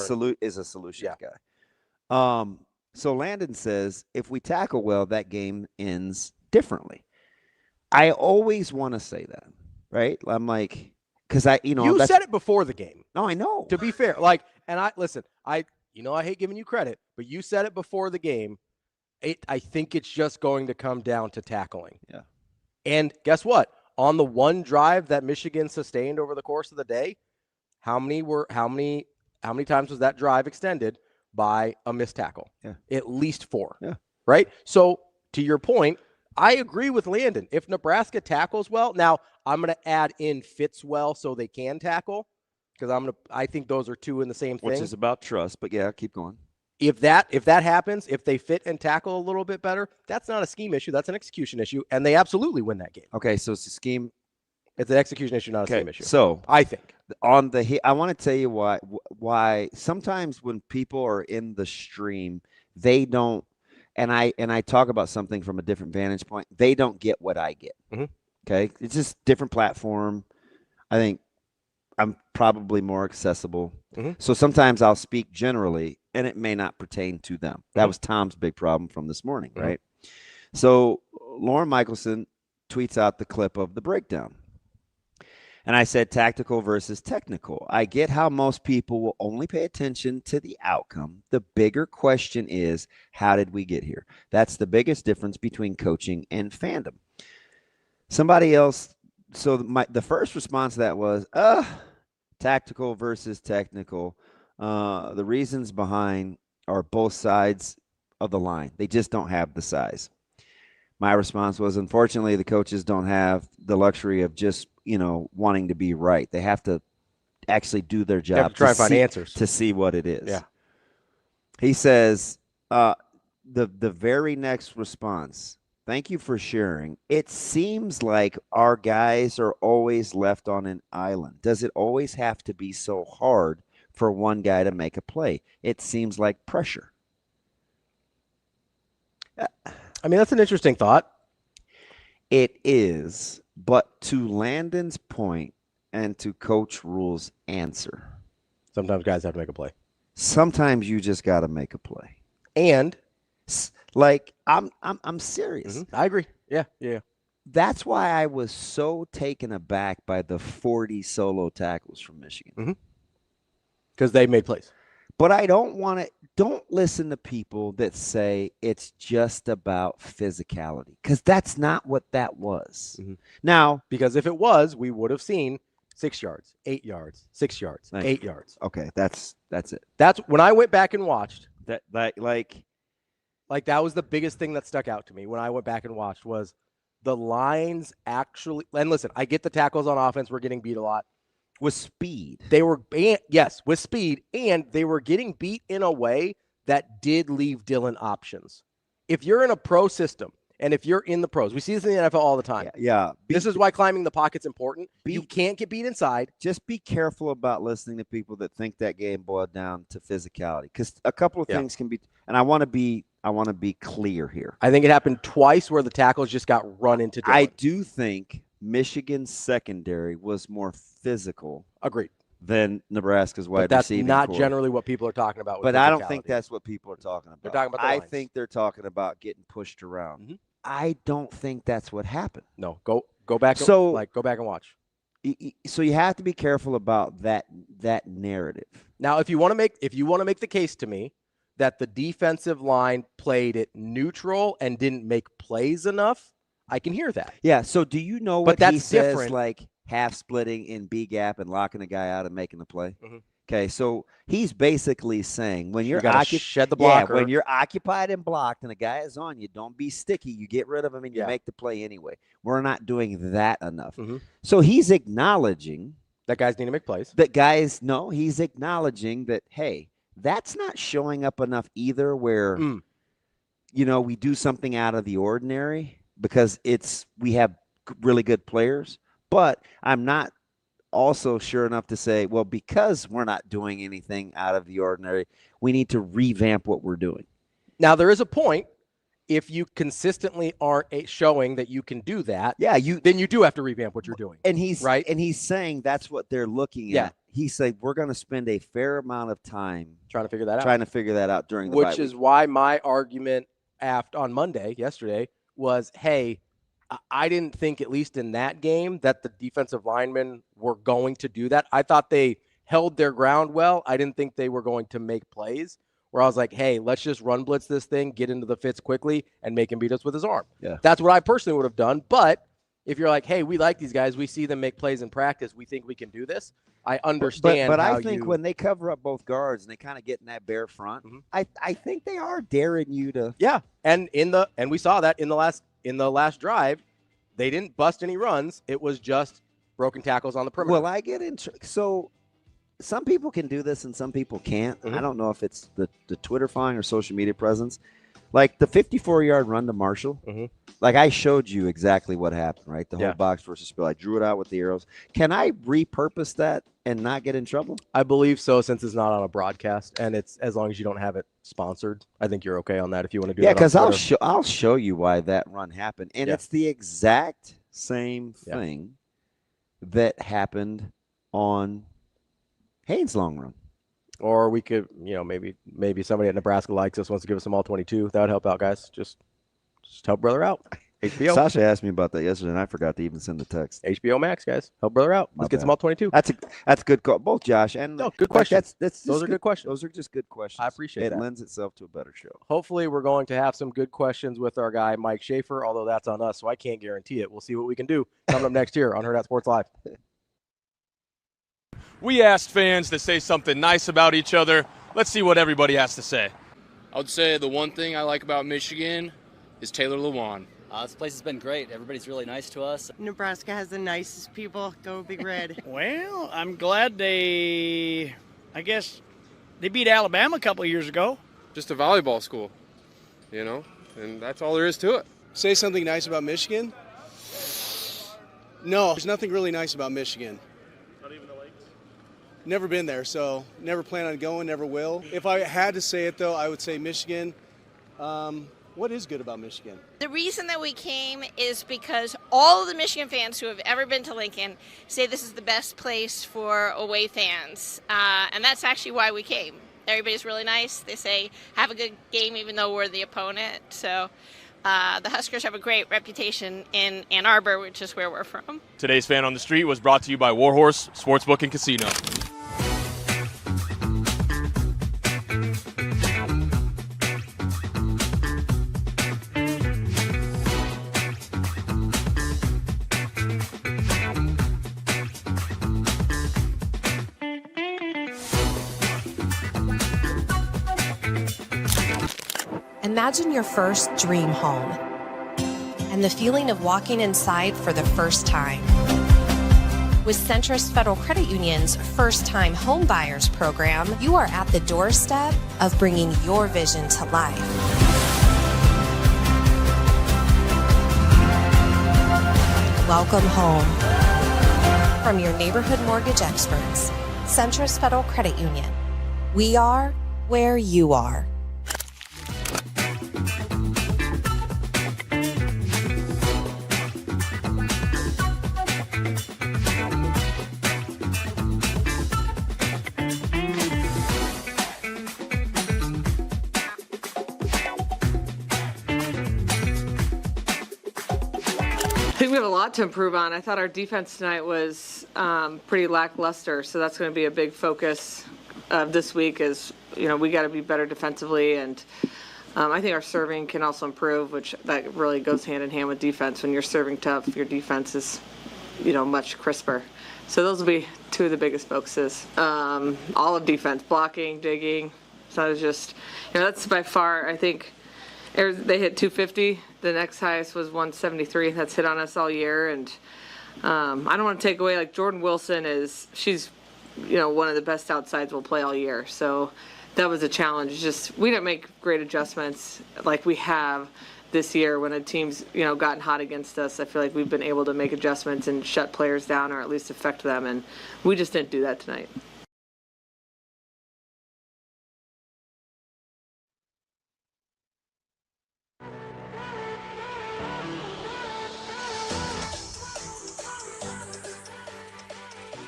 a solution guy. So Landon says if we tackle well, that game ends differently. I always want to say that, right? I'm like, because you said it before the game. No, I know. To be fair, and I listen. I hate giving you credit, but you said it before the game. I think it's just going to come down to tackling. Yeah. And guess what? On the one drive that Michigan sustained over the course of the day, how many times was that drive extended by a missed tackle? Yeah. At least 4. Yeah. Right? So to your point, I agree with Landon. If Nebraska tackles well, now I'm going to add in fits well so they can tackle because I think those are two in the same thing. Which is about trust, but yeah, keep going. If that happens, if they fit and tackle a little bit better, that's not a scheme issue. That's an execution issue, and they absolutely win that game. Okay, so it's a scheme. It's an execution issue, not a scheme issue. So I think I want to tell you why sometimes when people are in the stream, they don't, and I talk about something from a different vantage point. They don't get what I get. Okay, it's just different platform. I think I'm probably more accessible. So sometimes I'll speak generally, and it may not pertain to them. That was Tom's big problem from this morning, right? So Lauren Michelson tweets out the clip of the breakdown. And I said tactical versus technical. I get how most people will only pay attention to the outcome. The bigger question is, how did we get here? That's the biggest difference between coaching and fandom. Somebody else, so the first response to that was, tactical versus technical. The reasons behind are both sides of the line. They just don't have the size. My response was, unfortunately, the coaches don't have the luxury of just, wanting to be right. They have to actually do their job to try and find answers to see what it is. Yeah. He says, the very next response, thank you for sharing. It seems like our guys are always left on an island. Does it always have to be so hard for one guy to make a play? It seems like pressure. I mean, that's an interesting thought. It is, but to Landon's point and to Coach Rhule's answer, sometimes guys have to make a play. Sometimes you just got to make a play. And like I'm serious. Mm-hmm. I agree. Yeah. That's why I was so taken aback by the 40 solo tackles from Michigan. Because they made plays. But I don't listen to people that say it's just about physicality, because that's not what that was. Now, because if it was, we would have seen 6 yards, 8 yards, 6 yards, 8 yards. Okay, that's it. That's when I went back and watched. That like that was the biggest thing that stuck out to me when I went back and watched was the lines actually. And listen, I get the tackles on offense were getting beat a lot. With speed. They were, yes, with speed, and they were getting beat in a way that did leave Dylan options. If you're in a pro system, and if you're in the pros, we see this in the NFL all the time. Yeah. This is why climbing the pocket's important. You can't get beat inside. Just be careful about listening to people that think that game boiled down to physicality, because a couple of things can be, and I want to be clear here. I think it happened twice where the tackles just got run into Dylan. I do think Michigan's secondary was more physical. Agreed. Than Nebraska's wide receiving That's not core. generally what people are talking about. But I don't think that's what people are talking about. They're talking about the lines. I think they're talking about getting pushed around. I don't think that's what happened. No, go back. Go back and watch. So you have to be careful about that narrative. Now, if you want to make the case to me that the defensive line played it neutral and didn't make plays enough, I can hear that. Yeah. So do you know what that's he says, different. like half splitting in B gap and locking a guy out and making the play? Okay, so he's basically saying when you're shed the blocker. when you're occupied and blocked and a guy is on you, don't be sticky. You get rid of him and you make the play anyway. We're not doing that enough. So he's acknowledging that guys need to make plays. He's acknowledging that, hey, that's not showing up enough either, where we do something out of the ordinary because we have really good players, but I'm not also sure enough to say, well, because we're not doing anything out of the ordinary, we need to revamp what we're doing. Now, there is a point. If you consistently aren't showing that you can do that, then you do have to revamp what you're doing. And he's right. And he's saying that's what they're looking at. He said we're going to spend a fair amount of time trying to figure that out during the which is why my argument on yesterday was, hey, I didn't think, at least in that game, that the defensive linemen were going to do that. I thought they held their ground well. I didn't think they were going to make plays where I was like, hey, let's just run blitz this thing, get into the fits quickly, and make him beat us with his arm. Yeah. That's what I personally would have done. But if you're like, hey, we like these guys, we see them make plays in practice, we think we can do this, I understand. But I think when they cover up both guards and they kind of get in that bare front, I think they are daring you to. Yeah, and we saw that in the last drive, they didn't bust any runs. It was just broken tackles on the perimeter. Well, I get into so some people can do this and some people can't. I don't know if it's the Twitter following or social media presence. Like the 54-yard run to Marshall, like I showed you exactly what happened, right? The whole box versus spill. I drew it out with the arrows. Can I repurpose that and not get in trouble? I believe so, since it's not on a broadcast, and it's as long as you don't have it sponsored. I think you're okay on that if you want to do that. Yeah, because I'll show you why that run happened, and it's the exact same thing that happened on Haynes' long run. Or we could, maybe somebody at Nebraska likes us, wants to give us some all 22. That would help out, guys. Just help brother out. HBO. Sasha asked me about that yesterday, and I forgot to even send the text. HBO Max, guys. Help brother out. My Let's get bad. some all 22. That's a good call. Both Josh and No, good questions. Those are good questions. Those are just good questions. I appreciate that. It lends itself to a better show. Hopefully, we're going to have some good questions with our guy Mike Schaefer, although that's on us, so I can't guarantee it. We'll see what we can do coming up next year on Hurrdat Sports Live. We asked fans to say something nice about each other. Let's see what everybody has to say. I would say the one thing I like about Michigan is Taylor Lewan. This place has been great. Everybody's really nice to us. Nebraska has the nicest people. Go Big Red. Well, I'm glad they beat Alabama a couple of years ago. Just a volleyball school, and that's all there is to it. Say something nice about Michigan? No, there's nothing really nice about Michigan. Not even the lakes? Never been there, so never plan on going, never will. If I had to say it, though, I would say Michigan. What is good about Michigan? The reason that we came is because all of the Michigan fans who have ever been to Lincoln say this is the best place for away fans, and that's actually why we came. Everybody's really nice. They say, have a good game even though we're the opponent. So the Huskers have a great reputation in Ann Arbor, which is where we're from. Today's Fan on the Street was brought to you by Warhorse Sportsbook and Casino. Imagine your first dream home and the feeling of walking inside for the first time. With Centrist Federal Credit Union's First Time Home Buyers program, you are at the doorstep of bringing your vision to life. Welcome home. From your neighborhood mortgage experts, Centrist Federal Credit Union. We are where you are. I think we have a lot to improve on. I thought our defense tonight was pretty lackluster, so that's going to be a big focus of this week. Is we got to be better defensively, and I think our serving can also improve, which that really goes hand in hand with defense. When you're serving tough, your defense is much crisper. So those will be two of the biggest focuses. All of defense, blocking, digging. So it's just that's by far I think. They hit 250. The next highest was 173. That's hit on us all year. And I don't want to take away, Jordan Wilson she's one of the best outsides we'll play all year. So that was a challenge. Just we didn't make great adjustments like we have this year when a team's gotten hot against us. I feel like we've been able to make adjustments and shut players down or at least affect them. And we just didn't do that tonight.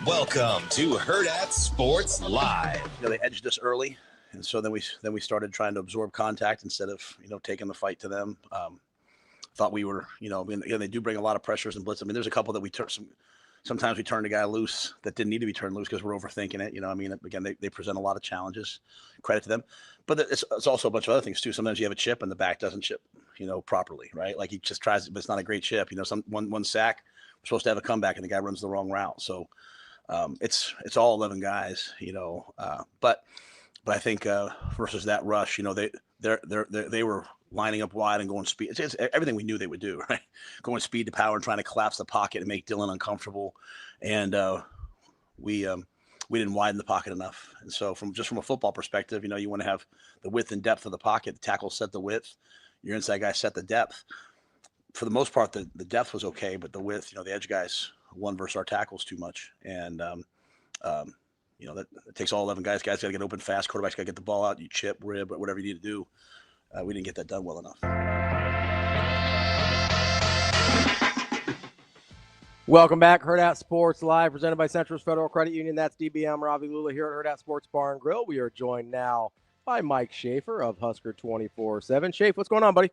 Welcome to Hurrdat Sports Live. They edged us early, and so then we started trying to absorb contact instead of taking the fight to them. Thought we were they do bring a lot of pressures and blitz. I mean, there's a couple that we turn sometimes we turned a guy loose that didn't need to be turned loose because we're overthinking it. Again, they present a lot of challenges. Credit to them, but it's also a bunch of other things too. Sometimes you have a chip and the back doesn't chip properly, right? Like he just tries, but it's not a great chip. One sack, we're supposed to have a comeback and the guy runs the wrong route. So. It's all 11 guys, but I think versus that rush, they were lining up wide and going speed. It's everything we knew they would do, right? Going speed to power and trying to collapse the pocket and make Dylan uncomfortable. And we didn't widen the pocket enough. And so from a football perspective, you want to have the width and depth of the pocket. The tackle set the width. Your inside guy set the depth. For the most part, the depth was okay, but the width, the edge guys one versus our tackles too much. And, that it takes all 11 guys. Guys got to get open fast. Quarterback's got to get the ball out. You chip, rib, whatever you need to do. We didn't get that done well enough. Welcome back. Hurrdat Sports Live, presented by Centrist Federal Credit Union. That's DBM Ravi Lulla here at Hurrdat Sports Bar and Grill. We are joined now by Mike Schaefer of Husker 24/7. Schaefer, what's going on, buddy?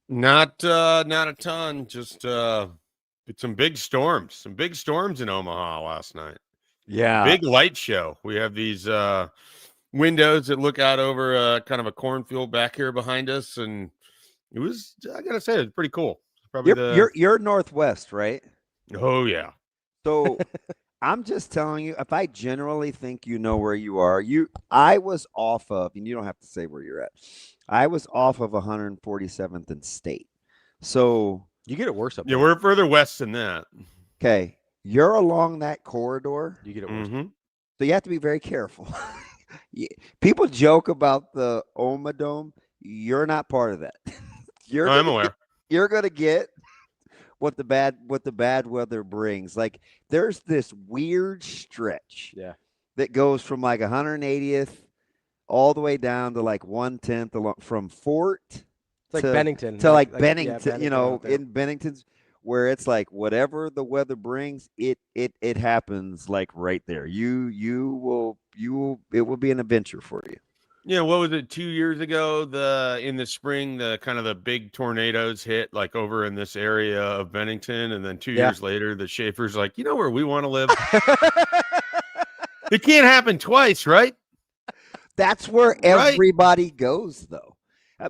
Not a ton. Just some big storms. Some big storms in Omaha last night. Yeah. Big light show. We have these windows that look out over kind of a cornfield back here behind us, and it was, I gotta say, it was pretty cool. Probably You're northwest, right? Oh yeah. So I'm just telling you, if I generally think you know where you are, I was off of, and you don't have to say where you're at. I was off of 147th and State. So you get it worse up there. there. We're further west than that. Okay. You're along that corridor. You get it worse. Mm-hmm. So you have to be very careful. People joke about the Oma Dome. You're not part of that. I'm aware. You're going to get what the bad weather brings. Like there's this weird stretch that goes from like 180th all the way down to like 110th from Fort like Bennington. To like Bennington, Bennington, you know, in Bennington's where it's like whatever the weather brings, it happens like right there. It will be an adventure for you. Yeah, what was it 2 years ago? In the spring, the big tornadoes hit like over in this area of Bennington, and then 2 years later, the Schaefer's like, you know where we want to live. It can't happen twice, right? That's where everybody goes, though.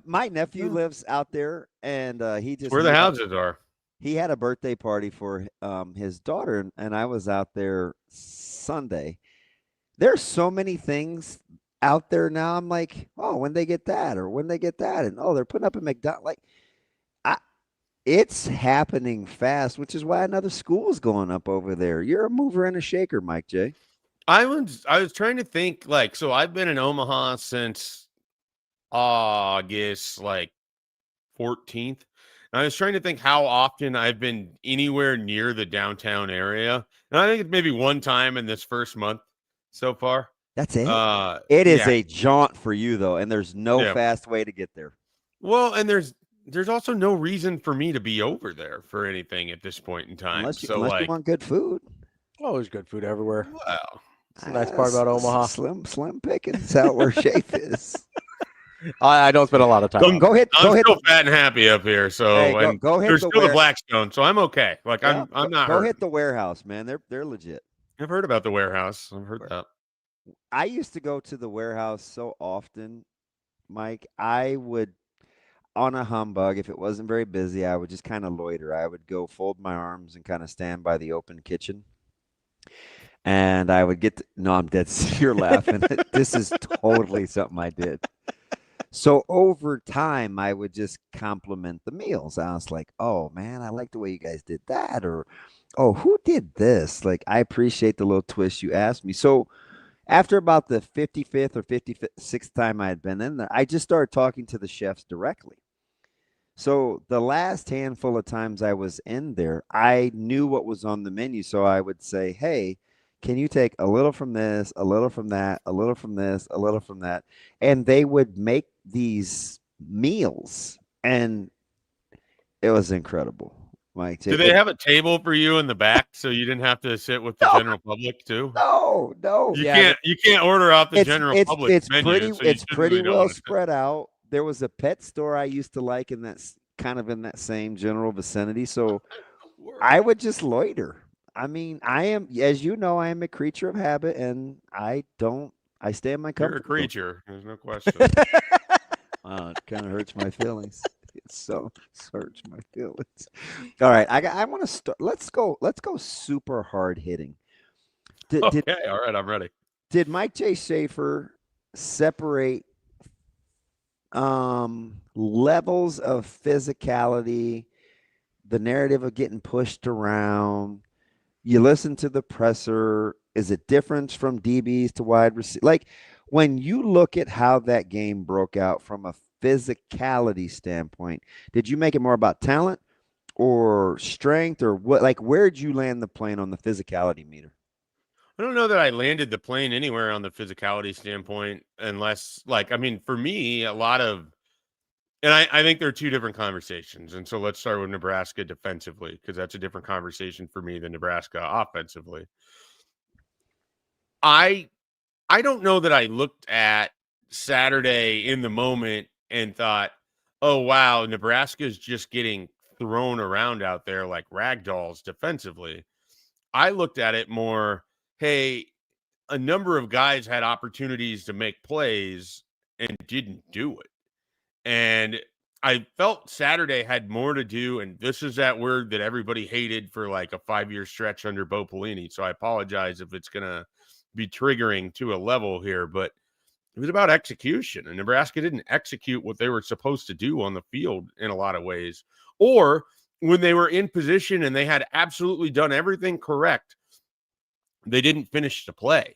My nephew lives out there, and he just where the houses are. He had a birthday party for his daughter, and I was out there Sunday. There's so many things out there now. I'm like, oh, when they get that, or when they get that, and they're putting up a McDonald's. Like, it's happening fast, which is why another school is going up over there. You're a mover and a shaker, Mike J. I was trying to think, like, so I've been in Omaha since August 14th. And I was trying to think how often I've been anywhere near the downtown area. And I think it's maybe one time in this first month so far. That's it. It is a jaunt for you, though, and there's no fast way to get there. Well, and there's also no reason for me to be over there for anything at this point in time. Unless you want good food. Oh, there's good food everywhere. Well, that's the nice part about Omaha. Slim pickings out where Schaefer is. I don't spend a lot of time. I'm still fat and happy up here, so hey, go hit there's still the Blackstone, so I'm okay. Like I'm not. Go hit the warehouse, man. They're legit. I've heard about the warehouse. I've heard that. I used to go to the warehouse so often, Mike. I would, on a humbug, if it wasn't very busy, I would just kind of loiter. I would go fold my arms and kind of stand by the open kitchen. And I would no, I'm dead. You're laughing. This is totally something I did. So over time, I would just compliment the meals. I was like, oh, man, I like the way you guys did that. Or, oh, who did this? Like, I appreciate the little twist you asked me. So after about the 55th or 56th time I had been in there, I just started talking to the chefs directly. So the last handful of times I was in there, I knew what was on the menu. So I would say, hey, can you take a little from this, a little from that, a little from this, a little from that? And they would make these meals, and it was incredible. Mike, do they have a table for you in the back so you didn't have to sit with the general public too? No. You can't order out the general public. It's menu, pretty well spread out. There was a pet store I used to like in that same general vicinity. So I would just loiter. I mean, I am, as you know, I am a creature of habit, and I stay in my comfort. You're a creature. There's no question. It kind of hurts my feelings. It so hurts my feelings. All right, I want to start. Let's go super hard hitting. All right, I'm ready. Did Mike J. Schaefer separate levels of physicality, the narrative of getting pushed around? You listen to the presser. Is it different from DBs to wide receiver? Like, when you look at how that game broke out from a physicality standpoint, did you make it more about talent or strength, or what? Like, where'd you land the plane on the physicality meter? I don't know that I landed the plane anywhere on the physicality standpoint, unless, for me, a lot of, and I think there are two different conversations. And so let's start with Nebraska defensively, because that's a different conversation for me than Nebraska offensively. I don't know that I looked at Saturday in the moment and thought, oh, wow, Nebraska's just getting thrown around out there like rag dolls defensively. I looked at it more, hey, a number of guys had opportunities to make plays and didn't do it. And I felt Saturday had more to do, and this is that word that everybody hated for like a 5-year stretch under Bo Pelini. So I apologize if it's going to be triggering to a level here, but it was about execution, and Nebraska didn't execute what they were supposed to do on the field in a lot of ways. Or when they were in position and they had absolutely done everything correct, they didn't finish the play.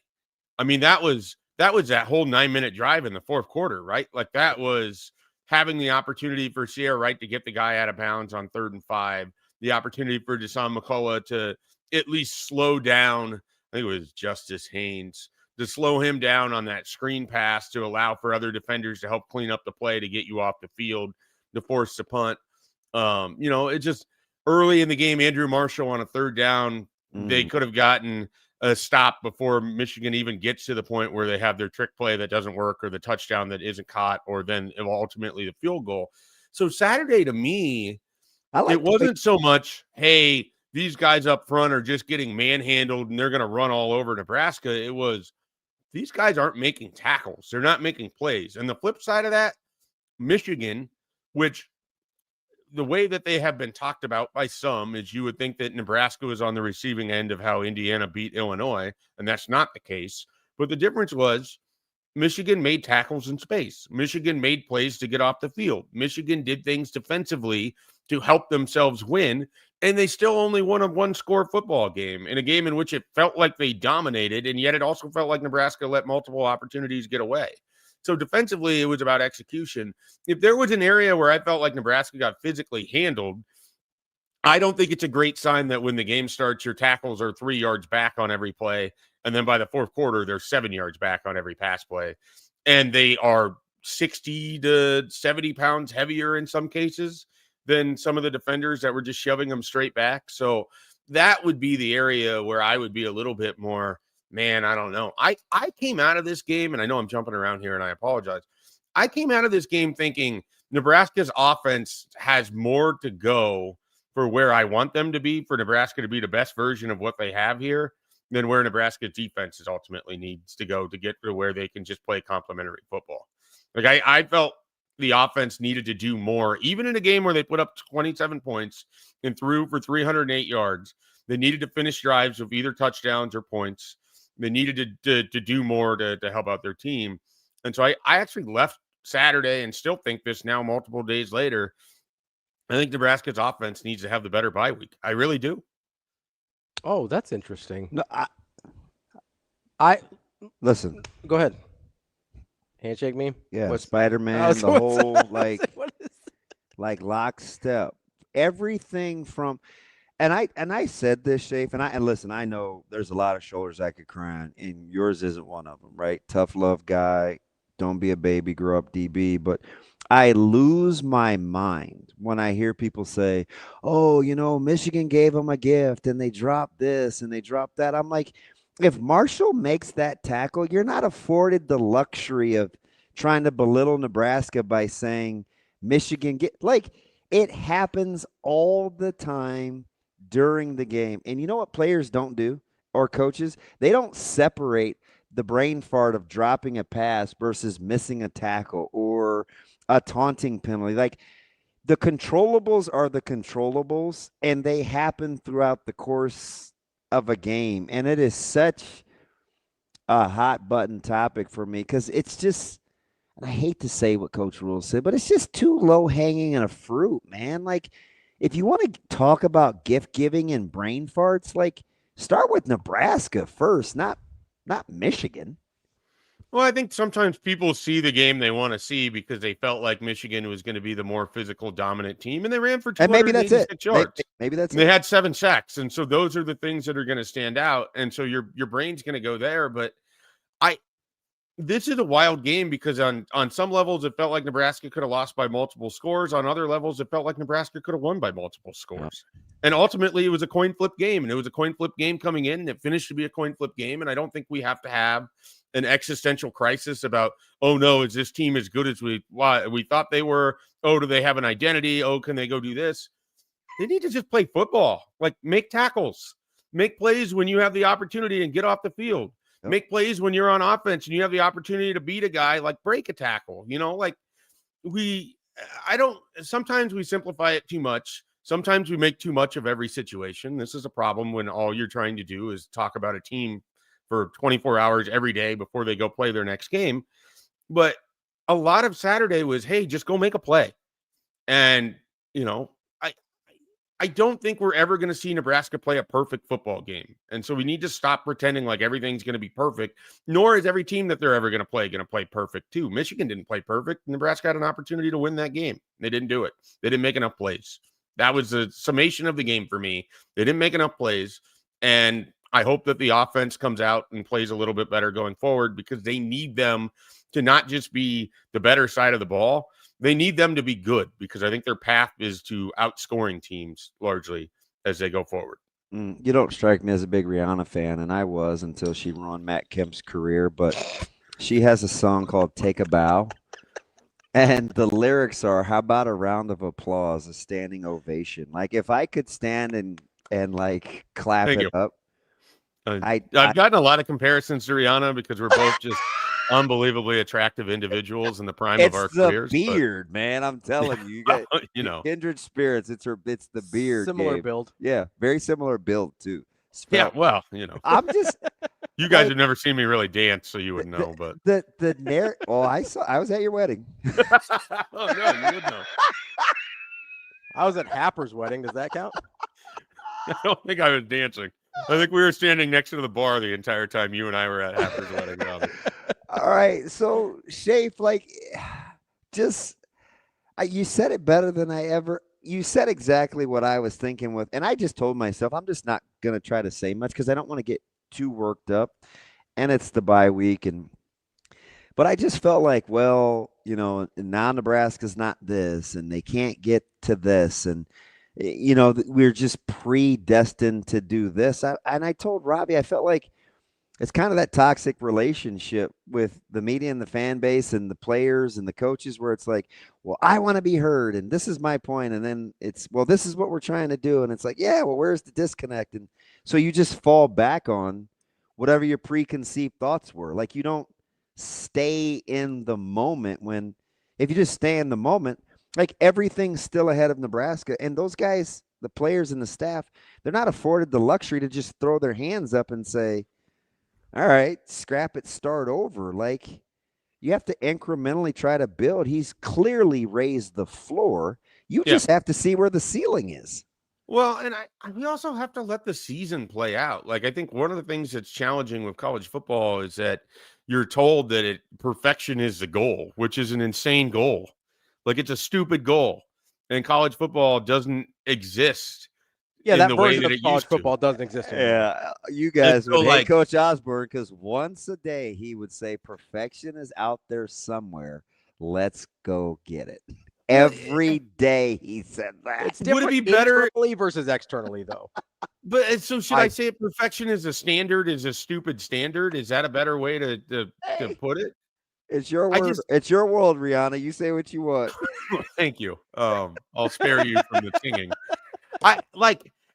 I mean, that was that whole 9-minute drive in the fourth quarter, right? Like that was having the opportunity for Sierra Wright to get the guy out of bounds on 3rd and 5, the opportunity for Deshaun McCullough to at least slow down. I think it was Justice Haynes to slow him down on that screen pass to allow for other defenders to help clean up the play to get you off the field, to force the punt. It just early in the game, Andrew Marshall on a 3rd down, they could have gotten a stop before Michigan even gets to the point where they have their trick play that doesn't work, or the touchdown that isn't caught, or then ultimately the field goal. So Saturday to me, it wasn't so much, hey, these guys up front are just getting manhandled and they're going to run all over Nebraska. It was, these guys aren't making tackles. They're not making plays. And the flip side of that, Michigan, which the way that they have been talked about by some is you would think that Nebraska was on the receiving end of how Indiana beat Illinois, and that's not the case. But the difference was Michigan made tackles in space. Michigan made plays to get off the field. Michigan did things defensively to help themselves win, and they still only won a 1-score football game, in a game in which it felt like they dominated, and yet it also felt like Nebraska let multiple opportunities get away. So defensively, it was about execution. If there was an area where I felt like Nebraska got physically handled, I don't think it's a great sign that when the game starts, your tackles are 3 yards back on every play, and then by the fourth quarter, they're 7 yards back on every pass play. And they are 60 to 70 pounds heavier in some cases than some of the defenders that were just shoving them straight back. So that would be the area where I would be a little bit more, man, I don't know. I came out of this game, and I know I'm jumping around here, and I apologize. I came out of this game thinking Nebraska's offense has more to go for where I want them to be, for Nebraska to be the best version of what they have here, than where Nebraska's defense is ultimately needs to go to get to where they can just play complementary football. Like I felt the offense needed to do more, even in a game where they put up 27 points and threw for 308 yards. They needed to finish drives with either touchdowns or points. They needed to do more to help out their team. And so I actually left Saturday and still think this now multiple days later. I think Nebraska's offense needs to have the better bye week. I really do. Oh, that's interesting. No, I listen. Go ahead. Handshake meme? Yeah, What's Spider-Man, the whole like lockstep. Everything from and I said this, Schaefer, and listen, I know there's a lot of shoulders I could cry on, and yours isn't one of them, right? Tough love guy, don't be a baby, grow up DB. But I lose my mind when I hear people say, oh, Michigan gave them a gift and they dropped this and they dropped that. I'm like, if Marshall makes that tackle, you're not afforded the luxury of trying to belittle Nebraska by saying Michigan it happens all the time during the game. And you know what players don't do, or coaches? They don't separate the brain fart of dropping a pass versus missing a tackle or a taunting penalty. Like, the controllables are the controllables, and they happen throughout the course of a game. And it is such a hot button topic for me, because it's just, and I hate to say what Coach Rhule said, but it's just too low hanging in a fruit, man. Like, if you want to talk about gift giving and brain farts, like, start with Nebraska first, not Michigan. Well, I think sometimes people see the game they want to see because they felt like Michigan was going to be the more physical, dominant team, and they ran for 286 yards. Maybe that's it. They had 7 sacks, and so those are the things that are going to stand out, and so your brain's going to go there. But this is a wild game because on some levels it felt like Nebraska could have lost by multiple scores. On other levels, it felt like Nebraska could have won by multiple scores. And ultimately, it was a coin flip game, and it was a coin flip game coming in, and it finished to be a coin flip game. And I don't think we have to have an existential crisis about, oh no, is this team as good as we thought they were? Oh, do they have an identity? Oh, can they go do this? They need to just play football, like make tackles, make plays when you have the opportunity and get off the field. Yep. Make plays when you're on offense and you have the opportunity to beat a guy, like break a tackle. Sometimes we simplify it too much. Sometimes we make too much of every situation. This is a problem when all you're trying to do is talk about a team for 24 hours every day before they go play their next game. But a lot of Saturday was, hey, just go make a play. And, I don't think we're ever going to see Nebraska play a perfect football game. And so we need to stop pretending like everything's going to be perfect, nor is every team that they're ever going to play perfect too. Michigan didn't play perfect. Nebraska had an opportunity to win that game. They didn't do it. They didn't make enough plays. That was the summation of the game for me. They didn't make enough plays. And I hope that the offense comes out and plays a little bit better going forward, because they need them to not just be the better side of the ball. They need them to be good, because I think their path is to outscoring teams largely as they go forward. You don't strike me as a big Rihanna fan, and I was until she ruined Matt Kemp's career. But she has a song called Take a Bow, and the lyrics are, how about a round of applause, a standing ovation? Like, if I could stand and like clap Thank it you. up. I've gotten a lot of comparisons to Rihanna because we're both just unbelievably attractive individuals in the prime of our careers. It's the beard, man. I'm telling you, you got kindred spirits. It's the beard. Similar build. Yeah, very similar build too. Yeah, well, I'm just. You guys have never seen me really dance, so you would know. But the narrative. Well, I was at your wedding. Oh no, you would know. I was at Happer's wedding. Does that count? I don't think I was dancing. I think we were standing next to the bar the entire time you and I were at Happer's wedding. All right, so Schaefer, you said it better than I ever. You said exactly what I was thinking with, and I just told myself I'm just not gonna try to say much because I don't want to get too worked up, and it's the bye week, but I just felt like, well, now Nebraska's not this, and they can't get to this, and we're just predestined to do this. And I told Ravi, I felt like it's kind of that toxic relationship with the media and the fan base and the players and the coaches, where it's like, well, I want to be heard, and this is my point, and then it's, well, this is what we're trying to do, and it's like, yeah, well, where's the disconnect? And so you just fall back on whatever your preconceived thoughts were. Like, you don't stay in the moment. If you just stay in the moment, like, everything's still ahead of Nebraska, and those guys, the players and the staff, they're not afforded the luxury to just throw their hands up and say, all right, scrap it, start over. Like, you have to incrementally try to build. He's clearly raised the floor. You just have to see where the ceiling is. Well, and we also have to let the season play out. Like, I think one of the things that's challenging with college football is that you're told that perfection is the goal, which is an insane goal. Like, it's a stupid goal. And college football doesn't exist. Yeah, in that the way version that of it college used to. football doesn't exist anymore. Yeah, you guys so, would hate Coach Osborne, because once a day he would say, perfection is out there somewhere. Let's go get it. Every day he said that. It's different. Would it be better internally versus externally, though? But so should I say perfection is a standard, is a stupid standard? Is that a better way to put it? It's your word. It's your world, Rihanna. You say what you want. Thank you. I'll spare you from the singing.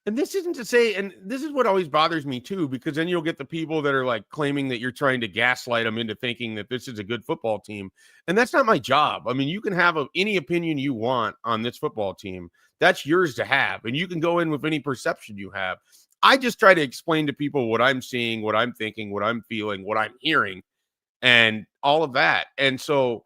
And this isn't to say, and this is what always bothers me too, because then you'll get the people that are like claiming that you're trying to gaslight them into thinking that this is a good football team. And that's not my job. I mean, you can have any opinion you want on this football team. That's yours to have. And you can go in with any perception you have. I just try to explain to people what I'm seeing, what I'm thinking, what I'm feeling, what I'm hearing, and all of that. And so,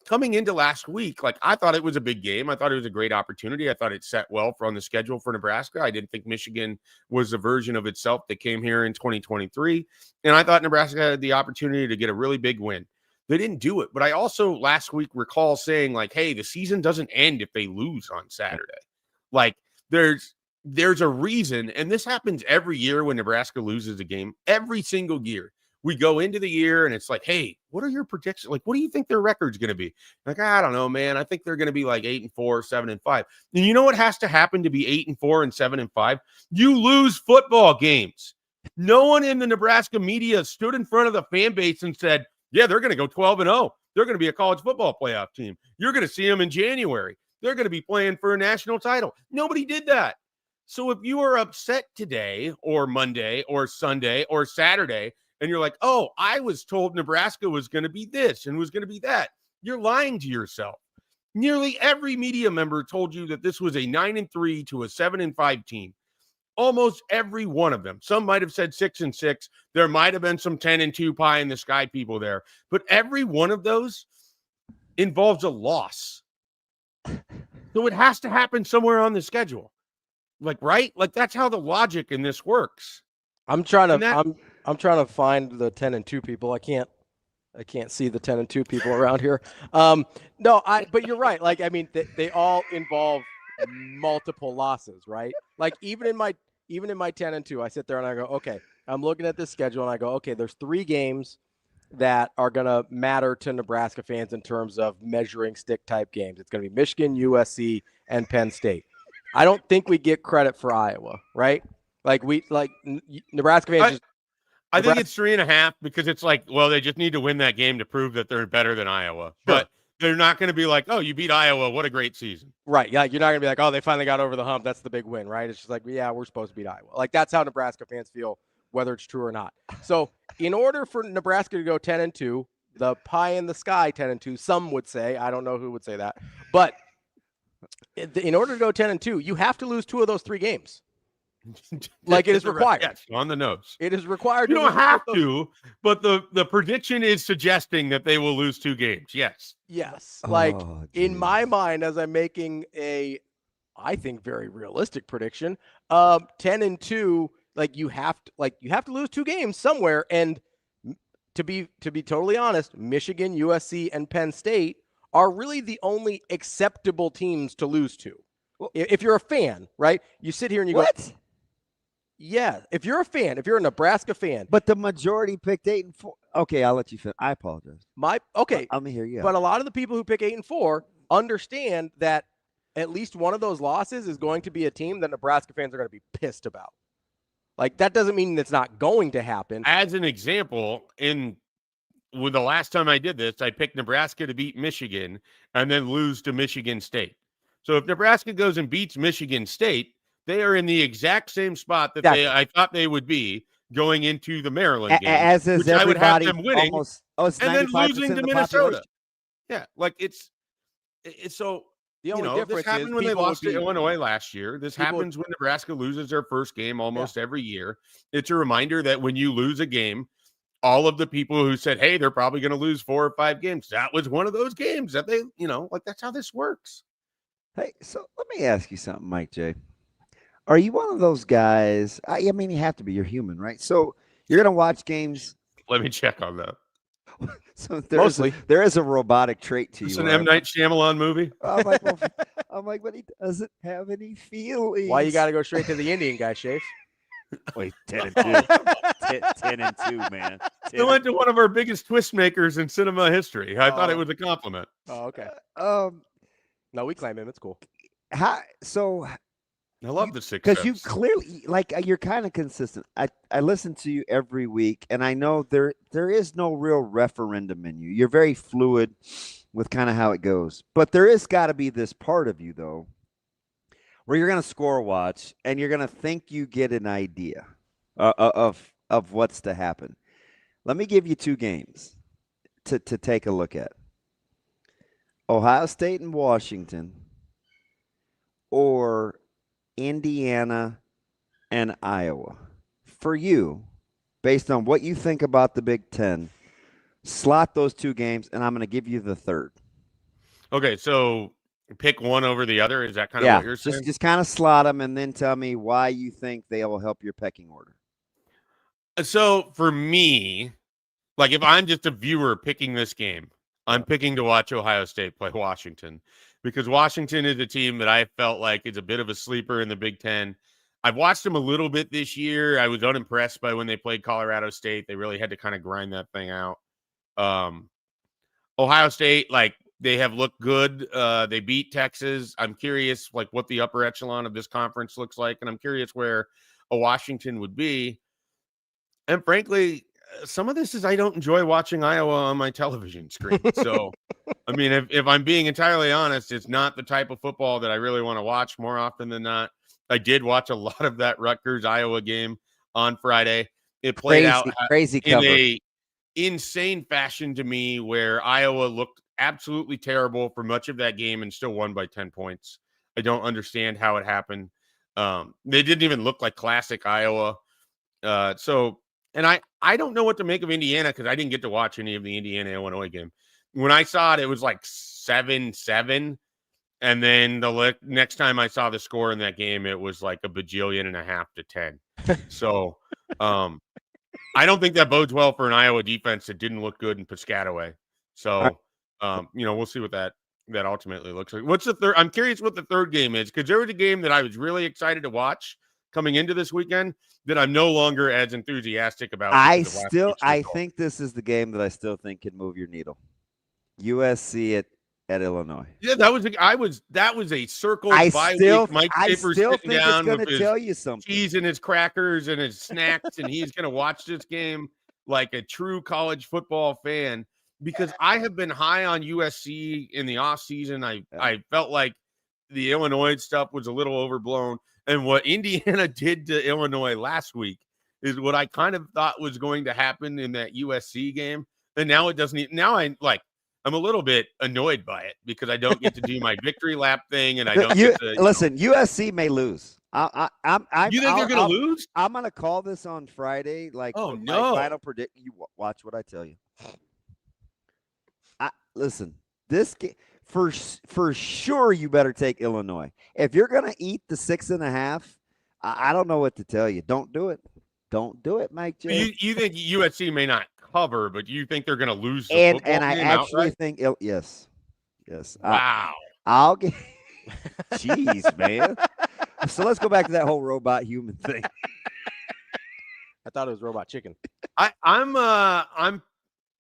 coming into last week, like, I thought it was a big game. I thought it was a great opportunity. I thought it set well on the schedule for Nebraska. I didn't think Michigan was a version of itself that came here in 2023. And I thought Nebraska had the opportunity to get a really big win. They didn't do it. But I also last week recall saying, like, hey, the season doesn't end if they lose on Saturday. Like, there's a reason. And this happens every year when Nebraska loses a game, every single year. we go into the year and it's like, hey, what are your predictions? Like, what do you think their record's going to be? Like, I don't know, man. I think they're going to be like 8-4, 7-5. And you know what has to happen to be 8-4 and 7-5? You lose football games. No one in the Nebraska media stood in front of the fan base and said, yeah, they're going to go 12-0. They're going to be a college football playoff team. You're going to see them in January. They're going to be playing for a national title. Nobody did that. So if you are upset today or Monday or Sunday or Saturday, and you're like, oh, I was told Nebraska was going to be this and was going to be that, you're lying to yourself. Nearly every media member told you that this was a 9-3 to a 7-5 team. Almost every one of them. Some might have said 6-6. There might have been some 10-2 pie in the sky people there. But every one of those involves a loss. So it has to happen somewhere on the schedule. Like, right? Like, that's how the logic in this works. I'm trying to find the 10-2 people. I can't see the 10-2 people around here. But you're right. Like, I mean, they all involve multiple losses, right? Like, even in my 10-2, I sit there and I go, okay, I'm looking at this schedule and I go, okay, there's 3 games that are going to matter to Nebraska fans in terms of measuring stick type games. It's going to be Michigan, USC, and Penn State. I don't think we get credit for Iowa, right? Nebraska fans. I think it's 3.5 because it's like, well, they just need to win that game to prove that they're better than Iowa. Sure. But they're not going to be like, oh, you beat Iowa. What a great season. Right. Yeah. You're not going to be like, oh, they finally got over the hump. That's the big win, right? It's just like, yeah, we're supposed to beat Iowa. Like, that's how Nebraska fans feel, whether it's true or not. So in order for Nebraska to go 10-2, the pie in the sky 10-2, some would say, I don't know who would say that, but in order to go 10-2, you have to lose 2 of those 3 games. Like, it is required. Yes, on the nose. It is required. You don't have to, but the prediction is suggesting that they will lose 2 games. Yes. Yes. In my mind, as I'm making I think very realistic prediction, 10-2, you have to lose 2 games somewhere. And to be totally honest, Michigan, USC, and Penn State are really the only acceptable teams to lose to. If you're a fan, right? You sit here and you go, yeah, if you're a fan, if you're a Nebraska fan. But the majority picked 8-4. Okay, I'll let you finish. I apologize. Let me hear you. But a lot of the people who pick 8-4 understand that at least one of those losses is going to be a team that Nebraska fans are going to be pissed about. Like, that doesn't mean it's not going to happen. As an example, with the last time I did this, I picked Nebraska to beat Michigan and then lose to Michigan State. So if Nebraska goes and beats Michigan State, they are in the exact same spot that I thought they would be going into the Maryland game, as is which I would have them winning, it's and then losing to Minnesota. Population. Yeah, like it's so. The only difference this happened is when they lost to people Illinois last year. This happens when Nebraska loses their first game almost every year. It's a reminder that when you lose a game, all of the people who said, hey, they're probably going to lose 4 or 5 games, that was one of those games that they, that's how this works. Hey, so let me ask you something, Mike J. Are you one of those guys? I mean, you have to be. You're human, right? So you're going to watch games. Let me check on that. So there is a robotic trait to you. It's an M. Night Shyamalan movie. I'm like, but he doesn't have any feelings. Why you got to go straight to the Indian guy, Schaefer? Wait, 10-2. 10-2, man. It went to one of our biggest twist makers in cinema history. I thought it was a compliment. Oh, okay. No, we claim him. It's cool. I love the Sixth because you clearly you're kind of consistent. I listen to you every week, and I know there is no real referendum in you. You're very fluid with kind of how it goes, but there is got to be this part of you though, where you're going to score watch and you're going to think you get an idea of what's to happen. Let me give you 2 games to take a look at: Ohio State and Washington, or Indiana and Iowa. For you, based on what you think about the Big Ten, slot those 2 games, and I'm going to give you the third. Okay, so pick one over the other. Is that kind of what you're saying? Just kind of slot them, and then tell me why you think they will help your pecking order. So for me, if I'm just a viewer picking this game, I'm picking to watch Ohio State play Washington, because Washington is a team that I felt like is a bit of a sleeper in the Big Ten. I've watched them a little bit this year. I was unimpressed by when they played Colorado State. They really had to kind of grind that thing out. Ohio State, like, they have looked good. They beat Texas. I'm curious, like, what the upper echelon of this conference looks like, and I'm curious where a Washington would be. And frankly, some of this is I don't enjoy watching Iowa on my television screen. So, I mean, if I'm being entirely honest, it's not the type of football that I really want to watch more often than not. I did watch a lot of that Rutgers-Iowa game on Friday. It played out crazy in cover. a insane fashion to me, where Iowa looked absolutely terrible for much of that game and still won by 10 points. I don't understand how it happened. They didn't even look like classic Iowa. And I don't know what to make of Indiana, because I didn't get to watch any of the Indiana-Illinois game. When I saw it, it was like 7-7. And then the next time I saw the score in that game, it was like a bajillion and a half to 10. So I don't think that bodes well for an Iowa defense that didn't look good in Piscataway. So, we'll see what that ultimately looks like. What's the third? I'm curious what the third game is, because there was a game that I was really excited to watch coming into this weekend that I'm no longer as enthusiastic about. I think this is the game that I still think can move your needle. USC at Illinois. Yeah, that was a circle bye week. Mike Schaefer's sitting down with his cheese and his crackers and his snacks, and he's going to watch this game like a true college football fan, because I have been high on USC in the offseason. I felt like the Illinois stuff was a little overblown, and what Indiana did to Illinois last week is what I kind of thought was going to happen in that USC game, and now it doesn't. Now I'm a little bit annoyed by it, because I don't get to do my victory lap thing, and I don't get to listen. USC may lose. You think they're going to lose? I'm going to call this on Friday. Like, oh my no! Final predict. You watch what I tell you. Listen, this game for sure. You better take Illinois if you're going to eat the 6.5. I don't know what to tell you. Don't do it. Don't do it, Mike J. You think USC may not cover, but you think they're going to lose the football and I game actually outright? think yes. Wow. I'll get jeez, man. So let's go back to that whole robot human thing. I thought it was robot chicken.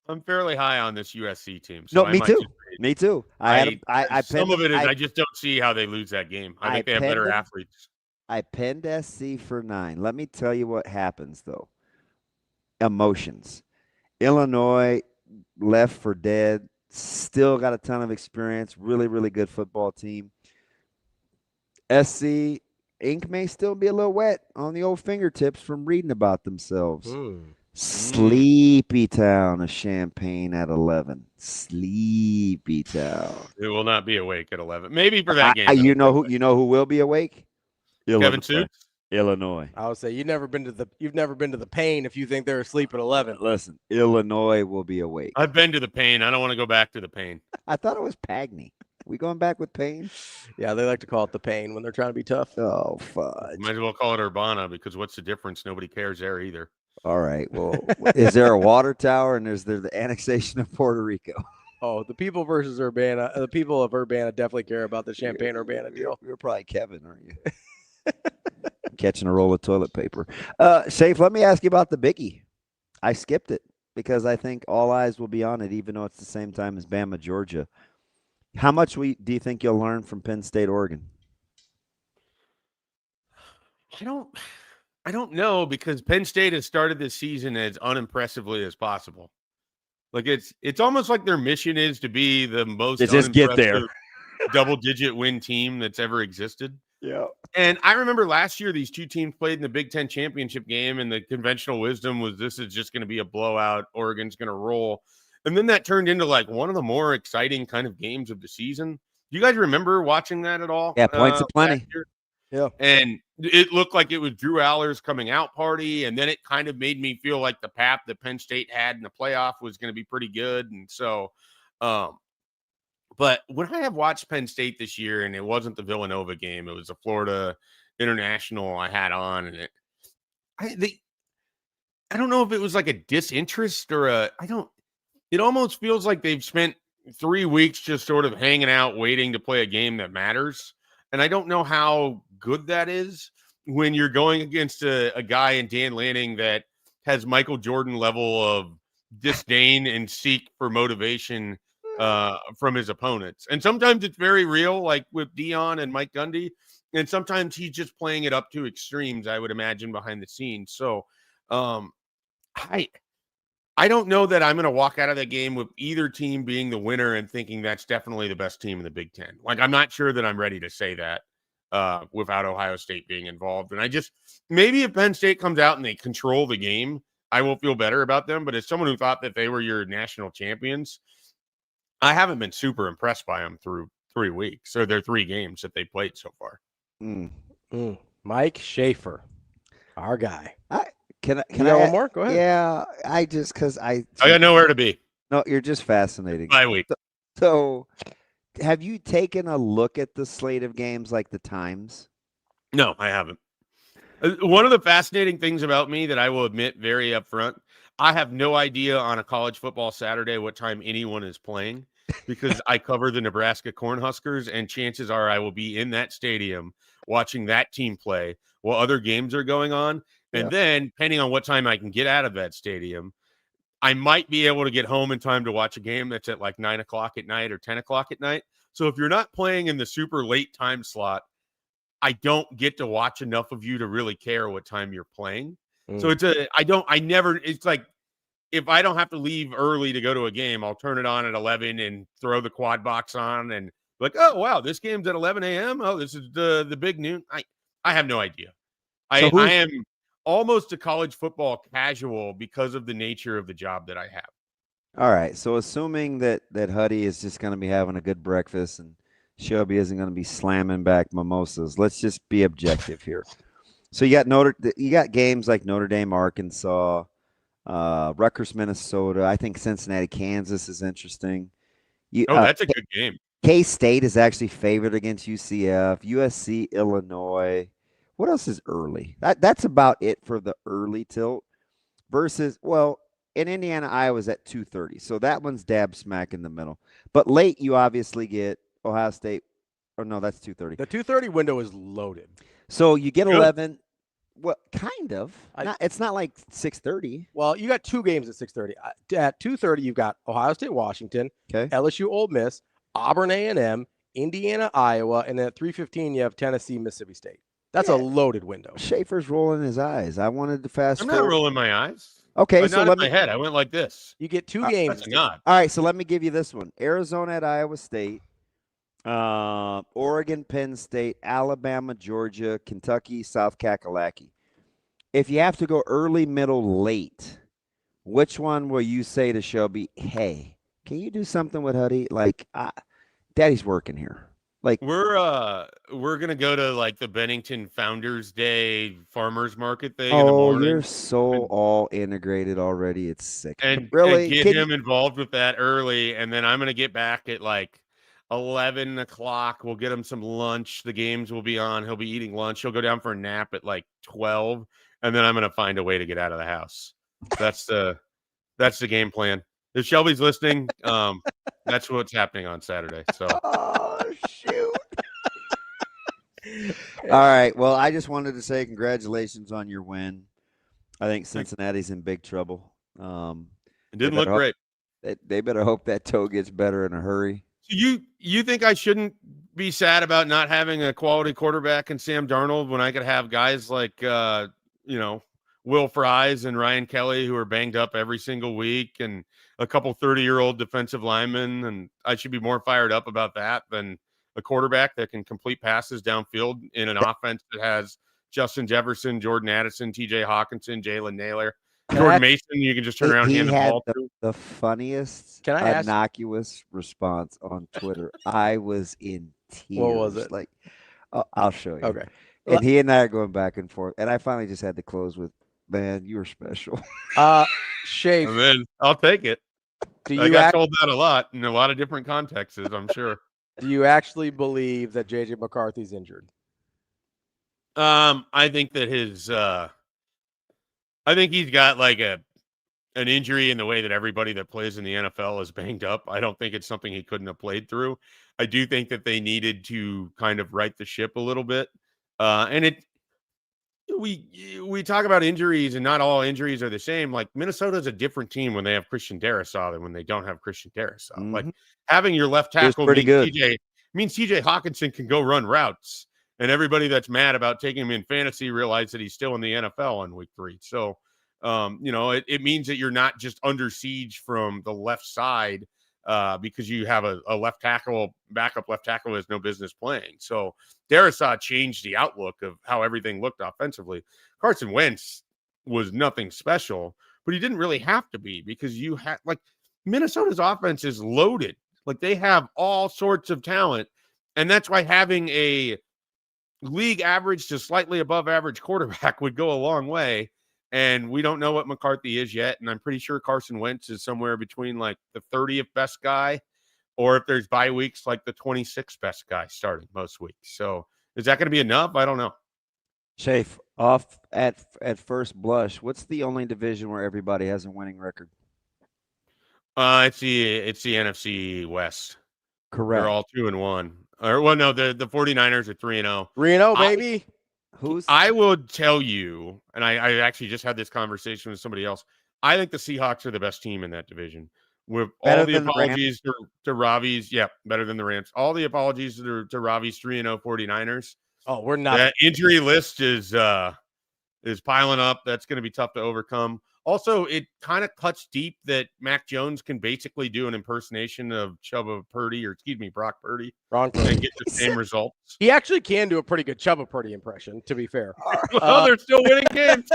I'm fairly high on this USC team. So No, me too. Me too. Some of it is I just don't see how they lose that game. I think they have better athletes. I penned SC for 9. Let me tell you what happens though. Emotions. Illinois left for dead. Still got a ton of experience. Really, really good football team. SC ink may still be a little wet on the old fingertips from reading about themselves. Sleepy Town of Champaign at 11. Sleepy Town. It will not be awake at 11. Maybe for that game. You know who will be awake? Kevin Sue. Illinois. I would say you've never been to the pain if you think they're asleep at 11. Listen, Illinois will be awake. I've been to the pain. I don't want to go back to the pain. I thought it was Pagney. We going back with pain? Yeah, they like to call it the pain when they're trying to be tough. Oh, fudge. Might as well call it Urbana, because what's the difference? Nobody cares there either. All right. Well, is there a water tower, and is there the annexation of Puerto Rico? Oh, the people versus Urbana. The people of Urbana definitely care about the Champaign-Urbana deal. You're probably Kevin, aren't you? Catching a roll of toilet paper. Schaefer, let me ask you about the biggie. I skipped it because I think all eyes will be on it, even though it's the same time as Bama, Georgia. How much do you think you'll learn from Penn State, Oregon? I don't know, because Penn State has started this season as unimpressively as possible. Like it's almost like their mission is to be the most just get there double-digit win team that's ever existed. Yeah. And I remember last year these two teams played in the Big Ten championship game, and the conventional wisdom was this is just going to be a blowout. Oregon's going to roll. And then that turned into like one of the more exciting kind of games of the season. Do you guys remember watching that at all? Yeah, points of plenty. Yeah. And it looked like it was Drew Aller's coming out party. And then it kind of made me feel like the path that Penn State had in the playoff was going to be pretty good. And so, but when I have watched Penn State this year, and it wasn't the Villanova game, it was the Florida International I had on, and I don't know if it was like a disinterest or it almost feels like they've spent 3 weeks just sort of hanging out, waiting to play a game that matters. And I don't know how good that is, when you're going against a guy in Dan Lanning that has Michael Jordan level of disdain and seek for motivation from his opponents. And sometimes it's very real, like with Dion and Mike Gundy. And sometimes he's just playing it up to extremes, I would imagine, behind the scenes. So I don't know that I'm going to walk out of the game with either team being the winner and thinking that's definitely the best team in the Big Ten. Like, I'm not sure that I'm ready to say that without Ohio State being involved. And maybe if Penn State comes out and they control the game, I will feel better about them. But as someone who thought that they were your national champions, I haven't been super impressed by them through 3 weeks or their 3 games that they played so far. Mike Schaefer, our guy. Can I have one more? Go ahead. Yeah, because I got nowhere to be. No, you're just fascinating. Bye week. So, have you taken a look at the slate of games like the times? No, I haven't. One of the fascinating things about me that I will admit very upfront, I have no idea on a college football Saturday what time anyone is playing because I cover the Nebraska Cornhuskers, and chances are I will be in that stadium watching that team play while other games are going on. And then, depending on what time I can get out of that stadium, I might be able to get home in time to watch a game that's at like 9 o'clock at night or 10 o'clock at night. So if you're not playing in the super late time slot, I don't get to watch enough of you to really care what time you're playing. So it's like, if I don't have to leave early to go to a game, I'll turn it on at 11 and throw the quad box on and like, oh, wow, this game's at 11 a.m. Oh, this is the big noon. I have no idea. I am almost a college football casual because of the nature of the job that I have. All right. So assuming that Huddy is just going to be having a good breakfast and Shelby isn't going to be slamming back mimosas, let's just be objective here. So you got games like Notre Dame, Arkansas, Rutgers, Minnesota. I think Cincinnati, Kansas is interesting. That's a good game. K-State is actually favored against UCF, USC, Illinois. What else is early? That's about it for the early tilt versus, in Indiana, Iowa's at 2:30. So that one's dab smack in the middle. But late, you obviously get Ohio State. Oh, no, that's 2:30. The 2:30 window is loaded. So you get 11. Well, kind of. It's not like 6:30. Well, you got 2 games at 6:30. At 2:30, you've got Ohio State, Washington, LSU, Ole Miss, Auburn, A&M, Indiana, Iowa, and then at 3:15, you have Tennessee, Mississippi State. That's a loaded window. Schaefer's rolling his eyes. I wanted to fast forward. I'm not rolling my eyes. Okay, but so not in my head. I went like this. You get 2 games. That's not. All right, so let me give you this one. Arizona at Iowa State, Oregon, Penn State, Alabama, Georgia, Kentucky, South Kakalaki. If you have to go early, middle, late, which one will you say to Shelby, hey, can you do something with Huddy? Like, Daddy's working here. Like, we're gonna go to like the Bennington Founders Day farmers market thing in the morning. You're so all integrated already. It's sick. And really, and get him involved with that early, and then I'm gonna get back at like 11 o'clock. We'll get him some lunch. The games will be on. He'll be eating lunch. He'll go down for a nap at like 12, and then I'm gonna find a way to get out of the house. That's the game plan. If Shelby's listening, that's what's happening on Saturday. So. Oh, shoot. All right. Well, I just wanted to say congratulations on your win. I think Cincinnati's in big trouble. It didn't look great. They better hope that toe gets better in a hurry. So you think I shouldn't be sad about not having a quality quarterback in Sam Darnold when I could have guys like, Will Fries and Ryan Kelly who are banged up every single week and a couple 30-year-old defensive linemen, and I should be more fired up about that than a quarterback that can complete passes downfield in an offense that has Justin Jefferson, Jordan Addison, TJ Hawkinson, Jalen Naylor, Jordan Mason. You can just turn around and hand the ball to. The funniest innocuous response on Twitter. I was in tears. What was it? Like, I'll show you. Okay. And he and I are going back and forth, and I finally just had to close with, "Man, you were special." Schaefer. And then I'll take it. I got told that a lot in a lot of different contexts, I'm sure. Do you actually believe that JJ McCarthy's injured? I think that I think he's got like an injury in the way that everybody that plays in the NFL is banged up. I don't think it's something he couldn't have played through. I do think that they needed to kind of right the ship a little bit. And we talk about injuries, and not all injuries are the same. Like Minnesota's a different team when they have Christian Darrisaw than when they don't have Christian Darrisaw. Like having your left tackle means TJ Hawkinson can go run routes, and everybody that's mad about taking him in fantasy realize that he's still in the NFL in week 3. So, it means that you're not just under siege from the left side because you have a backup left tackle who has no business playing. So Darrisaw changed the outlook of how everything looked offensively. Carson Wentz was nothing special, but he didn't really have to be, because you had Minnesota's offense is loaded. Like they have all sorts of talent. And that's why having a league average to slightly above average quarterback would go a long way. And we don't know what McCarthy is yet. And I'm pretty sure Carson Wentz is somewhere between like the 30th best guy, or if there's bye weeks, like the 26th best guy starting most weeks. So is that going to be enough? I don't know. Schaefer, off at first blush, what's the only division where everybody has a winning record? It's the NFC West. Correct. They're all 2-1. Or well, no, the 49ers are 3-0. 3-0, baby. I will tell you, and I actually just had this conversation with somebody else. I think the Seahawks are the best team in that division. With all the apologies to Ravi's, better than the Rams. All the apologies to Ravi's 3-0 49ers. Oh, we're not. That injury list is piling up. That's going to be tough to overcome. Also, it kind of cuts deep that Mac Jones can basically do an impersonation of Brock Purdy, and get the same results. He actually can do a pretty good Chubba Purdy impression, to be fair. Well, they're still winning games.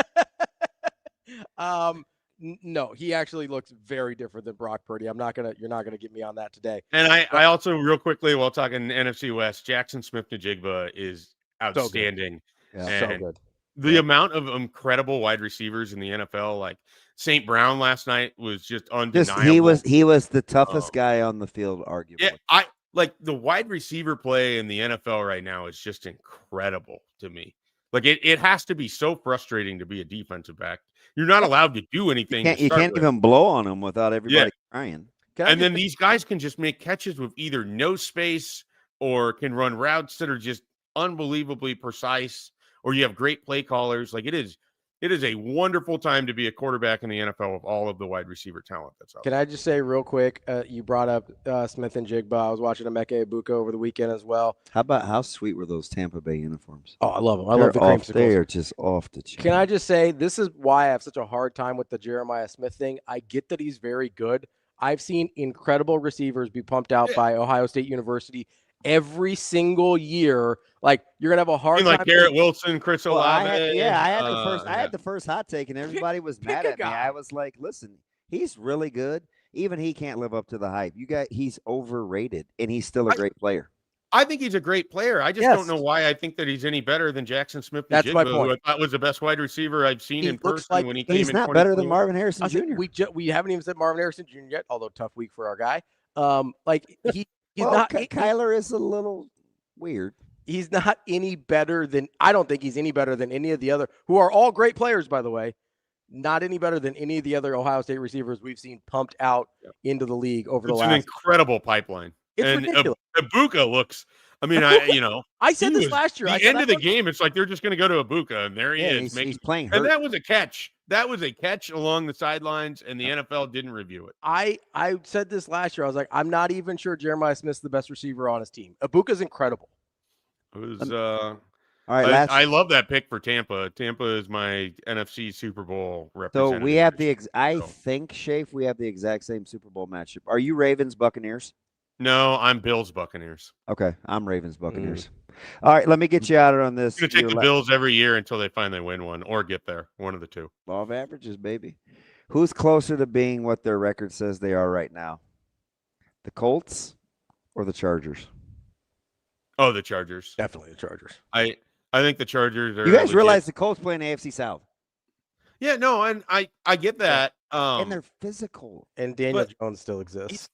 No, he actually looks very different than Brock Purdy. You're not gonna get me on that today. And I also, real quickly, while talking NFC West, Jackson Smith-Njigba is outstanding. So good. The amount of incredible wide receivers in the NFL, like St. Brown last night, was just undeniable. He was the toughest guy on the field, arguably. Yeah, I like the wide receiver play in the NFL right now is just incredible to me. Like it has to be so frustrating to be a defensive back. You're not allowed to do anything. You can't even blow on them without everybody crying. And then these guys can just make catches with either no space or can run routes that are just unbelievably precise. Or you have great play callers. Like it is a wonderful time to be a quarterback in the NFL with all of the wide receiver talent that's out there. Can I just say real quick, you brought up Smith-Njigba. I was watching Emeka Egbuka over the weekend as well. How sweet were those Tampa Bay uniforms? Oh, I love them. I love the creamsicles. They are just off the chain. Can I just say, this is why I have such a hard time with the Jeremiah Smith thing. I get that he's very good. I've seen incredible receivers be pumped out by Ohio State University every single year. Like you're gonna have a hard time. Like Garrett Wilson, Chris Olave. I had the first hot take, and everybody was mad at me. I was like, listen, he's really good. Even he can't live up to the hype. He's overrated, and he's still a great player. I think he's a great player. I just don't know why I think that he's any better than Jackson Smith-Njigba, That's my point. who I thought was the best wide receiver I've seen in person when he came in. He's not better than Marvin Harrison Jr. We haven't even said Marvin Harrison Jr. yet, although tough week for our guy. He's not. Kyler is a little weird. He's not any better than. I don't think he's any better than any of the other, who are all great players, by the way. Not any better than any of the other Ohio State receivers we've seen pumped out into the league over the last. It's an incredible pipeline. It's ridiculous. Egbuka looks. I mean, I said this last year. The end of the game, it's like they're just going to go to Egbuka, and there he is. He's playing hurt. And that was a catch. That was a catch along the sidelines, and the NFL didn't review it. I said this last year. I was like, I'm not even sure Jeremiah Smith's the best receiver on his team. Egbuka's incredible. It was. All right, I love that pick for Tampa. Tampa is my NFC Super Bowl representative. So we have I think, Schaefer, we have the exact same Super Bowl matchup. Are you Ravens Buccaneers? No, I'm Bills Buccaneers. Okay, I'm Ravens Buccaneers. All right, let me get you out on this. I'm going to take the Bills every year until they finally win one or get there. One of the two. Law of averages, baby. Who's closer to being what their record says they are right now? The Colts or the Chargers? Oh, the Chargers. Definitely the Chargers. I think the Chargers are. You guys realize the Colts play in the AFC South? Yeah, no, and I get that. And they're physical. And Daniel Jones still exists.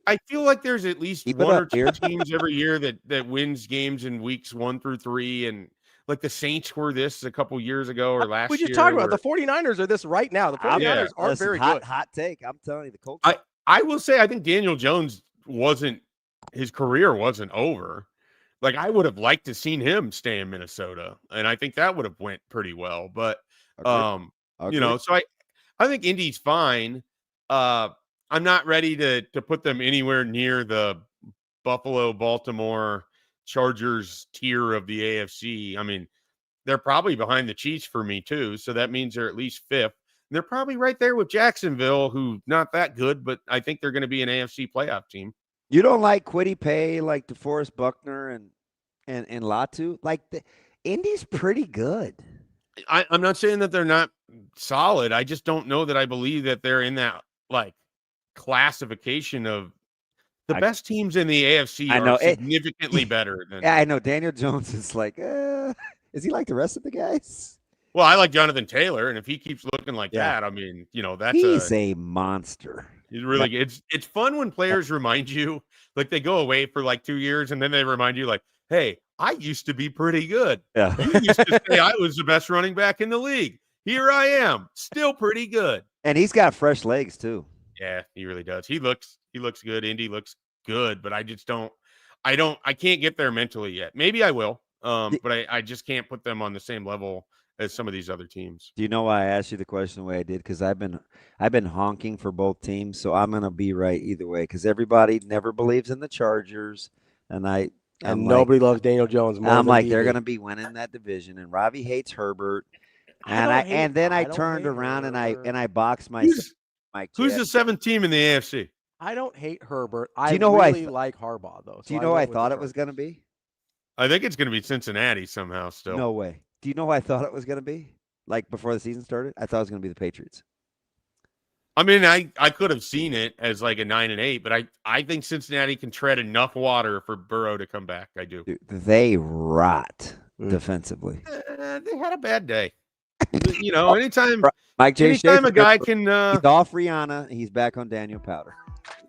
I feel like there's at least one or two teams every year that wins games in weeks 1 through 3. And like the Saints were this a couple years ago or last year. We just talked about the 49ers are this right now. The 49ers aren't very good. Hot take. I'm telling you, the Colts. I will say I think Daniel Jones his career wasn't over. like I would have liked to seen him stay in Minnesota, and I think that would have went pretty well. But you know, so I think Indy's fine. I'm not ready to put them anywhere near the Buffalo, Baltimore Chargers tier of the AFC. I mean, they're probably behind the Chiefs for me too, so that means they're at least fifth. They're probably right there with Jacksonville, who not that good, but I think they're going to be an AFC playoff team. You don't like Kwity Paye, like DeForest Buckner and Latu? Like Indy's pretty good. I'm not saying that they're not solid. I just don't know that I believe that they're in that like classification of the best teams in the AFC are significantly better than. Yeah, I know. Daniel Jones is like, is he like the rest of the guys? Well, I like Jonathan Taylor, and if he keeps looking like that, I mean, you know, he's a monster. He's really it's fun when players remind you, like they go away for like 2 years, and then they remind you, like, hey, I used to be pretty good. Yeah. You used to say I was the best running back in the league. Here I am, still pretty good. And he's got fresh legs too. Yeah, he really does. He looks good. Indy looks good, but I can't get there mentally yet. Maybe I will. But I just can't put them on the same level as some of these other teams. Do you know why I asked you the question the way I did? Because I've been honking for both teams, so I'm gonna be right either way. Because everybody never believes in the Chargers, and nobody loves Daniel Jones more. I'm than like, they're DB. gonna be winning that division, and Ravi hates Herbert. And then I turned around and I boxed myself. Who's the seventh team in the AFC? I don't hate Herbert. Do you know who really like Harbaugh though. Do you know who I thought it was gonna be? I think it's gonna be Cincinnati somehow. Still, no way. Do you know who I thought it was going to be? Like before the season started, I thought it was going to be the Patriots. I mean, I could have seen it as like a 9-8, but I think Cincinnati can tread enough water for Burrow to come back. I do. Dude, they rot defensively. They had a bad day. You know, anytime Schaefer, a guy can he's off Rihanna, he's back on Daniel Powder.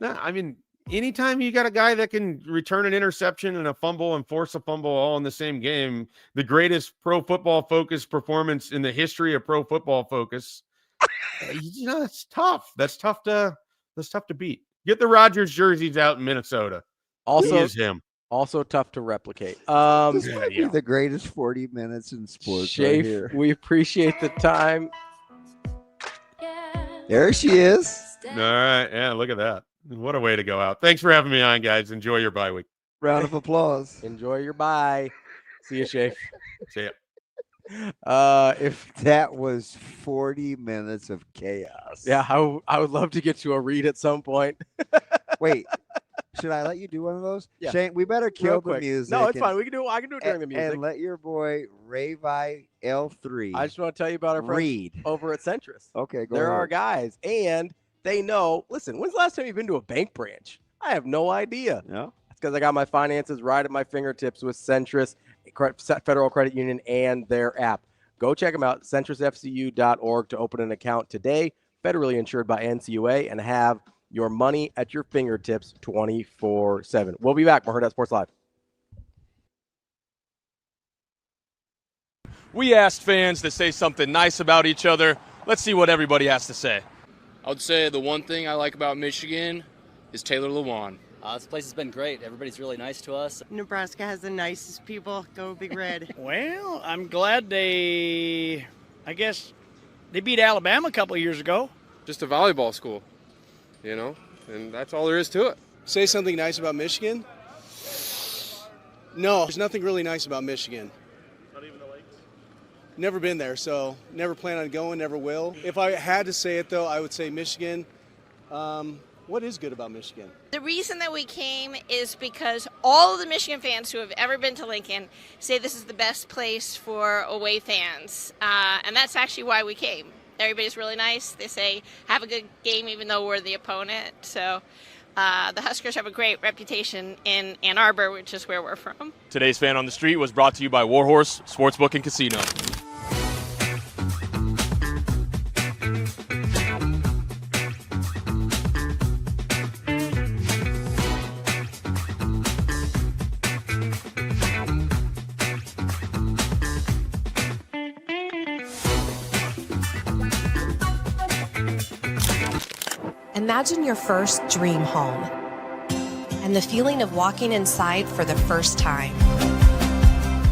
No, I mean, anytime you got a guy that can return an interception and a fumble and force a fumble all in the same game, the greatest Pro Football Focus performance in the history of Pro Football Focus, you know, that's tough. That's tough to beat. Get the Rodgers jerseys out in Minnesota. Also, is him. Also tough to replicate. This might be the greatest 40 minutes in sports. Schaefer, right here. we appreciate the time. There she is. All right. Yeah, look at that. What a way to go out. Thanks for having me on, guys. Enjoy your bye week. Round of applause. Enjoy your bye. See you, Schaefer. See ya. If that was 40 minutes of chaos. Yeah, I would love to get you a read at some point. Wait, should I let you do one of those? Yeah. Shane, we better kill the music. No, it's fine. I can do it during the music. And let your boy Ravi L3. I just want to tell you about our friends over at Centris. Okay, go They're ahead. our guys, and they know. Listen, when's the last time you've been to a bank branch? I have no idea. No. It's because I got my finances right at my fingertips with Centris, Federal Credit Union, and their app. Go check them out, centrisfcu.org, to open an account today, federally insured by NCUA, and have your money at your fingertips 24/7. We'll be back. Hurrdat Sports Live. We asked fans to say something nice about each other. Let's see what everybody has to say. I would say the one thing I like about Michigan is Taylor Lewan. This place has been great. Everybody's really nice to us. Nebraska has the nicest people. Go Big Red. Well, I'm glad they beat Alabama a couple of years ago. Just a volleyball school, you know, and that's all there is to it. Say something nice about Michigan? No, there's nothing really nice about Michigan. Not even the lakes? Never been there, so never plan on going, never will. If I had to say it, though, I would say Michigan. What is good about Michigan? The reason that we came is because all of the Michigan fans who have ever been to Lincoln say this is the best place for away fans. And that's actually why we came. Everybody's really nice. They say, have a good game even though we're the opponent. So the Huskers have a great reputation in Ann Arbor, which is where we're from. Today's Fan on the Street was brought to you by Warhorse Sportsbook and Casino. Imagine your first dream home. and the feeling of walking inside for the first time.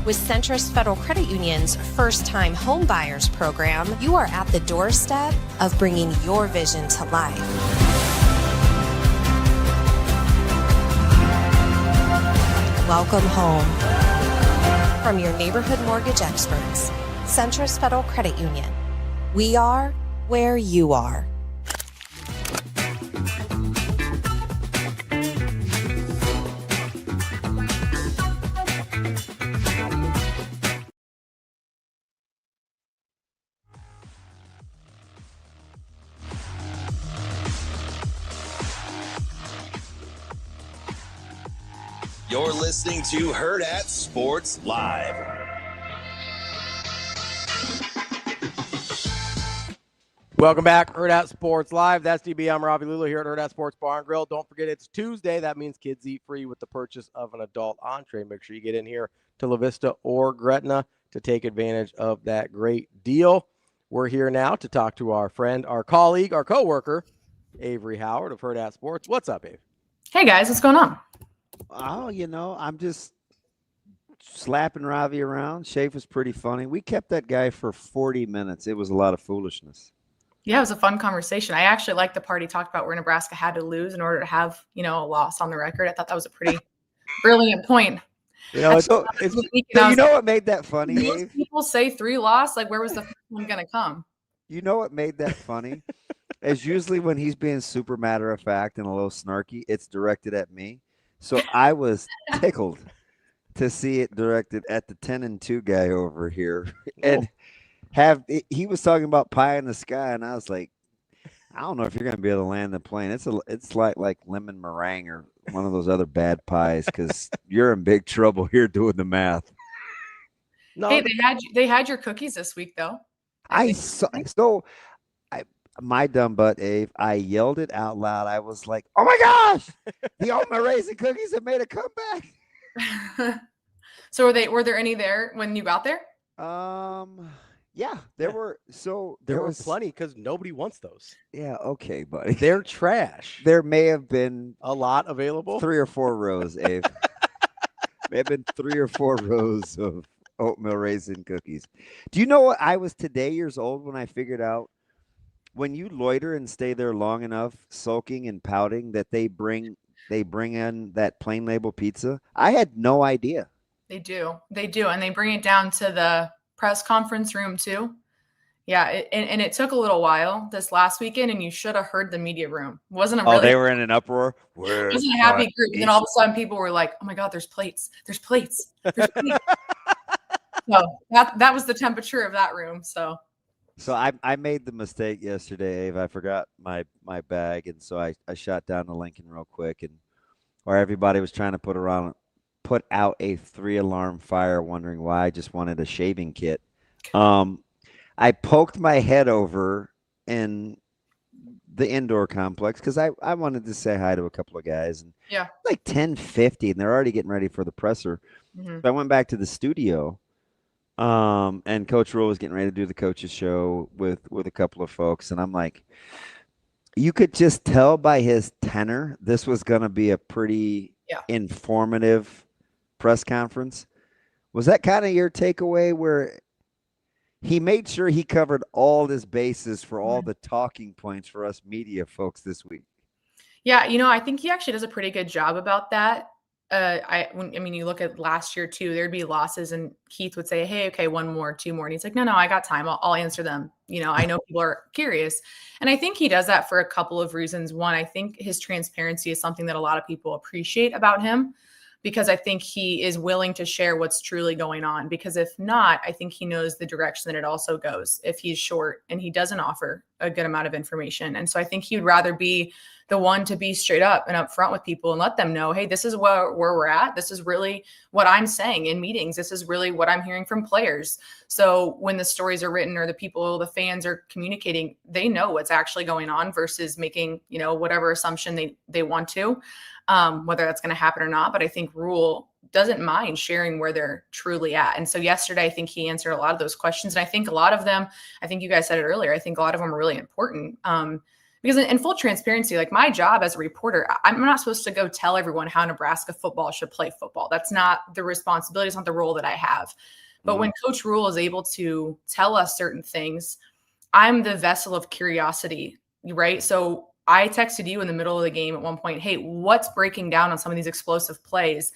With Centrist Federal Credit Union's First Time Home Buyers program, you are at the doorstep of bringing your vision to life. Welcome home. From your neighborhood mortgage experts, Centrist Federal Credit Union. We are where you are. You're listening to Hurrdat Sports Live. Welcome back, Hurrdat Sports Live. That's DB. I'm Ravi Lulla here at Hurrdat Sports Bar and Grill. Don't forget, it's Tuesday. That means kids eat free with the purchase of an adult entree. Make sure you get in here to La Vista or Gretna to take advantage of that great deal. We're here now to talk to our friend, our colleague, our coworker, Avarie Howard of Hurrdat Sports. What's up, Ave? Hey, guys. What's going on? Oh, I'm just slapping Ravi around. Schaefer's pretty funny. We kept that guy for 40 minutes. It was a lot of foolishness. Yeah, it was a fun conversation. I actually liked the part he talked about where Nebraska had to lose in order to have, a loss on the record. I thought that was a pretty brilliant point. You know what made that funny, Most Dave? people say 3 loss. Like, where was the first one going to come? You know what made that funny? Is usually when he's being super matter of fact and a little snarky, it's directed at me. So I was tickled to see it directed at the 10-2 guy over here. And he was talking about pie in the sky, and I was like, I don't know if you're going to be able to land the plane. It's like lemon meringue or one of those other bad pies, because you're in big trouble here doing the math. No. Hey, they had your cookies this week, though. My dumb butt, Ave, I yelled it out loud. I was like, oh my gosh, the oatmeal raisin cookies have made a comeback. So were there any there when you got there? Yeah, there were. So there was plenty, because nobody wants those. Yeah, okay, buddy. They're trash. There may have been a lot available. 3 or 4 rows, Ave. May have been 3 or 4 rows of oatmeal raisin cookies. Do you know what? I was today years old when I figured out, when you loiter and stay there long enough, sulking and pouting, that they bring in that plain label pizza. I had no idea. They do, and they bring it down to the press conference room too. Yeah, and it took a little while this last weekend, and you should have heard the media room. Wasn't a they were in an uproar. It wasn't a happy group. And then all of a sudden, people were like, "Oh my God, there's plates! There's plates! There's plates!" So that was the temperature of that room. So I made the mistake yesterday, Ave. I forgot my bag, and so I shot down to Lincoln real quick, and where everybody was trying to put out a 3-alarm fire, wondering why. I just wanted a shaving kit. I poked my head over in the indoor complex because I wanted to say hi to a couple of guys, and like 10:50, and they're already getting ready for the presser. Mm-hmm. So I went back to the studio. And Coach Rhule was getting ready to do the coaches show with a couple of folks. And I'm like, you could just tell by his tenor, this was going to be a pretty informative press conference. Was that kind of your takeaway, where he made sure he covered all his bases for all the talking points for us media folks this week? Yeah. I think he actually does a pretty good job about that. You look at last year too, there'd be losses and Keith would say, "Hey, okay, 1 more, 2 more." And he's like, no, I got time. I'll answer them. I know people are curious. And I think he does that for a couple of reasons. One, I think his transparency is something that a lot of people appreciate about him, because I think he is willing to share what's truly going on. Because if not, I think he knows the direction that it also goes if he's short and he doesn't offer a good amount of information. And so I think he would rather be the one to be straight up and upfront with people and let them know, hey, this is where we're at. This is really what I'm saying in meetings. This is really what I'm hearing from players. So when the stories are written or the fans are communicating, they know what's actually going on versus making, whatever assumption they want to, whether that's going to happen or not. But I think Rhule doesn't mind sharing where they're truly at. And so yesterday, I think he answered a lot of those questions. And I think a lot of them, I think you guys said it earlier, I think a lot of them are really important. Because in full transparency, like my job as a reporter, I'm not supposed to go tell everyone how Nebraska football should play football. That's not the responsibility. It's not the role that I have. But when Coach Rhule is able to tell us certain things, I'm the vessel of curiosity, right? So I texted you in the middle of the game at one point, hey, what's breaking down on some of these explosive plays?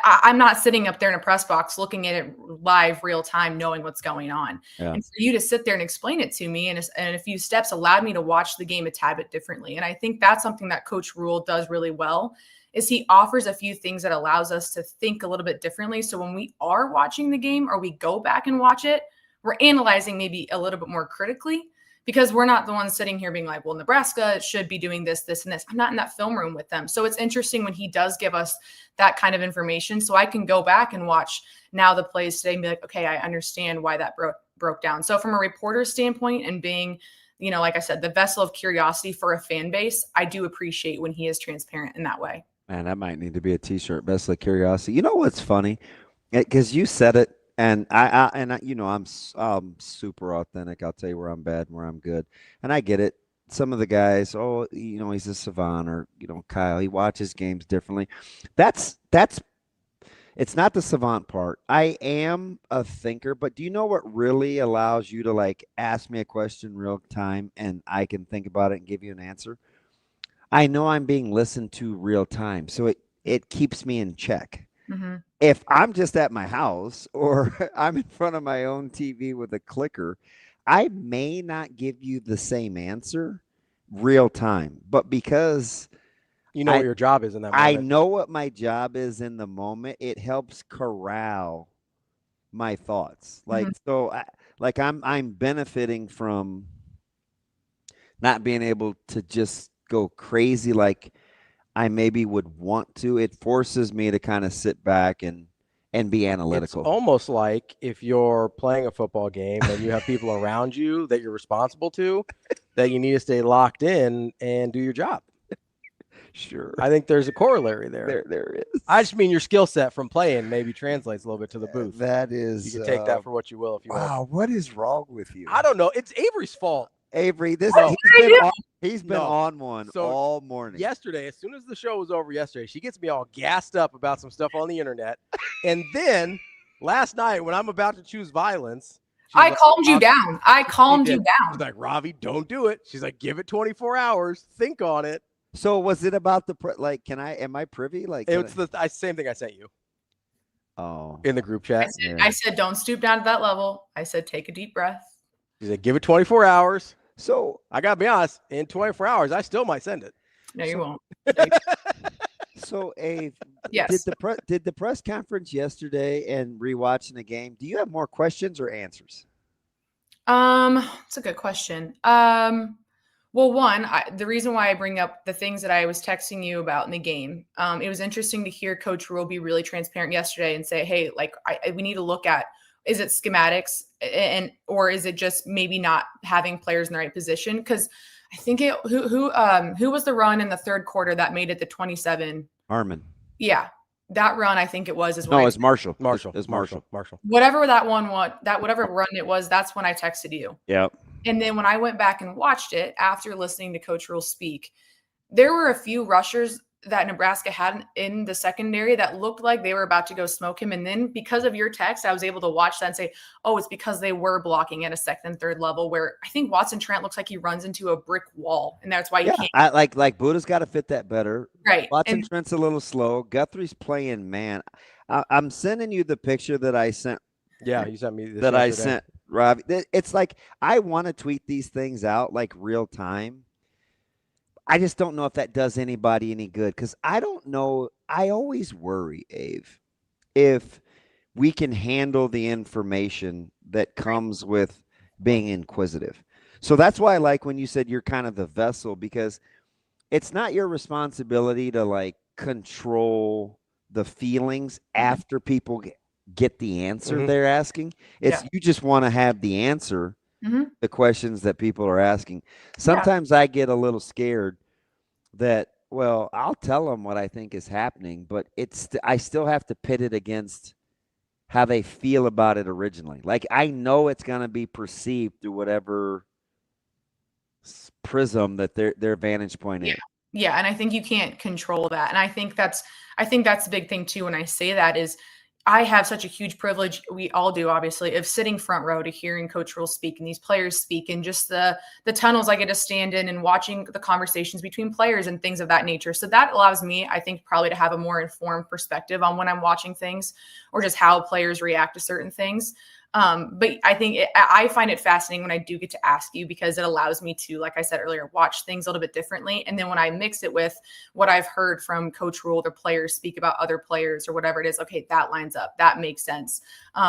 I'm not sitting up there in a press box looking at it live, real time, knowing what's going on. Yeah. And for you to sit there and explain it to me in a few steps allowed me to watch the game a tad bit differently. And I think that's something that Coach Rhule does really well, is he offers a few things that allows us to think a little bit differently. So when we are watching the game or we go back and watch it, we're analyzing maybe a little bit more critically, because we're not the ones sitting here being like, well, Nebraska should be doing this, this, and this. I'm not in that film room with them. So it's interesting when he does give us that kind of information. So I can go back and watch now the plays today and be like, okay, I understand why that broke down. So from a reporter's standpoint and being, you know, like I said, the vessel of curiosity for a fan base, I do appreciate when he is transparent in that way. Man, that might need to be a T-shirt, vessel of curiosity. You know what's funny? Because you said it. And you know, I'm super authentic. I'll tell you where I'm bad and where I'm good. And I get it. Some of the guys, oh, you know, he's a savant, or, you know, Kyle, he watches games differently. It's not the savant part. I am a thinker, but do you know what really allows you to like ask me a question real time and I can think about it and give you an answer? I know I'm being listened to real time. So it keeps me in check. Mm-hmm. If I'm just at my house or I'm in front of my own TV with a clicker, I may not give you the same answer real time. But because you know what your job is in that moment. I know what my job is in the moment. It helps corral my thoughts. Like, so I'm benefiting from not being able to just go crazy like I maybe would want to. It forces me to kind of sit back and be analytical. It's almost like if you're playing a football game and you have people around you that you're responsible to, that you need to stay locked in and do your job. Sure. I think there's a corollary there. There is. I just mean your skill set from playing maybe translates a little bit to the booth. That is. You can take that for what you will if you want. Wow, what is wrong with you? I don't know. It's Avarie's fault. Avery, he's been on one all morning. Yesterday, as soon as the show was over yesterday, she gets me all gassed up about some stuff on the internet. And then last night, when I'm about to choose violence, I calmed you down. I calmed you down. She's like, Ravi, don't do it. She's like, give it 24 hours. Think on it. So was it about am I privy? Like, it's the same thing I sent you. Oh, in the group chat. I said, don't stoop down to that level. I said, take a deep breath. She said, give it 24 hours. So I got to be honest, in 24 hours, I still might send it. No, you won't. So, Abe, yes. Did the press conference yesterday and rewatching the game, do you have more questions or answers? That's a good question. Well, one, the reason why I bring up the things that I was texting you about in the game, it was interesting to hear Coach Rhule be really transparent yesterday and say, hey, like we need to look at, is it schematics or is it just maybe not having players in the right position? Because I think who was the run in the third quarter that made it the 27? Harmon. Yeah. That run, I think it was. No, it's Marshall. It's Marshall. Whatever that one was, whatever run it was, that's when I texted you. Yep. And then when I went back and watched it after listening to Coach Rhule speak, there were a few rushers that Nebraska had in the secondary that looked like they were about to go smoke him. And then because of your text, I was able to watch that and say, oh, it's because they were blocking at a second and third level, where I think Watson Trent looks like he runs into a brick wall. And that's why you can't. I like Buddha's got to fit that better. Right. Watson Trent's a little slow. Guthrie's playing man. I'm sending you the picture that I sent. Yeah, you sent me this that yesterday. I sent Ravi. It's like I want to tweet these things out like real time. I just don't know if that does anybody any good, because I don't know. I always worry, Ave, if we can handle the information that comes with being inquisitive. So that's why I like when you said you're kind of the vessel, because it's not your responsibility to like control the feelings after people get the answer they're asking. It's you just want to have the answer. The questions that people are asking. Sometimes I get a little scared that, well, I'll tell them what I think is happening, but I still have to pit it against how they feel about it originally. Like, I know it's going to be perceived through whatever prism that their vantage point is. Yeah, and I think you can't control that. And I think that's the big thing too when I say that is I have such a huge privilege, we all do obviously, of sitting front row to hearing Coach Rhule speak and these players speak and just the tunnels I get to stand in and watching the conversations between players and things of that nature. So that allows me, I think, probably to have a more informed perspective on when I'm watching things or just how players react to certain things. But I think I find it fascinating when I do get to ask you because it allows me to, like I said earlier, watch things a little bit differently. And then when I mix it with what I've heard from Coach Rhule, the players speak about other players or whatever it is, okay, that lines up. That makes sense.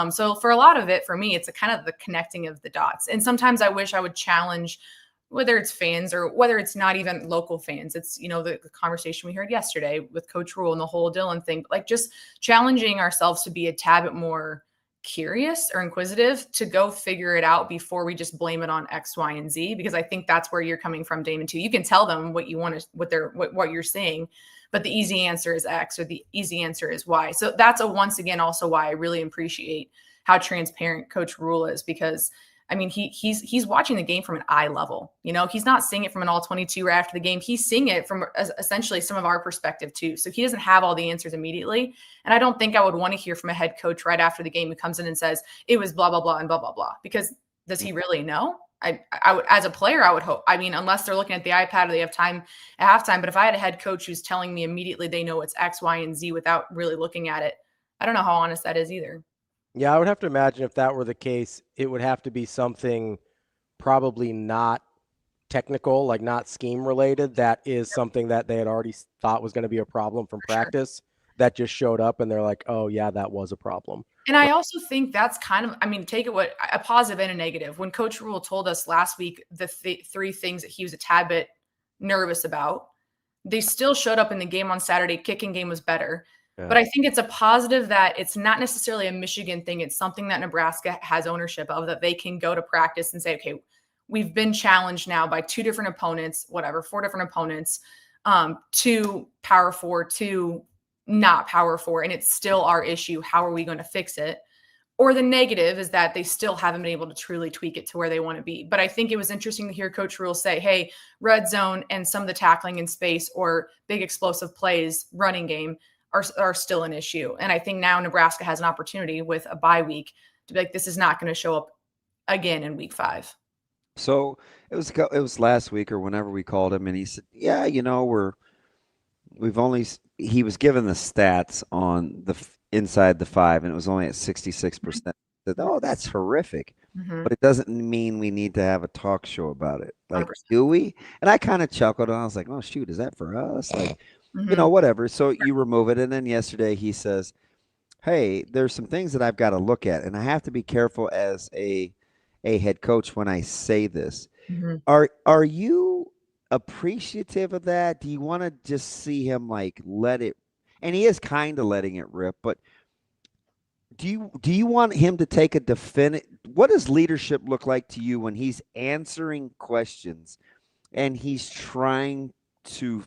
So for a lot of it, for me, it's a kind of the connecting of the dots. And sometimes I wish I would challenge whether it's fans or whether it's not even local fans. It's, the conversation we heard yesterday with Coach Rhule and the whole Dylan thing, like just challenging ourselves to be a tad bit more curious or inquisitive to go figure it out before we just blame it on X, Y, and Z, because I think that's where you're coming from, Damon, too. You can tell them what you want to, what you're saying, but the easy answer is X or the easy answer is Y. So that's once again, also why I really appreciate how transparent Coach Rhule is, because I mean, he's watching the game from an eye level. He's not seeing it from an all 22 right after the game. He's seeing it from essentially some of our perspective too. So he doesn't have all the answers immediately. And I don't think I would want to hear from a head coach right after the game who comes in and says it was blah, blah, blah, and blah, blah, blah. Because does he really know? I would, as a player, I would hope. I mean, unless they're looking at the iPad or they have time at halftime. But if I had a head coach who's telling me immediately they know it's X, Y, and Z without really looking at it, I don't know how honest that is either. Yeah, I would have to imagine if that were the case, it would have to be something probably not technical, like not scheme related. That is something that they had already thought was going to be a problem from practice that just showed up and they're like, oh yeah, that was a problem. And I also think that's kind of, I mean, take it what a positive and a negative. When Coach Rhule told us last week the three things that he was a tad bit nervous about, they still showed up in the game on Saturday. Kicking game was better. But I think it's a positive that it's not necessarily a Michigan thing. It's something that Nebraska has ownership of, that they can go to practice and say, okay, we've been challenged now by four different opponents, 2 Power 4, 2 not Power 4, and it's still our issue. How are we going to fix it? Or the negative is that they still haven't been able to truly tweak it to where they want to be. But I think it was interesting to hear Coach Rhule say, hey, red zone and some of the tackling in space or big explosive plays, running game, are still an issue. And I think now Nebraska has an opportunity with a bye week to be like, this is not going to show up again in week 5. So it was last week or whenever we called him and he said, yeah, he was given the stats on the inside the 5 and it was only at 66%. I said, oh, that's horrific. Mm-hmm. But it doesn't mean we need to have a talk show about it. Like, 100%. Do we? And I kind of chuckled and I was like, oh shoot, is that for us? Like, whatever. So you remove it. And then yesterday he says, hey, there's some things that I've got to look at. And I have to be careful as a head coach when I say this. Mm-hmm. Are you appreciative of that? Do you want to just see him like let it? And he is kind of letting it rip. But do you want him to take a definite? What does leadership look like to you when he's answering questions and he's trying to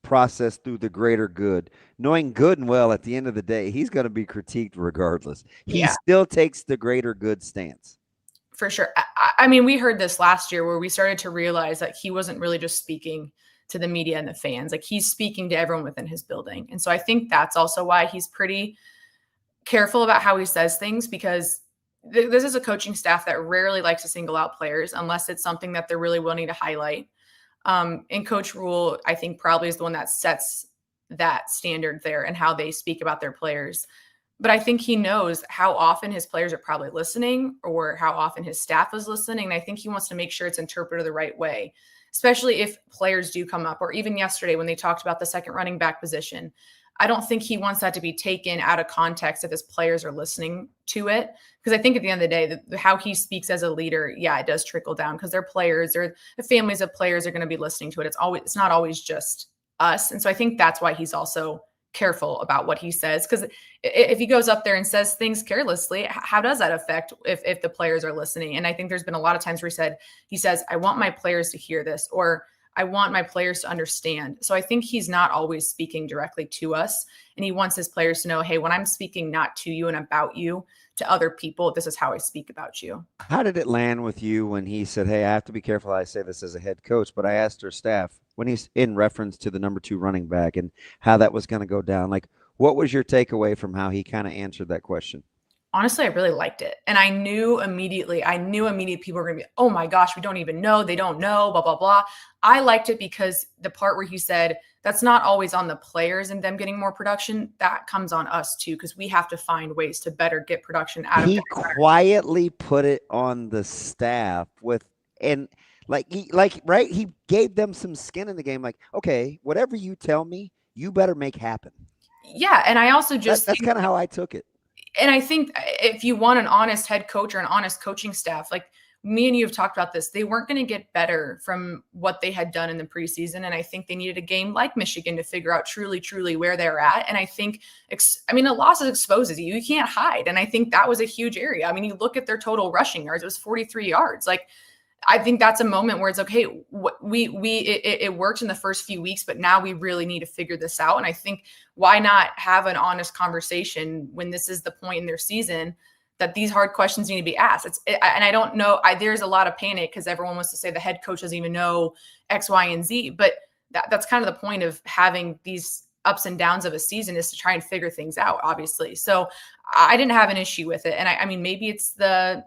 process through the greater good, knowing good and well at the end of the day, he's going to be critiqued regardless. He still takes the greater good stance. For sure. I mean, we heard this last year where we started to realize that he wasn't really just speaking to the media and the fans. Like he's speaking to everyone within his building. And so I think that's also why he's pretty careful about how he says things, because this is a coaching staff that rarely likes to single out players unless it's something that they're really willing to highlight. And Coach Rhule, I think, probably is the one that sets that standard there and how they speak about their players. But I think he knows how often his players are probably listening or how often his staff is listening. And I think he wants to make sure it's interpreted the right way, especially if players do come up, or even yesterday when they talked about the second running back position. I don't think he wants that to be taken out of context if his players are listening to it. Because I think at the end of the day, how he speaks as a leader, it does trickle down because their players or the families of players are going to be listening to it. It's not always just us. And so I think that's why he's also careful about what he says. Because if he goes up there and says things carelessly, how does that affect if the players are listening? And I think there's been a lot of times where he says, I want my players to hear this, or I want my players to understand. So I think he's not always speaking directly to us. And he wants his players to know, hey, when I'm speaking not to you and about you, to other people, this is how I speak about you. How did it land with you when he said, hey, I have to be careful I say this as a head coach, but I asked our staff when he's in reference to the number 2 running back and how that was going to go down? Like, what was your takeaway from how he kind of answered that question? Honestly, I really liked it. And I knew immediately people were going to be, oh my gosh, we don't even know. They don't know, blah, blah, blah. I liked it because the part where he said, that's not always on the players and them getting more production. That comes on us too, because we have to find ways to better get production out of it. He quietly put it on the staff he gave them some skin in the game. Like, okay, whatever you tell me, you better make happen. Yeah. And I also just, that's kind of how I took it. And I think if you want an honest head coach or an honest coaching staff, like me and you have talked about this, they weren't going to get better from what they had done in the preseason. And I think they needed a game like Michigan to figure out truly where they're at. And I think, a loss exposes you. You can't hide. And I think that was a huge area. I mean, you look at their total rushing yards, it was 43 yards. Like, I think that's a moment where it's okay. It worked in the first few weeks, but now we really need to figure this out. And I think why not have an honest conversation when this is the point in their season that these hard questions need to be asked. And I don't know. There's a lot of panic because everyone wants to say the head coach doesn't even know X, Y, and Z. But that's kind of the point of having these ups and downs of a season is to try and figure things out, obviously. So I didn't have an issue with it. And I mean, maybe it's the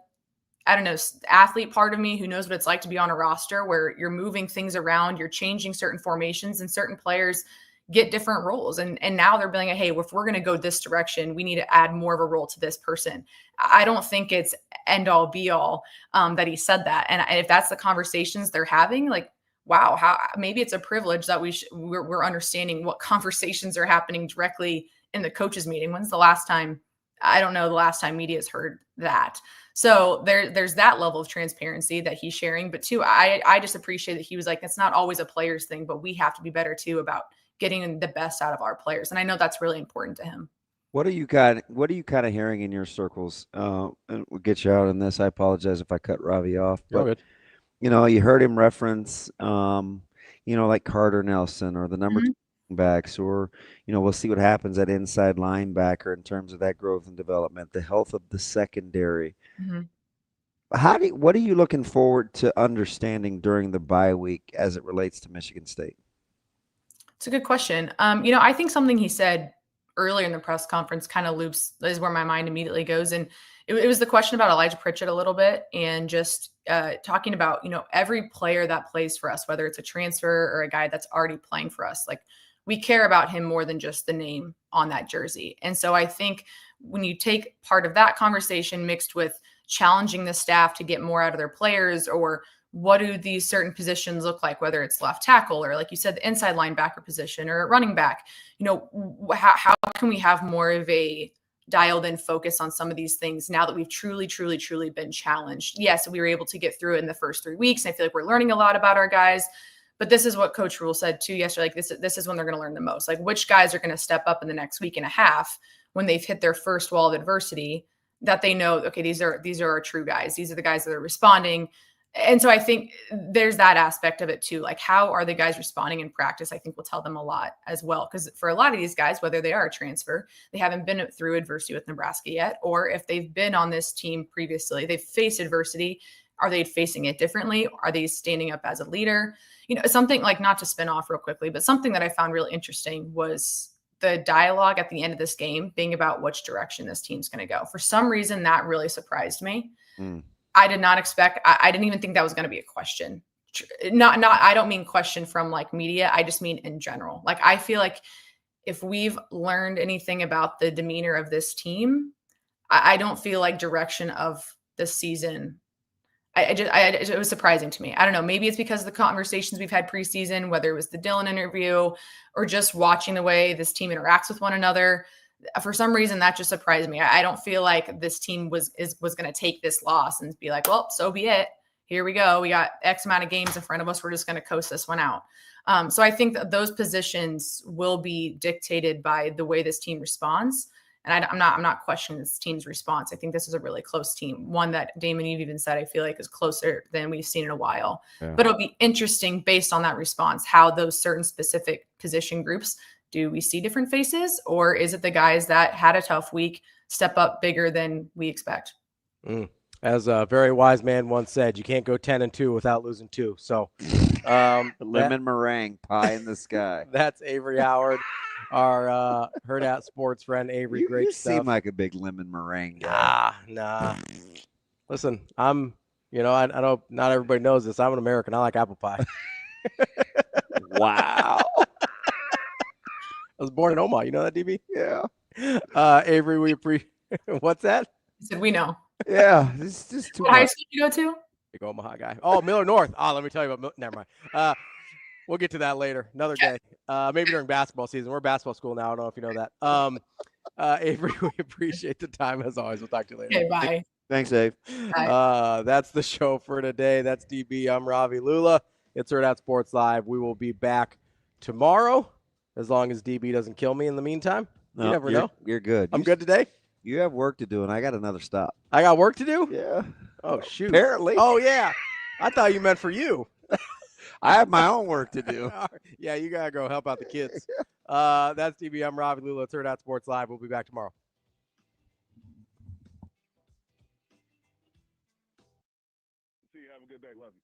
athlete part of me who knows what it's like to be on a roster where you're moving things around, you're changing certain formations, and certain players get different roles. And now they're being like, hey, if we're going to go this direction, we need to add more of a role to this person. I don't think it's end all be all that he said that. And if that's the conversations they're having, like, wow, how maybe it's a privilege that we're understanding what conversations are happening directly in the coaches meeting. When's the last time? I don't know the last time media has heard that. So there's that level of transparency that he's sharing. But two, I just appreciate that he was like, it's not always a player's thing, but we have to be better too about getting the best out of our players. And I know that's really important to him. What are you kind of hearing in your circles? And we'll get you out on this. I apologize if I cut Ravi off. But, good. You heard him reference, like Carter Nelson or the number 2 backs, or, we'll see what happens at inside linebacker in terms of that growth and development, the health of the secondary. Mm-hmm. What are you looking forward to understanding during the bye week as it relates to Michigan State? It's a good question. I think something he said earlier in the press conference kind of is where my mind immediately goes. And it was the question about Elijah Pritchett a little bit, and just talking about, every player that plays for us, whether it's a transfer or a guy that's already playing for us, like, we care about him more than just the name on that jersey. And so I think when you take part of that conversation mixed with challenging the staff to get more out of their players, or what do these certain positions look like, whether it's left tackle or, like you said, the inside linebacker position or running back, how can we have more of a dialed in focus on some of these things now that we've truly been challenged? Yes, we were able to get through it in the first 3 weeks. I feel like we're learning a lot about our guys. But this is what Coach Rhule said too yesterday. Like, this is when they're going to learn the most. Like, which guys are going to step up in the next week and a half when they've hit their first wall of adversity, that they know, okay, these are our true guys. These are the guys that are responding. And so I think there's that aspect of it too. Like, how are the guys responding in practice? I think will tell them a lot as well. Because for a lot of these guys, whether they are a transfer, they haven't been through adversity with Nebraska yet, or if they've been on this team previously, they've faced adversity. Are they facing it differently? Are they standing up as a leader? Something like, not to spin off real quickly, but something that I found really interesting was the dialogue at the end of this game being about which direction this team's going to go. For some reason, that really surprised me. I did not expect, I didn't even think that was going to be a question. I don't mean question from like media. I just mean in general. Like, I feel like if we've learned anything about the demeanor of this team, I don't feel like direction of the season. It was surprising to me. I don't know. Maybe it's because of the conversations we've had preseason, whether it was the Dylan interview or just watching the way this team interacts with one another. For some reason, that just surprised me. I don't feel like this team was going to take this loss and be like, well, so be it. Here we go. We got X amount of games in front of us. We're just going to coast this one out. So I think that those positions will be dictated by the way this team responds. And I'm not questioning this team's response. I think this is a really close team. One that Damon, you've even said, I feel like is closer than we've seen in a while. Yeah. But it'll be interesting based on that response, how those certain specific position groups, do we see different faces, or is it the guys that had a tough week step up bigger than we expect? As a very wise man once said, you can't go 10-2 without losing 2. So lemon meringue pie in the sky. That's Avarie Howard, our Hurrdat Sports friend. Avarie, You great stuff. seem like a big lemon meringue guy. Nah. Listen, I'm, I know not everybody knows this. I'm an American. I like apple pie. Wow. I was born in Omaha. You know that, DB? Yeah. Avarie, we appreciate. What's that? I said we know. Yeah, it's just too much. What high school you go to? Big Omaha guy. Oh, Miller North. Let me tell you about. Never mind. We'll get to that later. Another day. Maybe during basketball season. We're a basketball school now. I don't know if you know that. Avarie, we appreciate the time as always. We'll talk to you later. Okay, bye. Thanks, Dave. That's the show for today. That's DB. I'm Ravi. Lulla. It's Hurrdat Sports Live. We will be back tomorrow, as long as DB doesn't kill me in the meantime. You never know. You're good. I'm good today. You have work to do, and I got another stop. I got work to do? Yeah. Oh, shoot. Apparently. Oh, yeah. I thought you meant for you. I have my own work to do. Yeah, you got to go help out the kids. That's DB. I'm Ravi. Lulla. It's Hurrdat Sports Live. We'll be back tomorrow. See you. Have a good day. Love you.